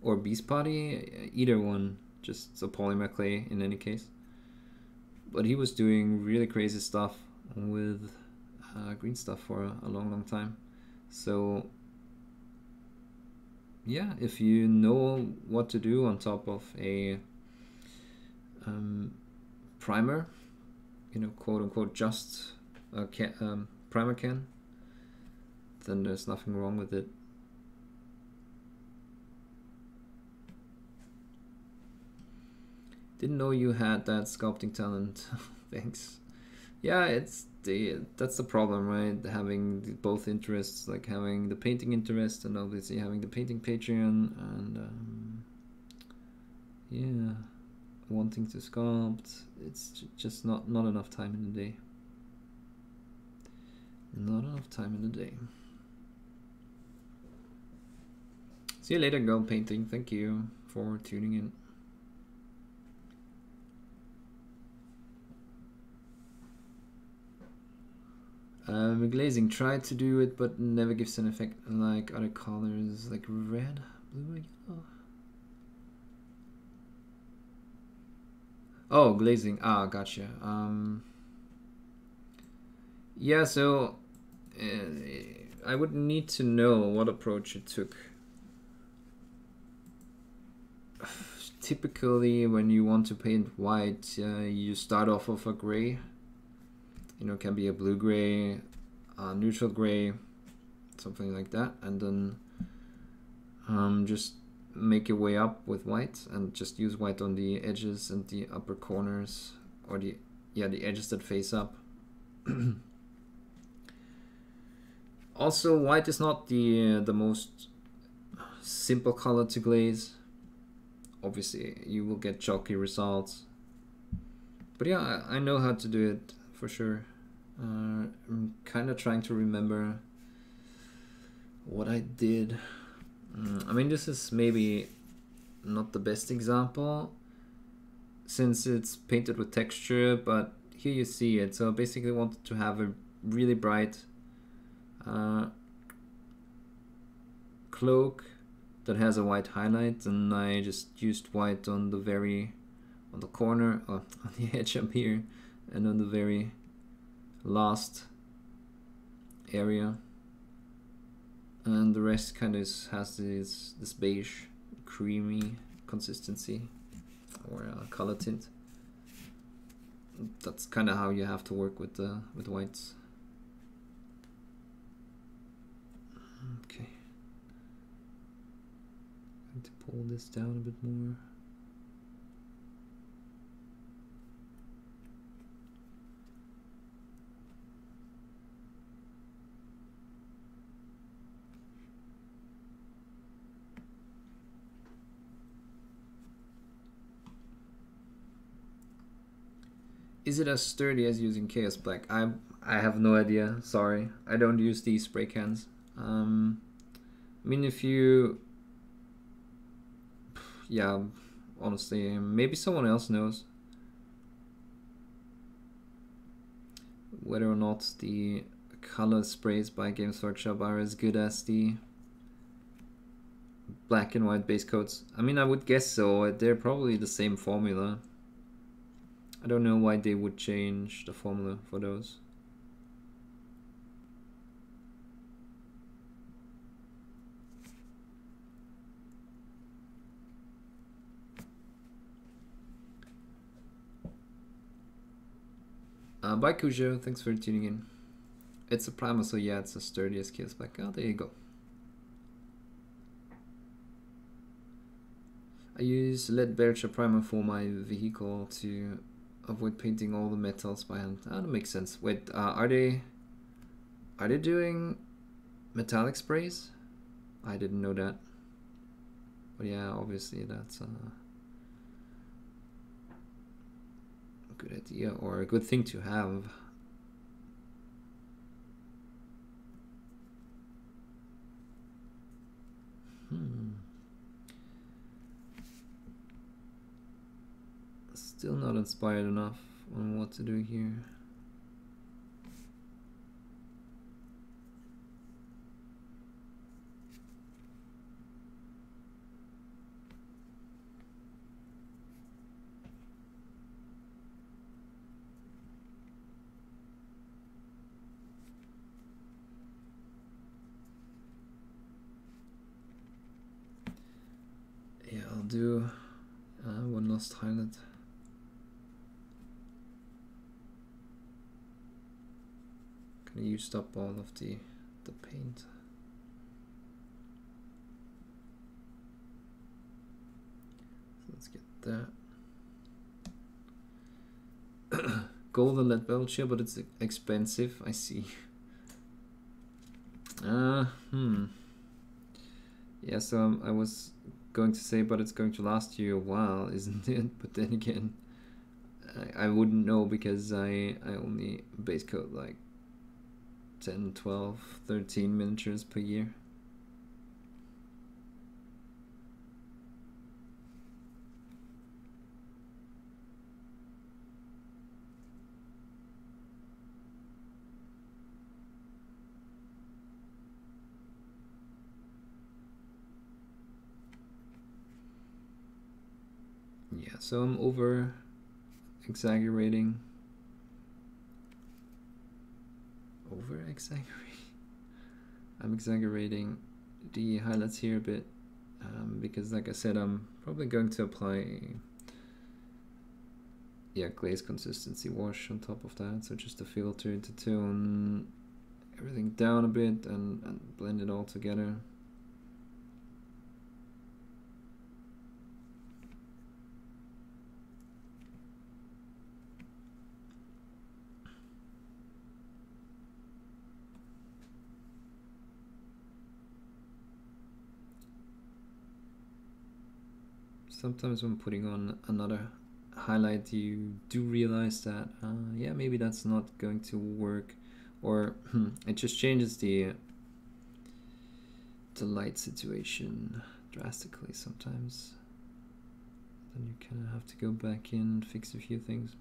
or Beast Party, either one, just a polymer clay in any case. But he was doing really crazy stuff with green stuff for a long time. So yeah, if you know what to do on top of a primer, you know, quote unquote, just a primer can, then there's nothing wrong with it. Didn't know you had that sculpting talent. Thanks. Yeah, that's the problem, right? Having both interests, like having the painting interest and obviously having the painting Patreon, and yeah, wanting to sculpt. It's just not enough time in the day. Not enough time in the day. See you later, girl painting. Thank you for tuning in. Glazing, tried to do it but never gives an effect like other colors, like red, blue, or yellow. Oh, glazing. Ah, gotcha. Yeah, so I would need to know what approach you took. Typically, when you want to paint white, you start off of a gray. You know, it can be a blue gray, a neutral gray, something like that, and then just make your way up with white, and just use white on the edges and the upper corners, or the edges that face up. Also, white is not the most simple color to glaze. Obviously, you will get chalky results, but yeah, I know how to do it for sure. I'm kind of trying to remember what I did. I mean, this is maybe not the best example since it's painted with texture, but here you see it. So I basically wanted to have a really bright cloak that has a white highlight, and I just used white on the corner, or on the edge up here, and on the very last area, and the rest kind of has this beige creamy consistency, or color tint. That's kind of how you have to work with whites. Need to pull this down a bit more. Is it as sturdy as using Chaos Black? I have no idea. Sorry, I don't use these spray cans. I mean, if you, yeah, honestly, maybe someone else knows whether or not the color sprays by Games Workshop are as good as the black and white base coats. I mean, I would guess so. They're probably the same formula. I don't know why they would change the formula for those. Bye Cujo, thanks for tuning in. It's a primer, so yeah, it's as sturdy as Chaos Black. Oh, there you go. I use lead Belcher primer for my vehicle to avoid painting all the metals by hand. Ah, that makes sense. Wait, are they doing metallic sprays? I didn't know that. But yeah, obviously that's a good idea or a good thing to have. Still not inspired enough on what to do here. Yeah, I'll do one last highlight. Kind of used up all of the paint. So let's get that. Golden lead Belcher, but it's expensive. I see. Yeah, so I was going to say, but it's going to last you a while, isn't it? But then again, I wouldn't know because I only base coat like 10, 12, 13 miniatures per year. Yeah, so I'm over exaggerating. I'm exaggerating the highlights here a bit because, like I said, I'm probably going to apply glaze consistency wash on top of that, so just a filter to tone everything down a bit and blend it all together. Sometimes when putting on another highlight, you do realize that, yeah, maybe that's not going to work, or it just changes the light situation drastically sometimes. Then you kind of have to go back in and fix a few things.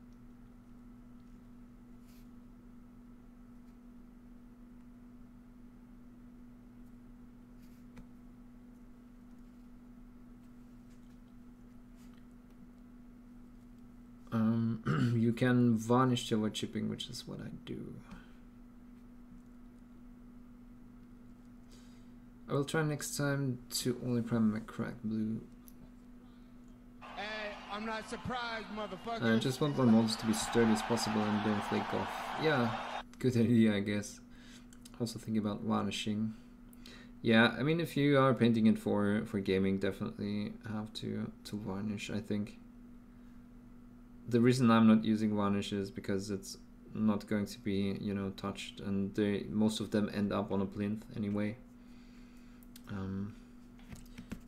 You can varnish to avoid chipping, which is what I do. I will try next time to only prime my crack blue. Hey, I'm not surprised, motherfucker. I just want my models to be sturdy as possible and don't flake off. Yeah, good idea, I guess. Also think about varnishing. Yeah, I mean, if you are painting it for gaming, definitely have to varnish, I think. The reason I'm not using varnish is because it's not going to be, you know, touched, and most of them end up on a plinth anyway.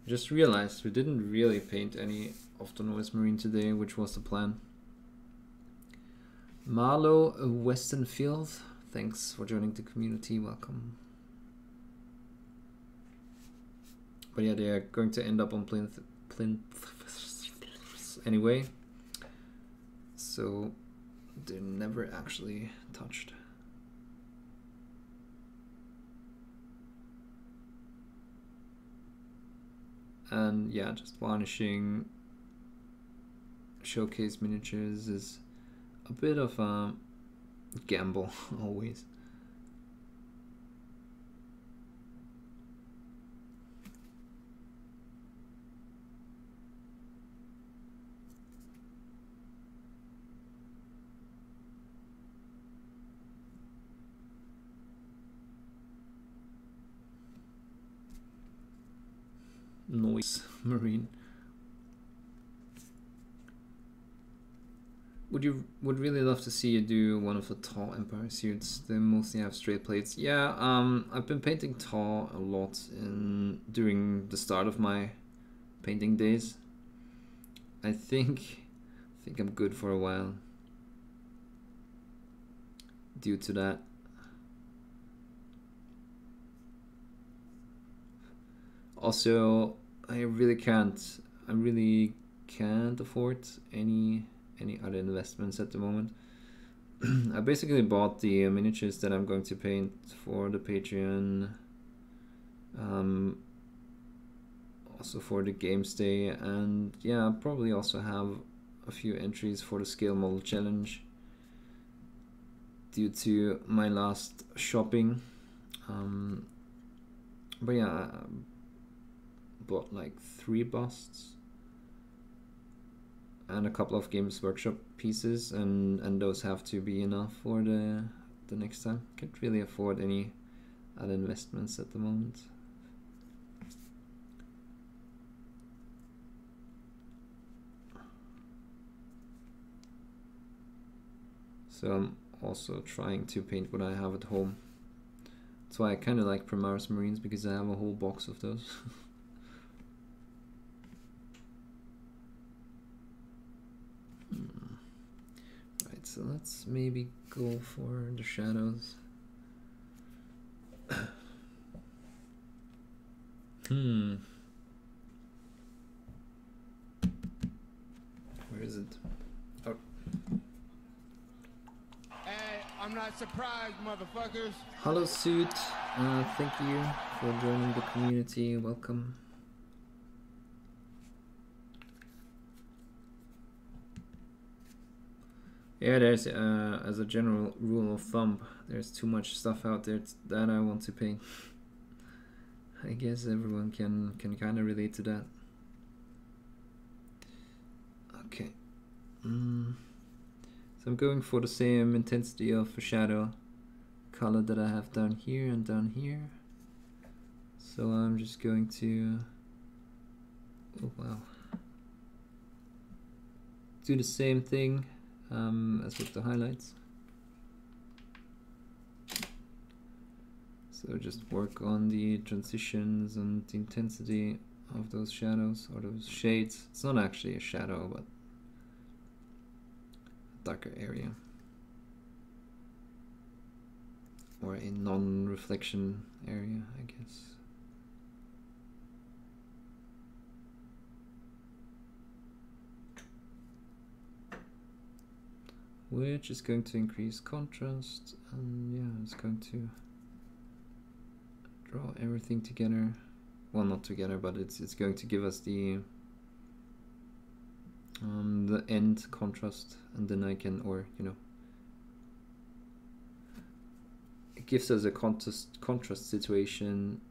Just realized we didn't really paint any of the Noise Marine today, which was the plan. Marlo Westonfield, thanks for joining the community, welcome. But yeah, they are going to end up on plinth anyway, so they're never actually touched. And yeah, just varnishing showcase miniatures is a bit of a gamble always. Noise Marine. Would really love to see you do one of the tall Empire suits. They mostly have straight plates. Yeah, I've been painting tall a lot during the start of my painting days. I think I'm good for a while due to that. Also, I really can't afford any other investments at the moment. I basically bought the miniatures that I'm going to paint for the Patreon, also for the games day, and yeah, I'll probably also have a few entries for the scale model challenge due to my last shopping. But yeah, I bought like 3 busts and a couple of Games Workshop pieces, and those have to be enough for the next time. Can't really afford any other investments at the moment. So I'm also trying to paint what I have at home. That's why I kind of like Primaris Marines, because I have a whole box of those. Right, so let's maybe go for the shadows. Where is it? Oh. Hey, I'm not surprised, motherfuckers. Hello, Suit. Thank you for joining the community. Welcome. Yeah, there's as a general rule of thumb, there's too much stuff out there that I want to paint. I guess everyone can kind of relate to that. Okay. So I'm going for the same intensity of a shadow color that I have down here and down here. So I'm just going to, oh wow, do the same thing as with the highlights. So just work on the transitions and the intensity of those shadows or those shades. It's not actually a shadow, but a darker area. Or a non-reflection area, I guess. Which is going to increase contrast, and yeah, it's going to draw everything together. Well, not together, but it's going to give us the end contrast, and then I can, or you know, it gives us a contrast situation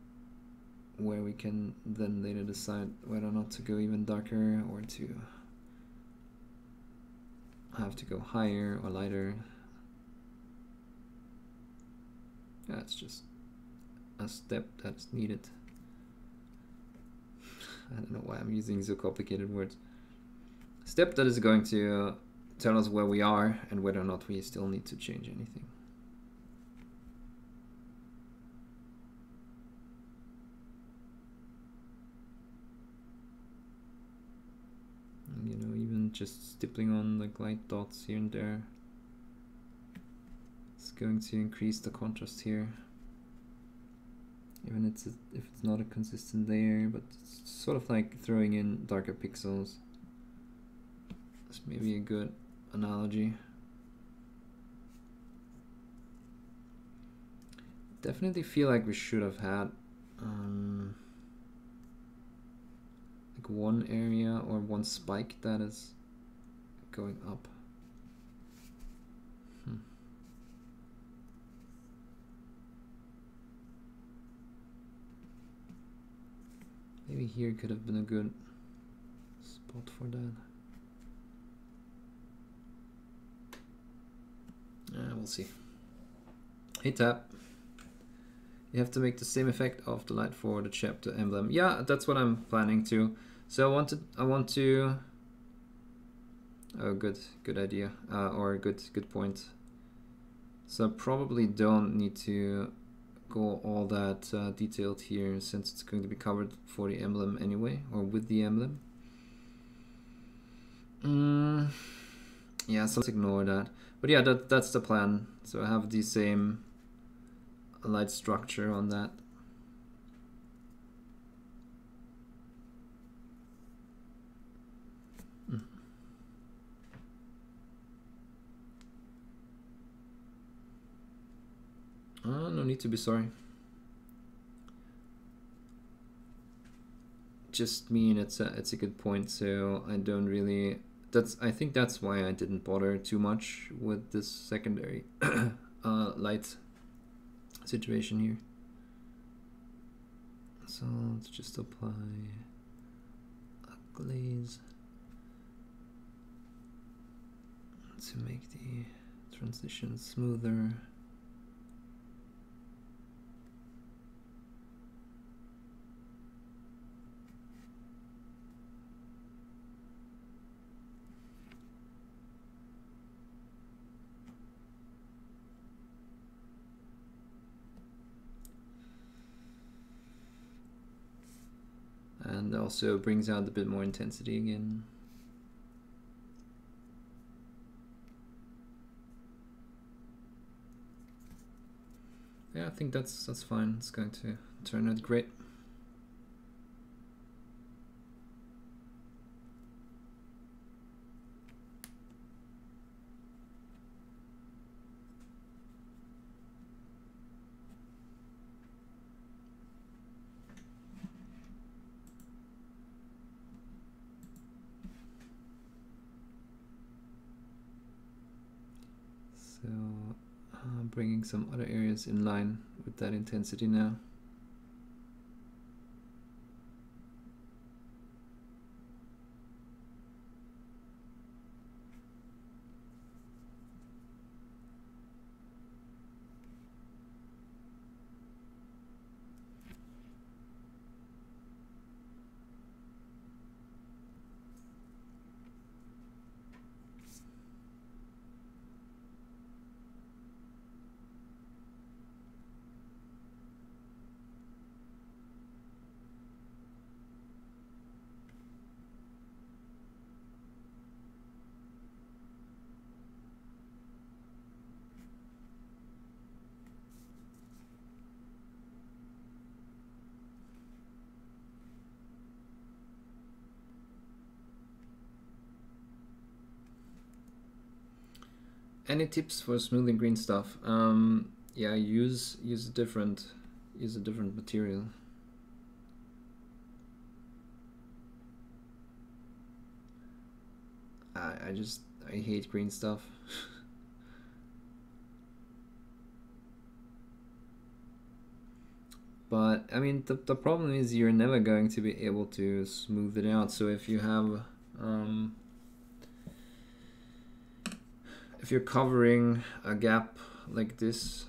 where we can then later decide whether or not to go even darker or to have to go higher or lighter. Yeah, it's just a step that's needed. I don't know why I'm using so complicated words. Step that is going to tell us where we are and whether or not we still need to change anything. And, you know, even just stippling on like light dots here and there, it's going to increase the contrast here. Even if it's not a consistent layer, but it's sort of like throwing in darker pixels. That's maybe a good analogy. Definitely feel like we should have had like one area or one spike that is going up. Maybe here could have been a good spot for that. We'll see. Hey Tap, you have to make the same effect of the light for the chapter emblem. Yeah, that's what I'm planning to. So I want to. Oh, good idea, or good point. So I probably don't need to go all that detailed here, since it's going to be covered for the emblem anyway, or with the emblem. Yeah, so let's ignore that. But yeah, that's the plan. So I have the same light structure on that. No need to be sorry. Just mean it's a good point. So I don't really. I think that's why I didn't bother too much with this secondary light situation here. So let's just apply a glaze to make the transition smoother. And also brings out a bit more intensity again. Yeah, I think that's fine. It's going to turn out great. So bringing some other areas in line with that intensity now. Any tips for smoothing green stuff? Yeah, use a different material. I hate green stuff. But I mean, the problem is you're never going to be able to smooth it out. So if you have if you're covering a gap like this,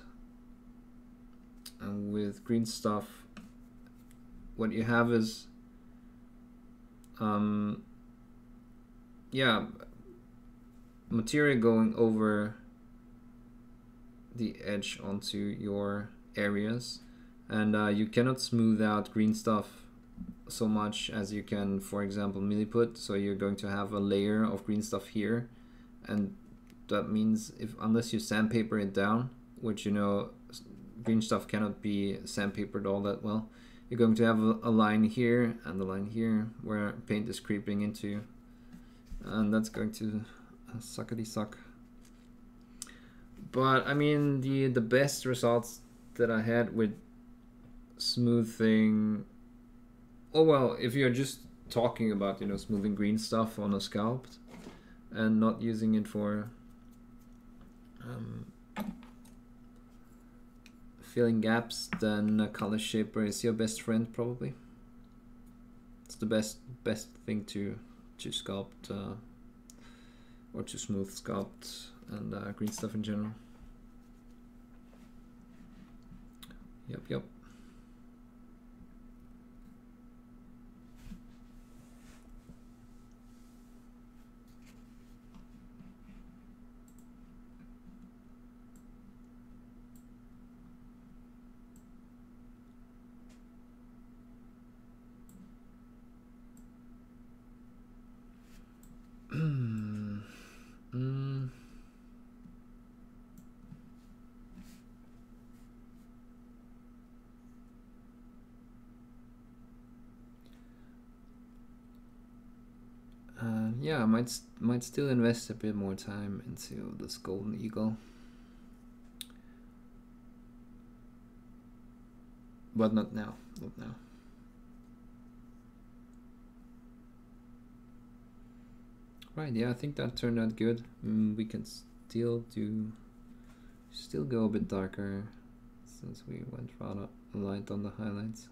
And with green stuff, what you have is yeah, material going over the edge onto your areas, and you cannot smooth out green stuff so much as you can, for example, milliput. So you're going to have a layer of green stuff here, and that means unless you sandpaper it down, which, you know, green stuff cannot be sandpapered all that well, you're going to have a line here and a line here where paint is creeping into, and that's going to suckety suck. But I mean, the best results that I had with smoothing, oh well, if you're just talking about, you know, smoothing green stuff on a scalp and not using it for filling gaps, then a color shaper is your best friend probably. It's the best thing to sculpt or to smooth sculpt and green stuff in general. Yep. Yeah, I might still invest a bit more time into this golden eagle, but not now. Right, yeah, I think that turned out good. We can still go a bit darker since we went rather light on the highlights.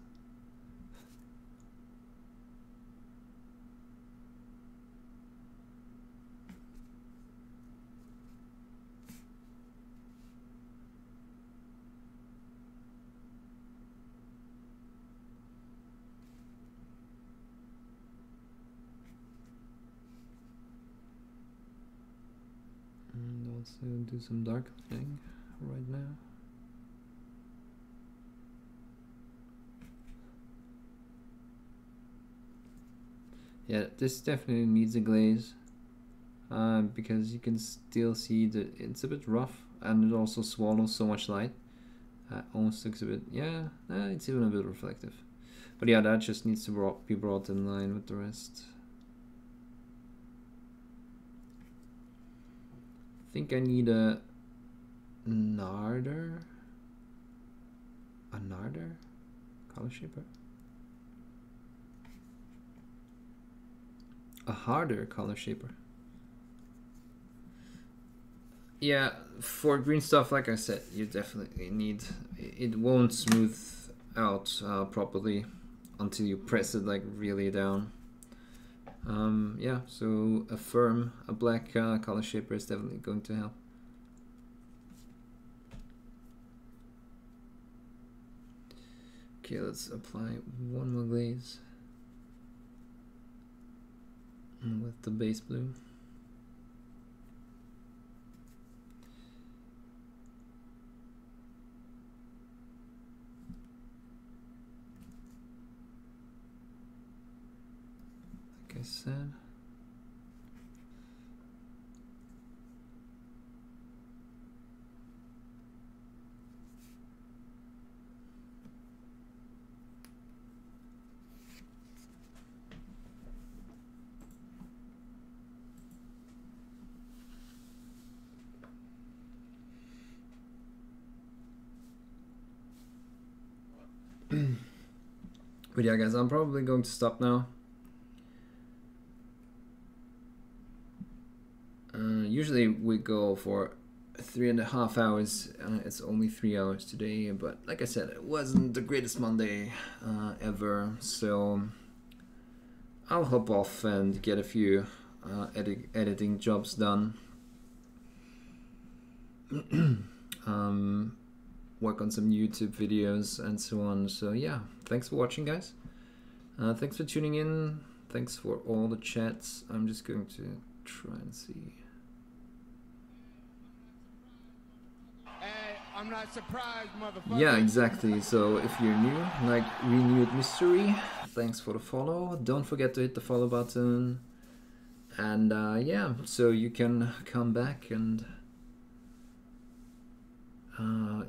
Also do some darkening right now. Yeah, this definitely needs a glaze because you can still see that it's a bit rough and it also swallows so much light. Almost looks a bit, yeah, it's even a bit reflective. But yeah, that just needs to be brought in line with the rest. I think I need a narder color shaper, a harder color shaper. Yeah, for green stuff, like I said, you definitely need, it won't smooth out properly until you press it like really down. Yeah, so a black color shaper is definitely going to help. Okay, let's apply one more glaze with the base blue. Like I said. But yeah, guys, I'm probably going to stop now. Usually we go for 3.5 hours. It's only 3 hours today, but like I said, it wasn't the greatest Monday ever, so I'll hop off and get a few editing jobs done. work on some YouTube videos and so on. So yeah, thanks for watching, guys. Thanks for tuning in. Thanks for all the chats. I'm just going to try and see. Hey, I'm not surprised, motherfucker. Yeah, exactly. So if you're new, like Renewed Mystery, thanks for the follow. Don't forget to hit the follow button. And yeah, so you can come back and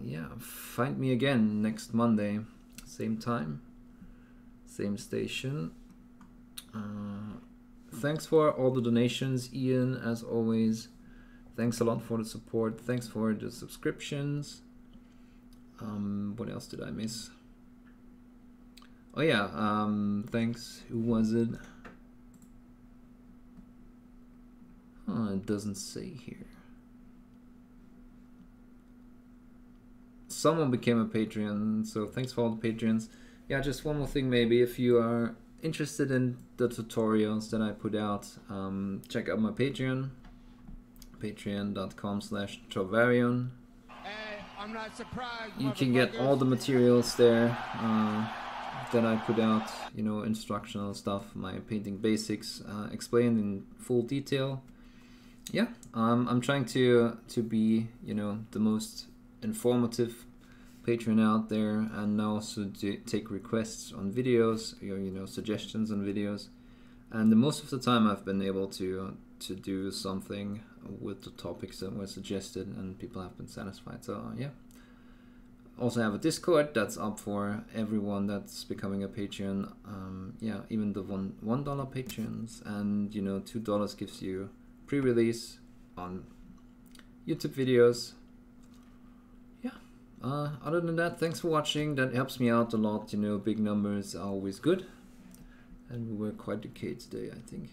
yeah, find me again next Monday, same time, same station. Thanks for all the donations, Ian, as always. Thanks a lot for the support. Thanks for the subscriptions. What else did I miss? Oh yeah, thanks. Who was it? Oh, it doesn't say here. Someone became a Patreon, so thanks for all the Patreons. Yeah, just one more thing maybe. If you are interested in the tutorials that I put out, check out my Patreon. Patreon.com/Trovarion. Hey, I'm not surprised, You can get all the materials there that I put out, you know, instructional stuff, my painting basics, explained in full detail. Yeah, I'm trying to be, you know, the most informative Patreon out there, and also to take requests on videos, you know, suggestions on videos. And most of the time I've been able to do something with the topics that were suggested, and people have been satisfied. So yeah. Also have a Discord that's up for everyone that's becoming a Patreon. Yeah, even the $1 patrons, and you know, $2 gives you pre-release on YouTube videos. Yeah. Other than that, thanks for watching. That helps me out a lot. You know, big numbers are always good, and we were quite okay today, I think.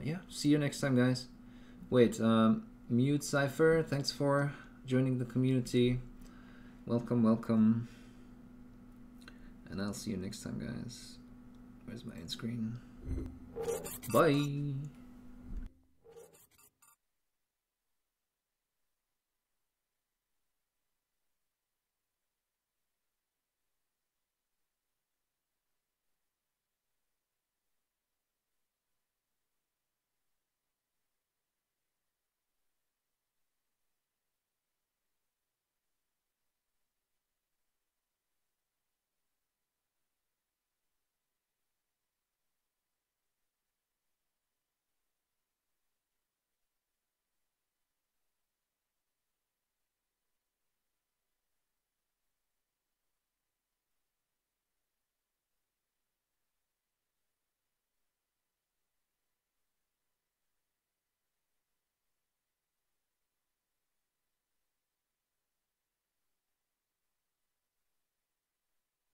Yeah. See you next time, guys. Wait. Mute Cypher. Thanks for joining the community. Welcome, welcome. And I'll see you next time, guys. Where's my end screen? Bye.